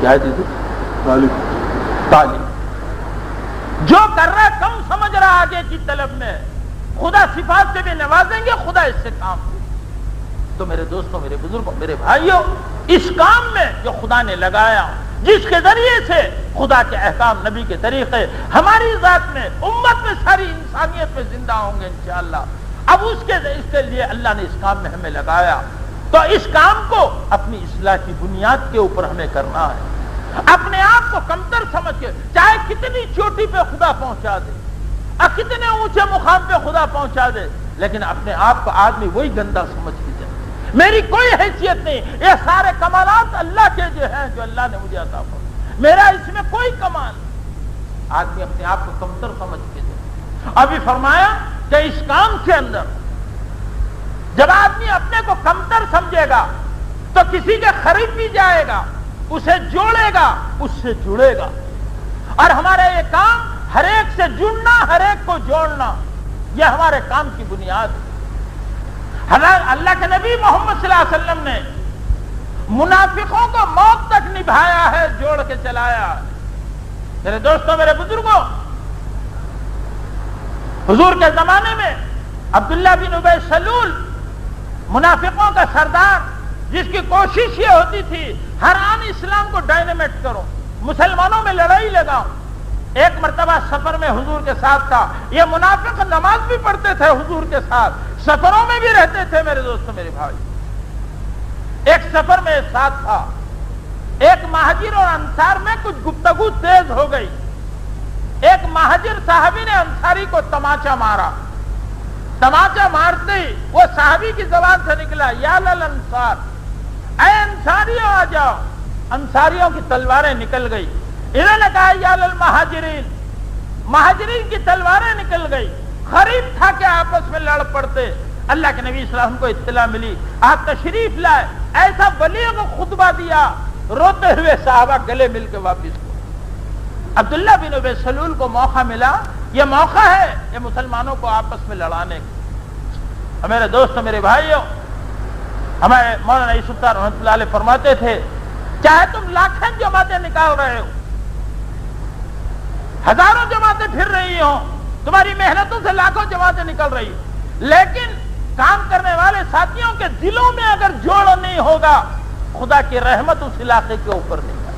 کیا ہے؟ تعلیم۔ جو کر رہا ہے کم سمجھ رہا آگے کی طلب میں، خدا صفات سے بھی نوازیں گے، خدا اس سے کام دے۔ تو میرے دوستوں، میرے بزرگوں، میرے بھائیوں، اس کام میں جو خدا نے لگایا، جس کے ذریعے سے خدا کے احکام، نبی کے طریقے ہماری ذات میں، امت میں، ساری انسانیت میں زندہ ہوں گے انشاءاللہ۔ اب اس کے لیے اللہ نے اس کام میں ہمیں لگایا، تو اس کام کو اپنی اصلاح کی بنیاد کے اوپر ہمیں کرنا ہے۔ اپنے آپ کو کمتر سمجھ کے، چاہے کتنی چوٹی پہ خدا پہنچا دے اور کتنے اونچے مقام پہ خدا پہنچا دے، لیکن اپنے آپ کو آدمی وہی گندا سمجھ کے جائے، میری کوئی حیثیت نہیں، یہ سارے کمالات اللہ کے جو ہیں، جو اللہ نے مجھے عطا فرمائے، میرا اس میں کوئی کمال نہیں۔ آدمی اپنے آپ کو کمتر سمجھ کے جائے۔ ابھی فرمایا کہ اس کام کے اندر جب آدمی اپنے کو کمتر سمجھے گا تو کسی کے قریب بھی جائے گا، اسے جوڑے گا، اس سے جڑے گا۔ اور ہمارا یہ کام ہر ایک سے جڑنا، ہر ایک کو جوڑنا، یہ ہمارے کام کی بنیاد ہے۔ اللہ کے نبی محمد صلی اللہ علیہ وسلم نے منافقوں کو موت تک نبھایا ہے، جوڑ کے چلایا ہے۔ میرے دوستوں، میرے بزرگوں، حضور کے زمانے میں عبداللہ بن ابی سلول منافقوں کا سردار، جس کی کوشش یہ ہوتی تھی ہر آن اسلام کو ڈائنامیٹ کروں، مسلمانوں میں لڑائی لگاؤں۔ ایک مرتبہ سفر میں حضور کے ساتھ تھا، یہ منافق نماز بھی پڑھتے تھے حضور کے ساتھ، سفروں میں بھی رہتے تھے میرے دوستوں، میرے بھائی۔ ایک سفر میں ساتھ تھا، ایک مہاجر اور انصار میں کچھ گفتگو تیز ہو گئی، ایک مہاجر صحابی نے انصاری کو تماچا مارا، تماچا مارتے ہی وہ صحابی کی زبان سے نکلا، یا للانصار، اے انصاریوں آ جاؤ۔ انصاریوں کی تلواریں نکل گئی، انہوں نے کہا یا للمہاجرین، مہاجرین کی تلواریں نکل گئی۔ قریب تھا کہ آپس میں لڑ پڑتے۔ اللہ کے نبی صلی اللہ علیہ وسلم کو اطلاع ملی، آپ تشریف لائے، ایسا بلیغ خطبہ دیا، روتے ہوئے صحابہ گلے مل کے واپس ہوئے۔ عبداللہ بن ابی سلول کو موقع ملا، یہ موقع ہے یہ مسلمانوں کو آپس میں لڑانے کا۔ میرے دوستوں، میرے بھائیوں، ہمارے مولانا یوسف صاحب رحمۃ اللہ علیہ فرماتے تھے، چاہے تم لاکھیں جماعتیں نکال رہے ہو، ہزاروں جماعتیں پھر رہی ہوں، تمہاری محنتوں سے لاکھوں جماعتیں نکل رہی، لیکن کام کرنے والے ساتھیوں کے دلوں میں اگر جوڑ نہیں ہوگا، خدا کی رحمت اس علاقے کے اوپر نہیں ہے۔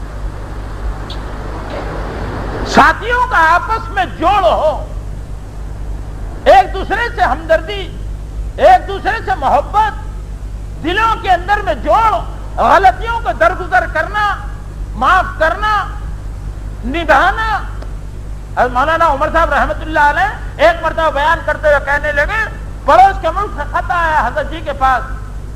ساتھیوں کا آپس میں جوڑ ہو، ایک دوسرے سے ہمدردی، ایک دوسرے سے محبت، دلوں کے اندر میں جوڑ، غلطیوں کو درگزر کرنا، معاف کرنا، نبھانا۔ مولانا عمر صاحب رحمۃ اللہ علیہ ایک مرتبہ بیان کرتے ہوئے کہنے لگے، پڑوس کے ملک سے خط آیا حضرت جی کے پاس،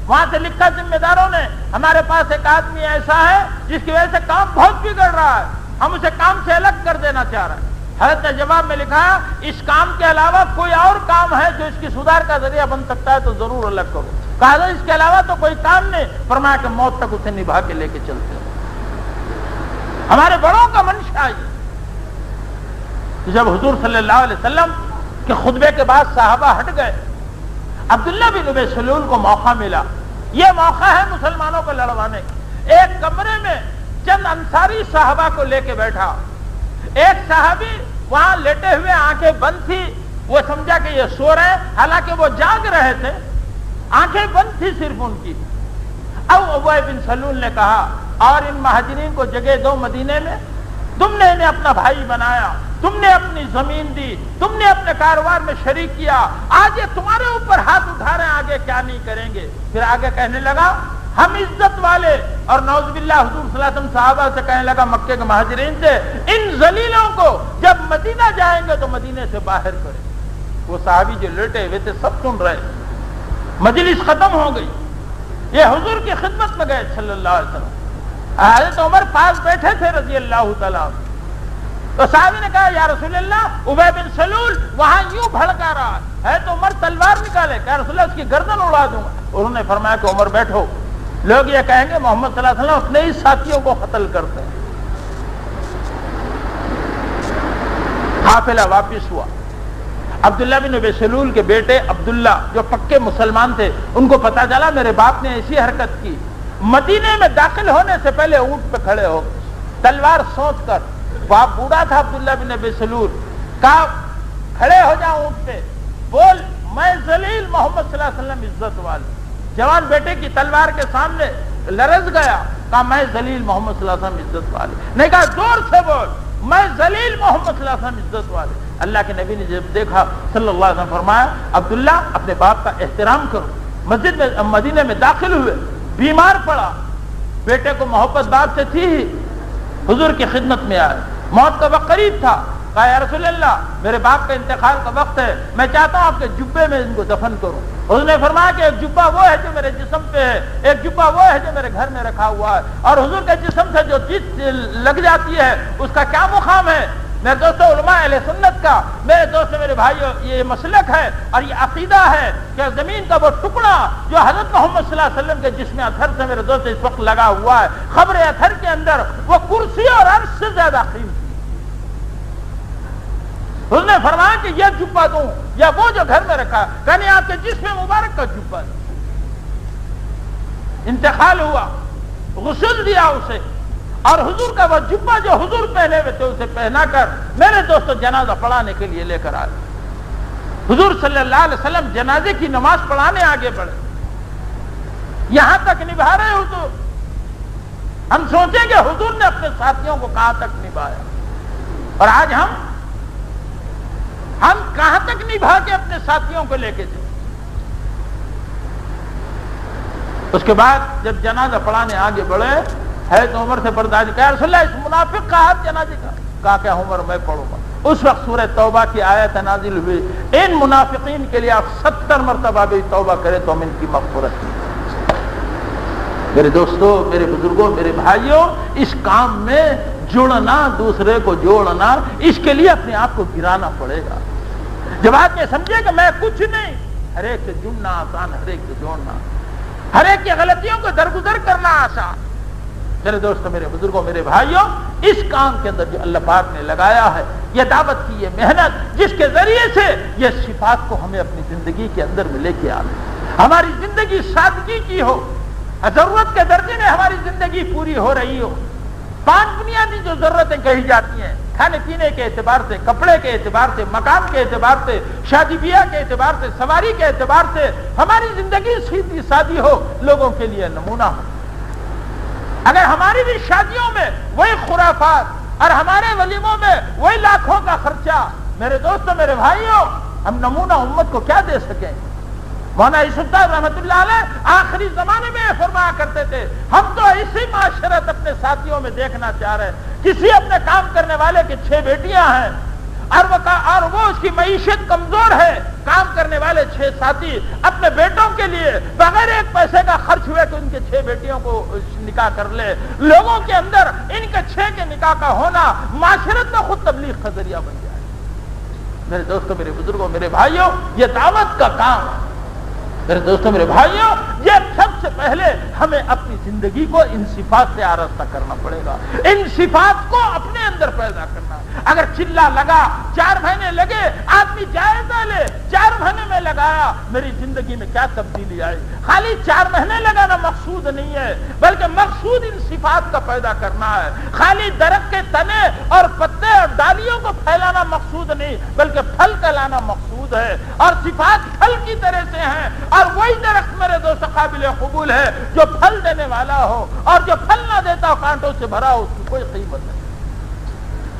وہاں سے لکھا ذمہ داروں نے، ہمارے پاس ایک آدمی ایسا ہے جس کی وجہ سے کام بہت بگڑ رہا ہے، ہم اسے کام سے الگ کر دینا چاہ رہے ہیں۔ حضرت نے جواب میں لکھا، اس کام کے علاوہ کوئی اور کام ہے جو اس کی سدھار کا ذریعہ بن سکتا ہے تو ضرور الگ کرو۔ کہا اس کے علاوہ تو کوئی کام نہیں، فرمایا کہ موت تک اسے نبھا کے لے کے چلتے ہیں۔ ہمارے بڑوں کا منشا یہ، جب حضور صلی اللہ علیہ وسلم کے خطبے کے بعد صحابہ ہٹ گئے، عبداللہ بن ابی سلول کو موقع ملا، یہ موقع ہے مسلمانوں کو لڑوانے کا۔ ایک کمرے میں چند انصاری صحابہ کو لے کے بیٹھا، ایک صحابی وہاں لیٹے ہوئے آنکھیں بند تھی، وہ سمجھا کہ یہ سو رہے، حالانکہ وہ جاگ رہے تھے، آنکھیں بند تھی صرف ان کی۔ اب ابی بن سلول نے کہا، اور ان مہاجرین کو جگہ دو مدینے میں، تم نے انہیں اپنا بھائی بنایا، تم نے اپنی زمین دی، تم نے اپنے کاروبار میں شریک کیا، آج یہ تمہارے اوپر ہاتھ اٹھا رہے ہیں، آگے کیا نہیں کریں گے۔ پھر آگے کہنے لگا، ہم عزت والے، اور نعوذ باللہ حضور صلی اللہ علیہ وسلم صحابہ سے کہنے لگا، مکے کے مہاجرین سے، ان ذلیلوں کو جب مدینہ جائیں گے تو مدینے سے باہر کریں۔ وہ صحابی جو لیٹے ہوئے تھے سب سن رہے، مجلس ختم ہو گئی، یہ حضور کی خدمت میں گئے صلی اللہ علیہ وسلم، حضرت عمر پاس بیٹھے تھے رضی اللہ تعالیٰ. تو صحابی نے کہا یا رسول اللہ ابی بن سلول وہاں یوں بھڑکا رہا ہے تو عمر تلوار نکالے. کہا رسول اللہ اس کی گردن اڑا دوں گا. انہوں نے فرمایا کہ عمر بیٹھو, لوگ یہ کہیں گے محمد صلی اللہ علیہ وسلم اپنے ہی ساتھیوں کو قتل کرتے ہیں. قافلہ واپس ہوا. عبداللہ بن ابی سلول کے بیٹے عبداللہ جو پکے مسلمان تھے, ان کو پتا چلا میرے باپ نے ایسی حرکت کی. مدینے میں داخل ہونے سے پہلے اونٹ پہ کھڑے ہو تلوار سوچ کر, باپ بوڑھا تھا عبداللہ بن ابی سلول, کہا کھڑے ہو جاؤ اونٹ پہ, بول میں ذلیل محمد صلی اللہ علیہ وسلم عزت والے. جوان بیٹے کی تلوار کے سامنے لرز گیا, کہا میں ذلیل محمد صلی اللہ علیہ وسلم عزت والے. نہیں کہا زور سے بول میں ذلیل محمد صلی اللہ علیہ وسلم عزت والے. اللہ کے نبی نے جب دیکھا صلی اللہ علیہ وسلم فرمایا عبداللہ اپنے باپ کا احترام کرو. مسجد میں مدینے میں داخل ہوئے, بیمار پڑا, بیٹے کو محبت باپ سے تھی, حضور کی خدمت میں آئے, موت کا وقت قریب تھا. کہا یا رسول اللہ میرے باپ کا انتقال کا وقت ہے, میں چاہتا ہوں آپ کے جبے میں ان کو دفن کروں. حضور نے فرمایا کہ ایک جبہ وہ ہے جو میرے جسم پہ ہے, ایک جبہ وہ ہے جو میرے گھر میں رکھا ہوا ہے, اور حضور کے جسم سے جو چیز لگ جاتی ہے اس کا کیا مقام ہے. میرے دوستوں علماء اہل سنت کا, میرے دوستوں میرے بھائیوں, یہ مسلک ہے اور یہ عقیدہ ہے کہ زمین کا وہ ٹکڑا جو حضرت محمد صلی اللہ علیہ وسلم کے جسم اطہر سے میرے دوست اس وقت لگا ہوا ہے, خبر اطہر کے اندر وہ کرسی اور عرش سے زیادہ قیمتی. اس نے فرمایا کہ یہ جبہ دوں یا وہ جو گھر میں رکھا, کہنے آپ کے جسم مبارک کا جبہ. انتقال ہوا, غسل دیا اسے, اور حضور کا وہ جبہ جو حضور پہنے ہوئے تھے اسے پہنا کر میرے دوستوں جنازہ پڑھانے کے لیے لے کر آئے. حضور صلی اللہ علیہ وسلم جنازے کی نماز پڑھانے آگے بڑھے, یہاں تک نبھا رہے حضور. ہم سوچیں کہ حضور نے اپنے ساتھیوں کو کہاں تک نبھایا, اور آج ہم کہاں تک نبھا کے اپنے ساتھیوں کو لے کے جائیں. اس کے بعد جب جنازہ پڑھانے آگے بڑھے ہے تو عمر سے برداشت کیا رسول اللہ اس منافق کا ہاتھ جنازے کا. کہا کہ عمر میں پڑھوں گا. اس وقت سورہ توبہ کی آیت نازل ہوئی, ان منافقین کے لیے آپ 70 مرتبہ بھی توبہ کریں تو ہم ان کی مغفرت کی. میرے دوستوں, میرے بزرگوں, میرے بھائیوں, اس کام میں جڑنا, دوسرے کو جوڑنا, اس کے لیے اپنے آپ کو گرانا پڑے گا. جب آپ یہ سمجھے کہ میں کچھ نہیں, ہر ایک سے جڑنا آسان, ہر ایک سے جوڑنا, ہر ایک کی غلطیوں کو درگزر کرنا آسان. میرے دوستوں, میرے بزرگوں, میرے بھائیوں, اس کام کے اندر جو اللہ پاک نے لگایا ہے, یہ دعوت کی یہ محنت, جس کے ذریعے سے یہ صفات کو ہمیں اپنی زندگی کے اندر میں لے کے آنا, ہماری زندگی سادگی کی ہو, ضرورت کے درجے میں ہماری زندگی پوری ہو رہی ہو. 5 بنیادی جو ضرورتیں کہی جاتی ہیں, کھانے پینے کے اعتبار سے, کپڑے کے اعتبار سے, مکان کے اعتبار سے, شادی بیاہ کے اعتبار سے, سواری کے اعتبار سے, ہماری زندگی سیدھی سادی ہو, لوگوں کے لیے نمونہ ہو. اگر ہماری بھی شادیوں میں وہی خرافات اور ہمارے ولیموں میں وہی لاکھوں کا خرچہ, میرے دوستوں, میرے بھائیوں, ہم نمونہ امت کو کیا دے سکیں. مولانا یوسف صاحب رحمۃ اللہ علیہ آخری زمانے میں فرمایا کرتے تھے, ہم تو اسی معاشرت اپنے ساتھیوں میں دیکھنا چاہ رہے ہیں. کسی اپنے کام کرنے والے کی 6 بیٹیاں ہیں اور وہ اس کی معیشت کمزور ہے, کام کرنے والے 6 ساتھی اپنے بیٹوں کے لیے بغیر ایک پیسے کا خرچ ہوئے کہ ان کے 6 بیٹیوں کو نکاح کر لے. لوگوں کے اندر ان کے 6 کے نکاح کا ہونا معاشرت میں خود تبلیغ کا ذریعہ بن جائے. میرے دوستوں, میرے بزرگوں, میرے بھائیوں, یہ دعوت کا کام. میرے دوستوں, میرے بھائیوں, یہ سب سے پہلے ہمیں اپنی زندگی کو ان صفات سے آراستہ کرنا پڑے گا, ان صفات کو اپنے اندر پیدا کرنا. اگر چلا لگا, 4 مہینے لگے, آدمی جائزہ لے, 4 مہینے میں لگایا, میری زندگی میں کیا تبدیلی آئی. خالی 4 مہینے لگانا مقصود نہیں ہے, بلکہ مقصود ان صفات کا پیدا کرنا ہے. خالی درخت کے تنے اور پتے اور ڈالیوں کو پھیلانا مقصود نہیں, بلکہ پھل کا لانا مقصود ہے. اور صفات پھل کی طرح سے ہیں, اور وہی درخت میرے دوست قابل قبول ہے جو پھل دینے والا ہو, اور جو پھل نہ دیتا ہو, کانٹوں سے بھرا ہو, اس کی کوئی قیمت نہیں.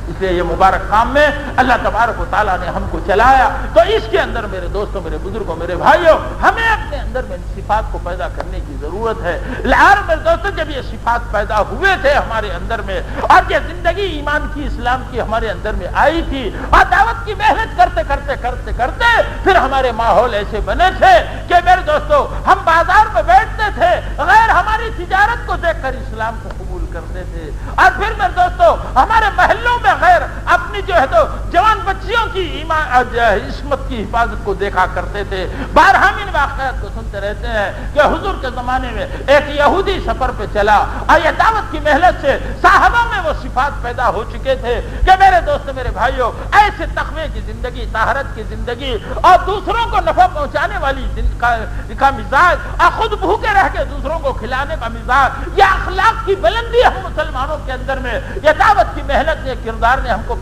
اس لیے یہ مبارک کام میں اللہ تبارک و تعالیٰ نے ہم کو چلایا, تو اس کے اندر میرے دوستوں, میرے بزرگوں, میرے بھائیوں, ہمیں اپنے اندر میں ان صفات کو پیدا کرنے کی ضرورت ہے. اور میرے دوستوں, جب یہ صفات پیدا ہوئے تھے ہمارے اندر میں, اور یہ زندگی ایمان کی, اسلام کی ہمارے اندر میں آئی تھی, اور دعوت کی محنت کرتے کرتے کرتے کرتے پھر ہمارے ماحول ایسے بنے تھے کہ میرے دوستوں, ہم بازار میں بیٹھتے تھے, غیر ہماری تجارت کو دیکھ کر اسلام کو قبول کرتے تھے۔ اور پھر میں دوستو ہمارے محلوں میں غیر اپنی جو ہے تو جوان بچیوں کی عصمت کی حفاظت کو دیکھا کرتے تھے۔ بارہا ہم ان واقعات کو سنتے رہتے ہیں کہ حضور کے زمانے میں ایک یہودی سفر پہ چلا اور یہ دعوت کی محنت سے صحابہ میں وہ صفات پیدا ہو چکے تھے کہ میرے دوست میرے بھائیوں، ایسے تقوی کی زندگی، طہارت کی زندگی اور دوسروں کو نفع پہنچانے والی کا مزاج اور خود بھوکے رہ کے دوسروں کو کھلانے کا مزاج، یہ اخلاق کی بلندی ہم مسلمانوں کے اندر میں، یہ دعوت کی محنت، یہ کردار نے ہم کو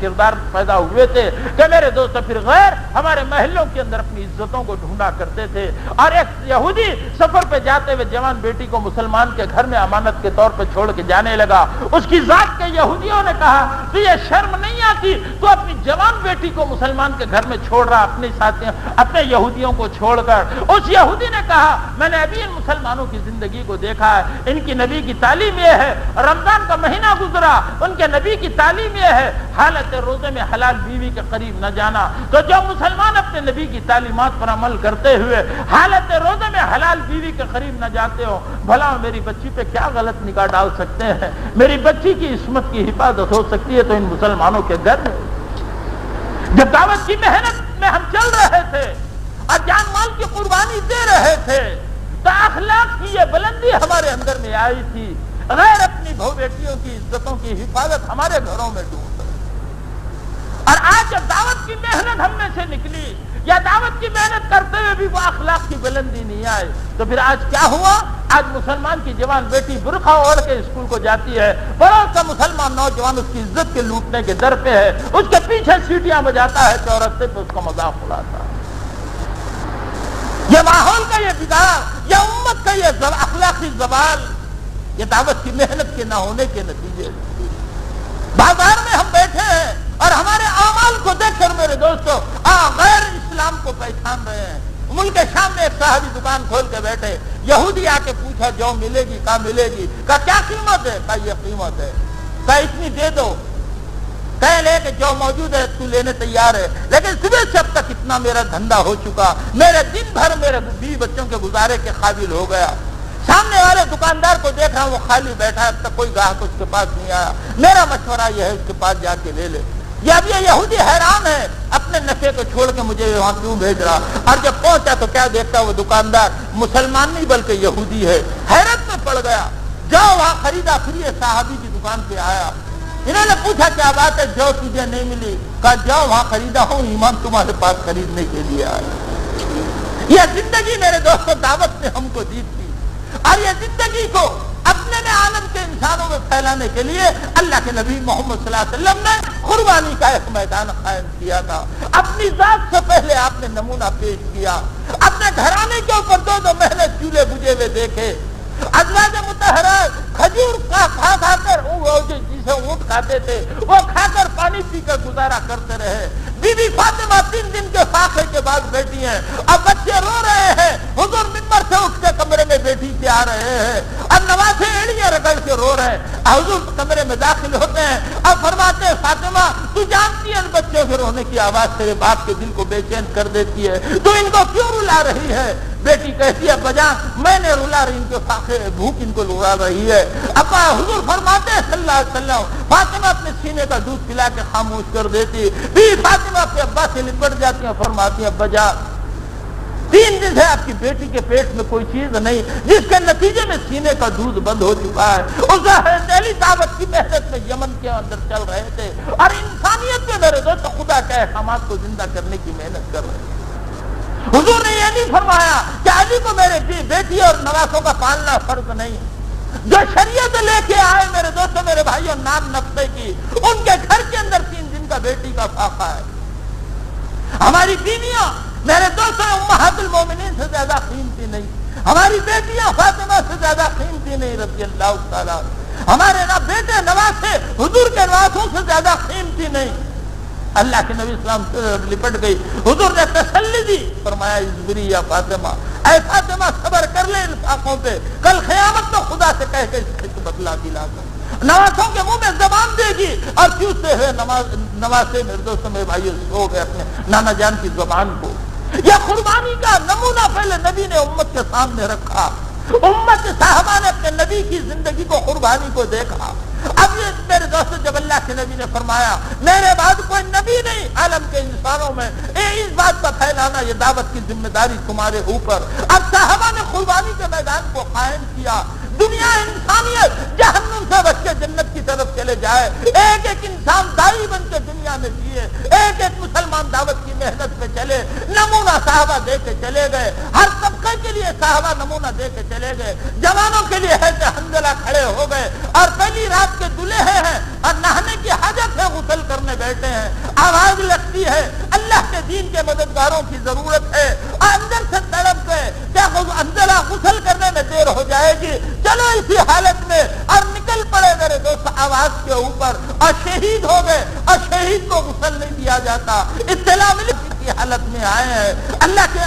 کردار پیدا ہوئے تھے کہ میرے دوست پھر غیر ہمارے محلوں کے اندر اپنی عزتوں کو ڈھونڈا کرتے تھے۔ اور ایک یہودی سفر پہ جاتے ہوئے جوان بیٹی کو مسلمان کے گھر میں امانت کے طور پہ چھوڑ کے جانے لگا۔ اس کی ذات کے یہودیوں نے کہا تو یہ شرم نہیں آتی تو اپنی جوان بیٹی کو مسلمان کے گھر میں چھوڑ رہا، اپنے ساتھیوں اپنے یہودیوں کو چھوڑ کر۔ اس یہودی نے کہا میں نے ابھی ان مسلمانوں کی زندگی کو دیکھا ہے، ان کی نبی کی تعلیم یہ ہے، رمضان کا مہینہ گزرا، ان کے نبی کی تعلیم یہ ہے حالت روزے میں حلال بیوی کے قریب نہ جانا۔ تو جو مسلمان اپنے نبی کی تعلیمات پر عمل کرتے ہوئے حالت روزے میں حلال بیوی کے قریب نہ جاتے ہو، بھلا میری بچی پہ کیا غلط نگاہ ڈال سکتے ہیں؟ میری بچی کی عصمت کی حفاظت ہو سکتی ہے تو ان مسلمانوں کے گھر میں۔ جب دعوت کی محنت میں ہم چل رہے تھے اور جان مال کی قربانی دے رہے تھے تو اخلاق کی یہ بلندی ہمارے اندر میں آئی تھی، غیر اپنی بہو بیٹیوں کی عزتوں کی حفاظت ہمارے گھروں میں ڈھونڈ۔ اور آج جب دعوت کی محنت ہم میں سے نکلی یا دعوت کی محنت کرتے ہوئے بھی وہ اخلاق کی بلندی نہیں آئے تو پھر آج کیا ہوا؟ آج مسلمان کی جوان بیٹی برقع اوڑھ کے اسکول کو جاتی ہے، بڑا سا مسلمان نوجوان اس کی عزت کے لوٹنے کے در پہ ہے، اس کے پیچھے سیٹیاں بجاتا ہے، چورستے پہ اس کا مذاق اڑاتا ہے۔ یہ ماحول کا یہ بگاڑ، یہ امت کا یہ اخلاقی زوال، یہ دعوت کی محنت کے نہ ہونے کے نتیجے۔ بازار میں ہم بیٹھے ہیں اور ہمارے اعمال کو دیکھ کر میرے دوستو غیر اسلام کو پہچان رہے ہیں۔ ملک شام میں ایک صحابی دکان کھول کے بیٹھے، یہودی آ کے پوچھا جو ملے گی کہاں ملے گی؟ کہا کیا قیمت ہے؟ کہا یہ قیمت ہے۔ کہا اتنی دے دو۔ کہہ لے کہ جو موجود ہے تو لینے تیار ہے، لیکن صبح سے اب تک اتنا میرا دھندا ہو چکا، میرے دن بھر میرے بیوی بچوں کے گزارے کے قابل ہو گیا۔ سامنے والے دکاندار کو دیکھ رہا ہوں وہ خالی بیٹھا ہے، اب تک کوئی گاہک اس کے پاس نہیں آیا، میرا مشورہ یہ ہے اس کے پاس جا کے لے لے۔ یہ اب یہ یہودی حیران ہے اپنے نفے کو چھوڑ کے مجھے وہاں کیوں بھیج رہا، اور جب پہنچا تو کیا دیکھتا وہ دکاندار مسلمان نہیں بلکہ یہودی ہے، حیرت میں پڑ گیا۔ جاؤ وہاں خریدا، پھر یہ صحابی کی دکان پہ آیا، انہوں نے پوچھا کیا بات ہے؟ جو تجھے نہیں ملی؟ کہا جاؤ وہاں خریدا ہوں، ایمان تمہارے پاس خریدنے کے لیے آیا۔ یہ زندگی میرے دوستوں دعوت نے ہم کو دی تھی، اور یہ زندگی کو اپنے میں عالم کے انسانوں میں پھیلانے کے لیے اللہ کے نبی محمد صلی اللہ علیہ وسلم نے قربانی کا ایک میدان قائم کیا تھا۔ اپنی ذات سے پہلے آپ نے نمونہ پیش کیا، اپنے گھرانے کے اوپر 2 مہینے چولہے بجھے ہوئے دیکھے، ازواج مطہرات کھجور کھا کر جسے اونٹ کھاتے تھے وہ کھا کر پانی پی کر گزارا کرتے رہے۔ بی بی فاطمہ 3 دن کے فاقے کے بعد بیٹھی ہیں، اب بچے رو رہے ہیں، حضور منبر سے اٹھ کے کمرے میں بیٹھی کے آ رہے ہیں، اب نوازے ایڑیاں رگڑ کے رو رہے ہیں، حضور کمرے میں داخل ہوتے ہیں، اب فرماتے ہیں فاطمہ تو جانتی ہے ان بچوں کے رونے کی آواز تیرے باپ کے دل کو بے چین کر دیتی ہے، تو ان کو کیوں رلا رہی ہے؟ بیٹی کہتی ہے بجا میں نے رلا رہی، ان کے فاقے بھوک ان کو رلا رہی ہے۔ ابا حضور فرماتے ہیں صلی اللہ علیہ وسلم، فاطمہ اپنے سینے کا دودھ پلا کے خاموش کر دیتی، بھی فاطمہ اپنے ابا سے لپٹ جاتی ہیں، فرماتی ہیں بجا 3 دن سے آپ کی بیٹی کے پیٹ میں کوئی چیز نہیں، جس کے نتیجے میں سینے کا دودھ بند ہو چکا ہے۔ اس دہلی دعوت کی محنت میں یمن کے اندر چل رہے تھے اور انسانیت میں میرے دوست خدا کے احکامات کو زندہ کرنے کی محنت کر رہے تھے۔ حضور نے یہ نہیں فرمایا کہ علی کو میرے بیٹی اور نواسوں کا پالنا فرض نہیں، جو شریعت لے کے آئے میرے دوستوں میرے بھائیوں نام نقطے کی، ان کے گھر کے اندر 3 دن کا بیٹی کا فاقہ ہے۔ ہماری بیویاں میرے دوستوں امہات المومنین سے زیادہ قیمتی نہیں، ہماری بیٹیاں فاطمہ سے زیادہ قیمتی نہیں رضی اللہ تعالیٰ، ہمارے بیٹے نواسے حضور کے نواسوں سے زیادہ قیمتی نہیں۔ اللہ کے نبی اسلام سے لپٹ گئی، حضور نے تسلی دی، فرمایا اصبری یا فاطمہ، اے فاطمہ صبر کر لے ان فاقوں پہ، کل قیامت تو خدا سے کہہ کے اس کو بدلا دلا کر نواسوں کے منہ میں زبان دے گی، اور چوستے ہوئے نواسے میرے دوستوں میرے بھائیوں سو گئے اپنے نانا جان کی زبان کو۔ یہ قربانی کا نمونہ پہلے نبی نے امت کے سامنے رکھا، امت صحابہ نے اپنے اپنے نبی کی زندگی کو، قربانی کو دیکھا۔ اب یہ میرے دوستو، جب اللہ کے نبی نے فرمایا میرے بعد کوئی نبی نہیں عالم کے انسانوں میں، اس بات کا پھیلانا، یہ دعوت کی ذمہ داری تمہارے اوپر۔ اب صحابہ نے قربانی کے میدان کو قائم کیا۔ دنیا انسانیت جہنم سے بچ کے جنت کی طرف چلے جائے، ایک ایک انسان دائی بن کے دنیا میں جیے، ایک ایک مسلمان دعوت کی محنت میں چلے، نمونہ صحابہ دے کے چلے گئے، ہر طبقے کے لیے صحابہ نمونہ دے کے چلے گئے۔ جوانوں کے لیے ہے کہ حنظلہ کھڑے ہو گئے اور پہلی رات کے دلہے ہیں اور نہانے کی حاجت ہے، غسل کرنے بیٹھے ہیں، آواز لگتی ہے، اللہ کے دین کے مددگاروں کی ضرورت ہے، اور اندر سے تڑپ گئے کہ حنظلہ غسل کرنے میں دیر ہو جائے گی، چلو اسی حالت میں، اور نکل پڑے میرے دوست آواز کے اوپر، اور شہید ہو گئے، اور شہید کو غسل نہیں دیا جاتا۔ اطلاع ملی کی حالت میں آئے ہیں، اللہ کے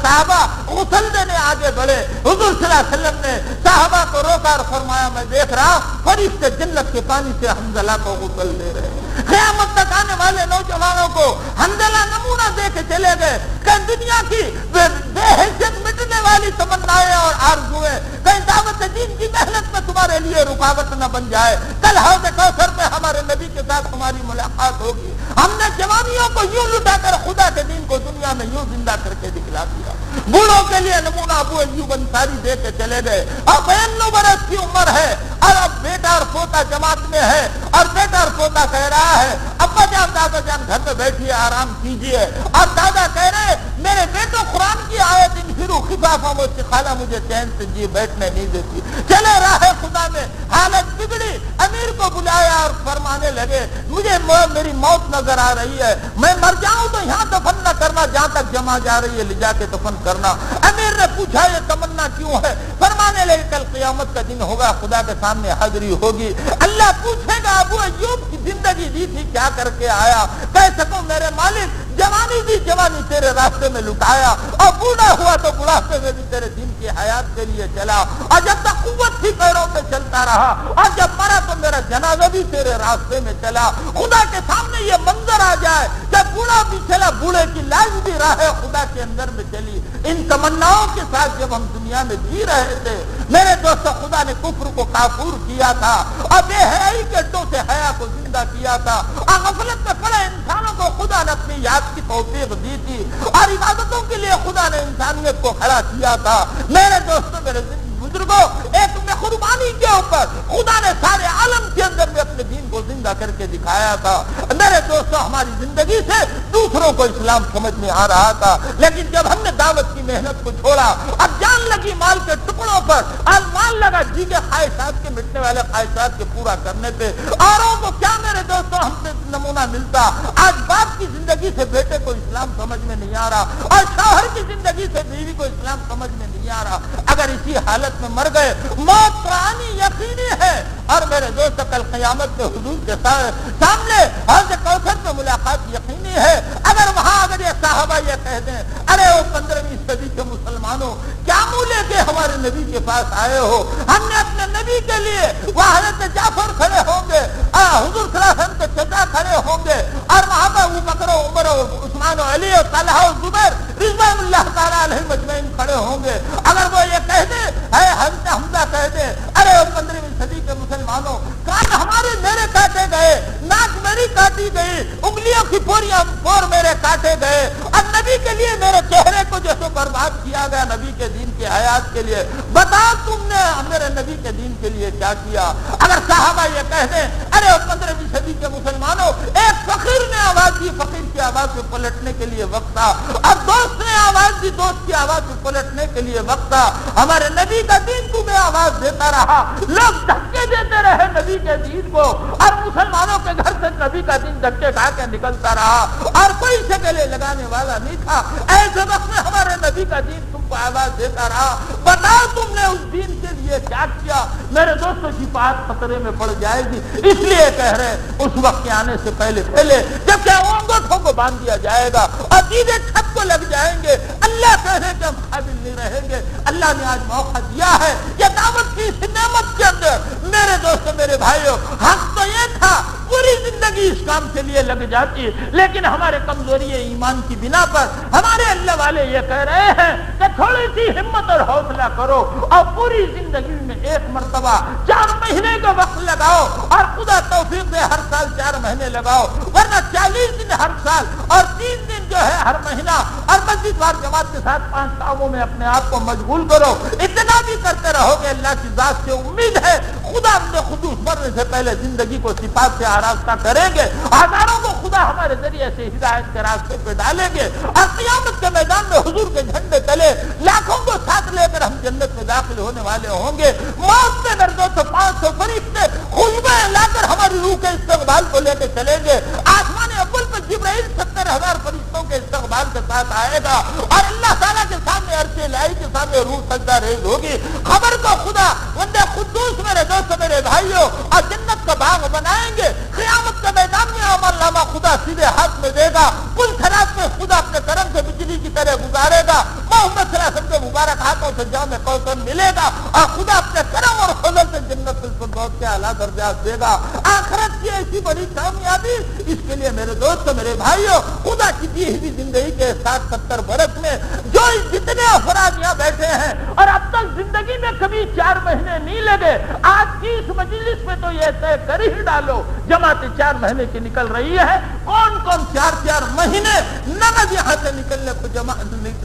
صحابہ غسل دینے آگے بڑھے، حضور صلی اللہ علیہ وسلم نے صحابہ کو روکا اور فرمایا میں دیکھ رہا فرشتے جنت کے پانی سے حنظلہ کو غسل دے رہے ہیں۔ قیامت تک آنے والے نوجوانوں کو حنظلہ نمونہ دے کے چلے گئے کہ دنیا کی بے حیثیت مٹنے والی تمنائیں اور آرزوئیں کہیں دعوت دین کی محنت میں تمہارے لیے رکاوٹ نہ بن جائے۔ کل حوض کوثر میں ہمارے نبی کے ساتھ تمہاری ملاقات ہوگی۔ ہم نے جوانیوں کو یوں لٹا کر خدا کے دین کو دنیا میں یوں زندہ کر کے دکھلا دیا۔ بوڑھوں کے لیے نمونہ ابو ایوب انصاری دے کے چلے گئے، اور 92 برس کی عمر ہے، اور اب بیٹا اور پوتا جماعت میں ہے، اور بیٹا اور پوتا کہہ رہا ہے ابا جان دادا جان گھر میں بیٹھیے آرام کیجیے، اور دادا کہہ رہے میرے بیٹوں قرآن کی آیت انفروا خفافا وثقالا مجھے چین سے جی بیٹھنے نہیں دیتی۔ چلے راہ خدا میں، حالت بگڑی، امیر کو بلایا اور فرمانے لگے مجھے میری موت نظر آ رہی ہے، میں مر جاؤں تو یہاں دفن نہ کرنا، جہاں تک جمع جا رہی ہے لے جا کے دفن کرنا۔ امیر نے پوچھا یہ تمنا کیوں ہے؟ فرمانے لگے کل قیامت کا دن ہوگا، خدا کے سامنے حاضری ہوگی، اللہ پوچھے گا ابو ایوب کی زندگی دی تھی کیا کر کے آیا؟ کہہ سکوں میرے مالک جوانی دی، جوانی تیرے راستے میں لٹایا، اور بوڑھا ہوا تو بڑھاپے میں بھی تیرے دین کی حیات کے لیے چلا، اور جب تک قوت تھی پیروں پہ چلتا رہا، اور جب مرا تو میرا جنازہ بھی تیرے راستے میں چلا۔ خدا کے سامنے یہ منظر آ جائے کہ بوڑھا بھی چلا، بوڑھے کی لاش بھی راہ خدا کے اندر میں چلی۔ ان تمناؤں کے ساتھ جب ہم دنیا میں جی رہے تھے میرے دوستو، خدا نے کفر کو کافور کیا تھا، اور بے حیائی کے ڈوں سے حیا کو زندہ کیا تھا، اور غفلت میں پڑے انسانوں کو خدا نے اپنی یاد کی توفیق دی تھی، اور عبادتوں کے لیے خدا نے انسانیت کو کھڑا کیا تھا۔ میرے دوستو، میرے بزرگوں، ایک میں قربانی کے اوپر خدا نے سارے عالم کے اندر میں اپنے دین کو زندہ کر کے دکھایا تھا۔ میرے دوستو، ہماری زندگی سے دوسروں کو اسلام سمجھ میں آ رہا تھا، لیکن جب ہم نے دعوت کی محنت کو چھوڑا، اب جان لگی مال کے ٹکڑوں پر، اور مال لگا جی کے خواہشات کے مٹنے والے خواہشات کے پورا کرنے پہ، اوروں کو کیا میرے دوستو ہم سے نمونہ ملتا؟ آج باپ کی زندگی سے بیٹے کو اسلام سمجھ میں نہیں آ رہا، اور شوہر کی زندگی سے بیوی کو اسلام سمجھ میں نہیں آ رہا۔ اگر اسی حالت میں مر گئے، موت پرانی یقینی ہے، اور میرے دوست کل قیامت میں حضور کے سامنے حوض کوثر میں ملاقات یقینی ہے۔ اگر وہاں اگر یہ صحابہ یہ کہہ دیں ارے وہ 15ویں صدی کے مسلمانوں کیا منہ لے کے ہمارے نبی کے پاس آئے ہو؟ ہم نے اپنے نبی کے لیے وہ حضرت جعفر کھڑے ہوں گے، حضور صلی اللہ علیہ وسلم کے چچا کھڑے ہوں گے، اور وہاں پر ابو بکر و عمر و عثمان و علی اور طلحہ و زبیر رضوان اللہ تعالیٰ علیہ مجمعین کھڑے ہوں گے، اگر وہ یہ کہہ دیں اے حضرت حمزہ کہہ دیں ارے وہ 15ویں صدی کے مسلمانوں کان ہمارے میرے کاٹے گئے، ناک میری کاٹی گئی، انگلیوں کی پور میرے کاٹے گئے، اور نبی کے لیے میرے چہرے کو جیسے برباد کیا گیا نبی کے دین کی حیات کے لیے، بتا تم نے میرے نبی کے دین کے لیے کیا کیا؟ اگر صحابہ یہ کہہ دیں ارے وہ 15ویں صدی کے مسلمانوں، ایک فقیر نے آواز دی، فقیر کی آواز پہ پلٹنے کے لیے وقت تھا، اور دوست نے آواز دی، دوست کی آواز پہ پلٹنے کے لیے وقت تھا، ہمارے نبی کا دین تمہیں آواز دیتا رہا، لوگ دھکے دیتے رہے نبی کے دین کو، اور مسلمانوں کے گھر سے نبی کا دین دھکے کھا کے نکلتا رہا، اور کوئی سے گلے لگانے والا نہیں تھا۔ ایسے وقت میں ہمارے نبی کا دین تم کو آواز دیتا رہا، بتاؤ تم نے اس دین کے لیے کیا کیا؟ میرے دوستوں کی بات خطرے میں پڑ جائے گی، اس لیے کہہ رہے اس وقت کے آنے سے پہلے جب کہ انگوٹھوں کو باندھ دیا جائے گا اور دیدے چھت کو لگ جائیں گے، اللہ کہے کہ ہم قابل نہیں رہیں گے۔ اللہ نے آج موقع دیا ہے یہ دعوت کی اس نعمت کے اندر۔ میرے دوستوں، میرے بھائیوں، حق تو یہ تھا پوری زندگی کام کے لیے لگ جاتی. لیکن ہمارے کمزوری ایمان کی بنا پر ہمارے اللہ والے یہ کہہ رہے ہیں کہ تھوڑی سی ہمت اور حوصلہ کرو اور پوری زندگی میں ایک مرتبہ 4 مہینے کا وقت لگاؤ اور خدا توفیق دے ہر سال 4 مہینے لگاؤ, ورنہ 40 دن ہر سال اور 3 دن جو ہے ہر مہینہ, اور مسجد وار جماعت کے ساتھ 5 کاموں میں اپنے آپ کو مشغول کرو. اتنا بھی کرتے رہو گے اللہ کی ذات سے امید ہے خدا اپنے خدوس مرنے سے پہلے زندگی کو صفات سے آراستہ کریں گے. ہزاروں کو خدا ہمارے ذریعے سے ہدایت کے راستے پہ ڈالیں گے اور قیامت کے میدان میں حضور کے جھنڈے تلے لاکھوں کو ساتھ لے کر ہم جنت میں داخل ہونے والے ہوں گے. موت سے ڈر 200-500 فرشتے خطبے لا کر ہماری روح کے استقبال کو لے کے چلیں گے. آسمان اول پر جبرائیل 70,000 فرشتوں کے استقبال کے ساتھ آئے گا اور اللہ تعالیٰ کے سامنے عرش الہی کے سامنے روح سجدہ ریز ہوگی. خبر کو خدا بندے قدوس میرے دوست میرے بھائیوں اور جنت کا باغ بنائیں گے. قیامت کے میدان میں عمل نامہ خدا سیدھے ہاتھ میں دے گا. کل خراب میں خدا اپنے کرم سے بجلی کی طرح گزارے گا. محمد صلی اللہ علیہ وسلم کے مبارک ہاتھوں سے جام کوثر ملے گا اور خدا اپنے کرم اور فضل سے جنت الفردوس کے اعلیٰ درجات دے گا. آخرت کی ایسی بڑی کامیابی, اس کے لیے میرے دوست میرے بھائیوں خدا کی دی ہوئی زندگی کے 60-70 برس میں جو جتنے افراد یہاں بیٹھے ہیں اور اب تک زندگی میں کبھی 4 مہینے نہیں لگے, آج کی اس مجلس میں تو یہ طے کر ہی ڈالو جماعت 4 مہینے کی نکل رہی ہے. کون کون 4 مہینے نماز یہاں سے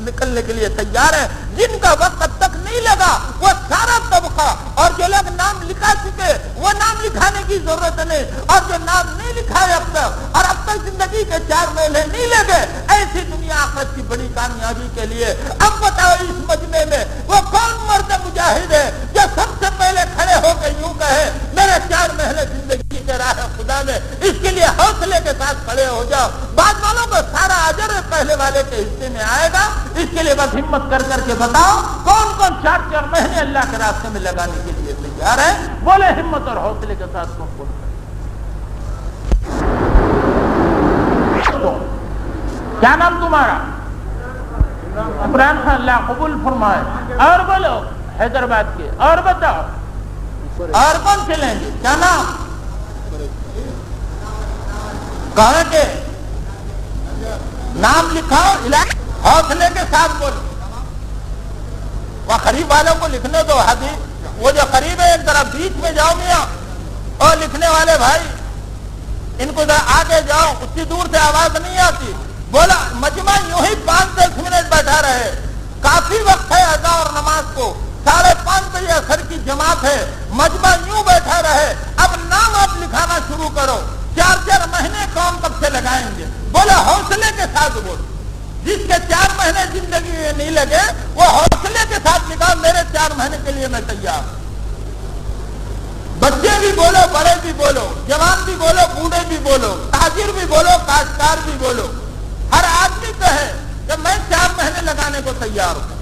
نکلنے کے لیے تیار ہے؟ جن کا وقت اب تک نہیں لگا وہ سارا طبقہ, اور جو لوگ نام لکھا چکے وہ نام لکھانے کی ضرورت نہیں, اور جو نام نہیں لکھا ہے اب تک اور اب تک زندگی کے 4 مہینے نہیں لگے, ایسی دنیا آخرت کی بڑی کامیابی کے لیے اب بتاؤ اس مجمع میں وہ کون مرد مجاہد ہے جو سب سے پہلے کھڑے ہو کے یوں کہے میرے 4 مہینے زندگی کے راہ خدا میں, اس کے لیے حوصلے کے ساتھ کھڑے ہو جاؤ. بعد والوں کو سارا اجر پہلے والے کے حصے میں آئے گا. اس کے لیے بس ہمت کر کر کے بتاؤ کون کون 4 مہینے اللہ کے راستے میں لگانے کے لیے تیار ہے؟ بولے ہمت اور حوصلے کے ساتھ کون کون. کیا نام تمہارا؟ عمران خان, اللہ قبول فرمائے. اور بولو حیدرآباد کے. اور بتاؤ اور کون چلیں گے؟ کیا نام؟ کہاں کے نام لکھاؤ, حوصلے کے ساتھ بولو. وہ قریب والوں کو لکھنے دو. حدیث وہ جو قریب ہے ایک طرف بیچ میں جاؤ میاں, اور لکھنے والے بھائی ان کو آگے جاؤ, اتنی دور سے آواز نہیں آتی. بولا مجمع یوں ہی 5-10 منٹ بیٹھا رہے, کافی وقت ہے اذان اور نماز کو. 5:30 بجے عصر کی جماعت ہے, مجمع یوں بیٹھا رہے. اب نام آپ لکھانا شروع کرو. 4 مہینے کون کب سے لگائیں گے؟ بولا حوصلے کے ساتھ بولو. جس کے 4 مہینے زندگی میں نہیں لگے وہ حوصلے کے ساتھ لکھا میرے 4 مہینے کے لیے میں تیار. بچے بھی بولو, بڑے بھی بولو, جوان بھی بولو, بوڑھے بھی بولو, تاجر بھی بولو, کاشتکار بھی بولو. ہر آدمی کہے کہ میں 4 مہینے لگانے کو تیار ہوں.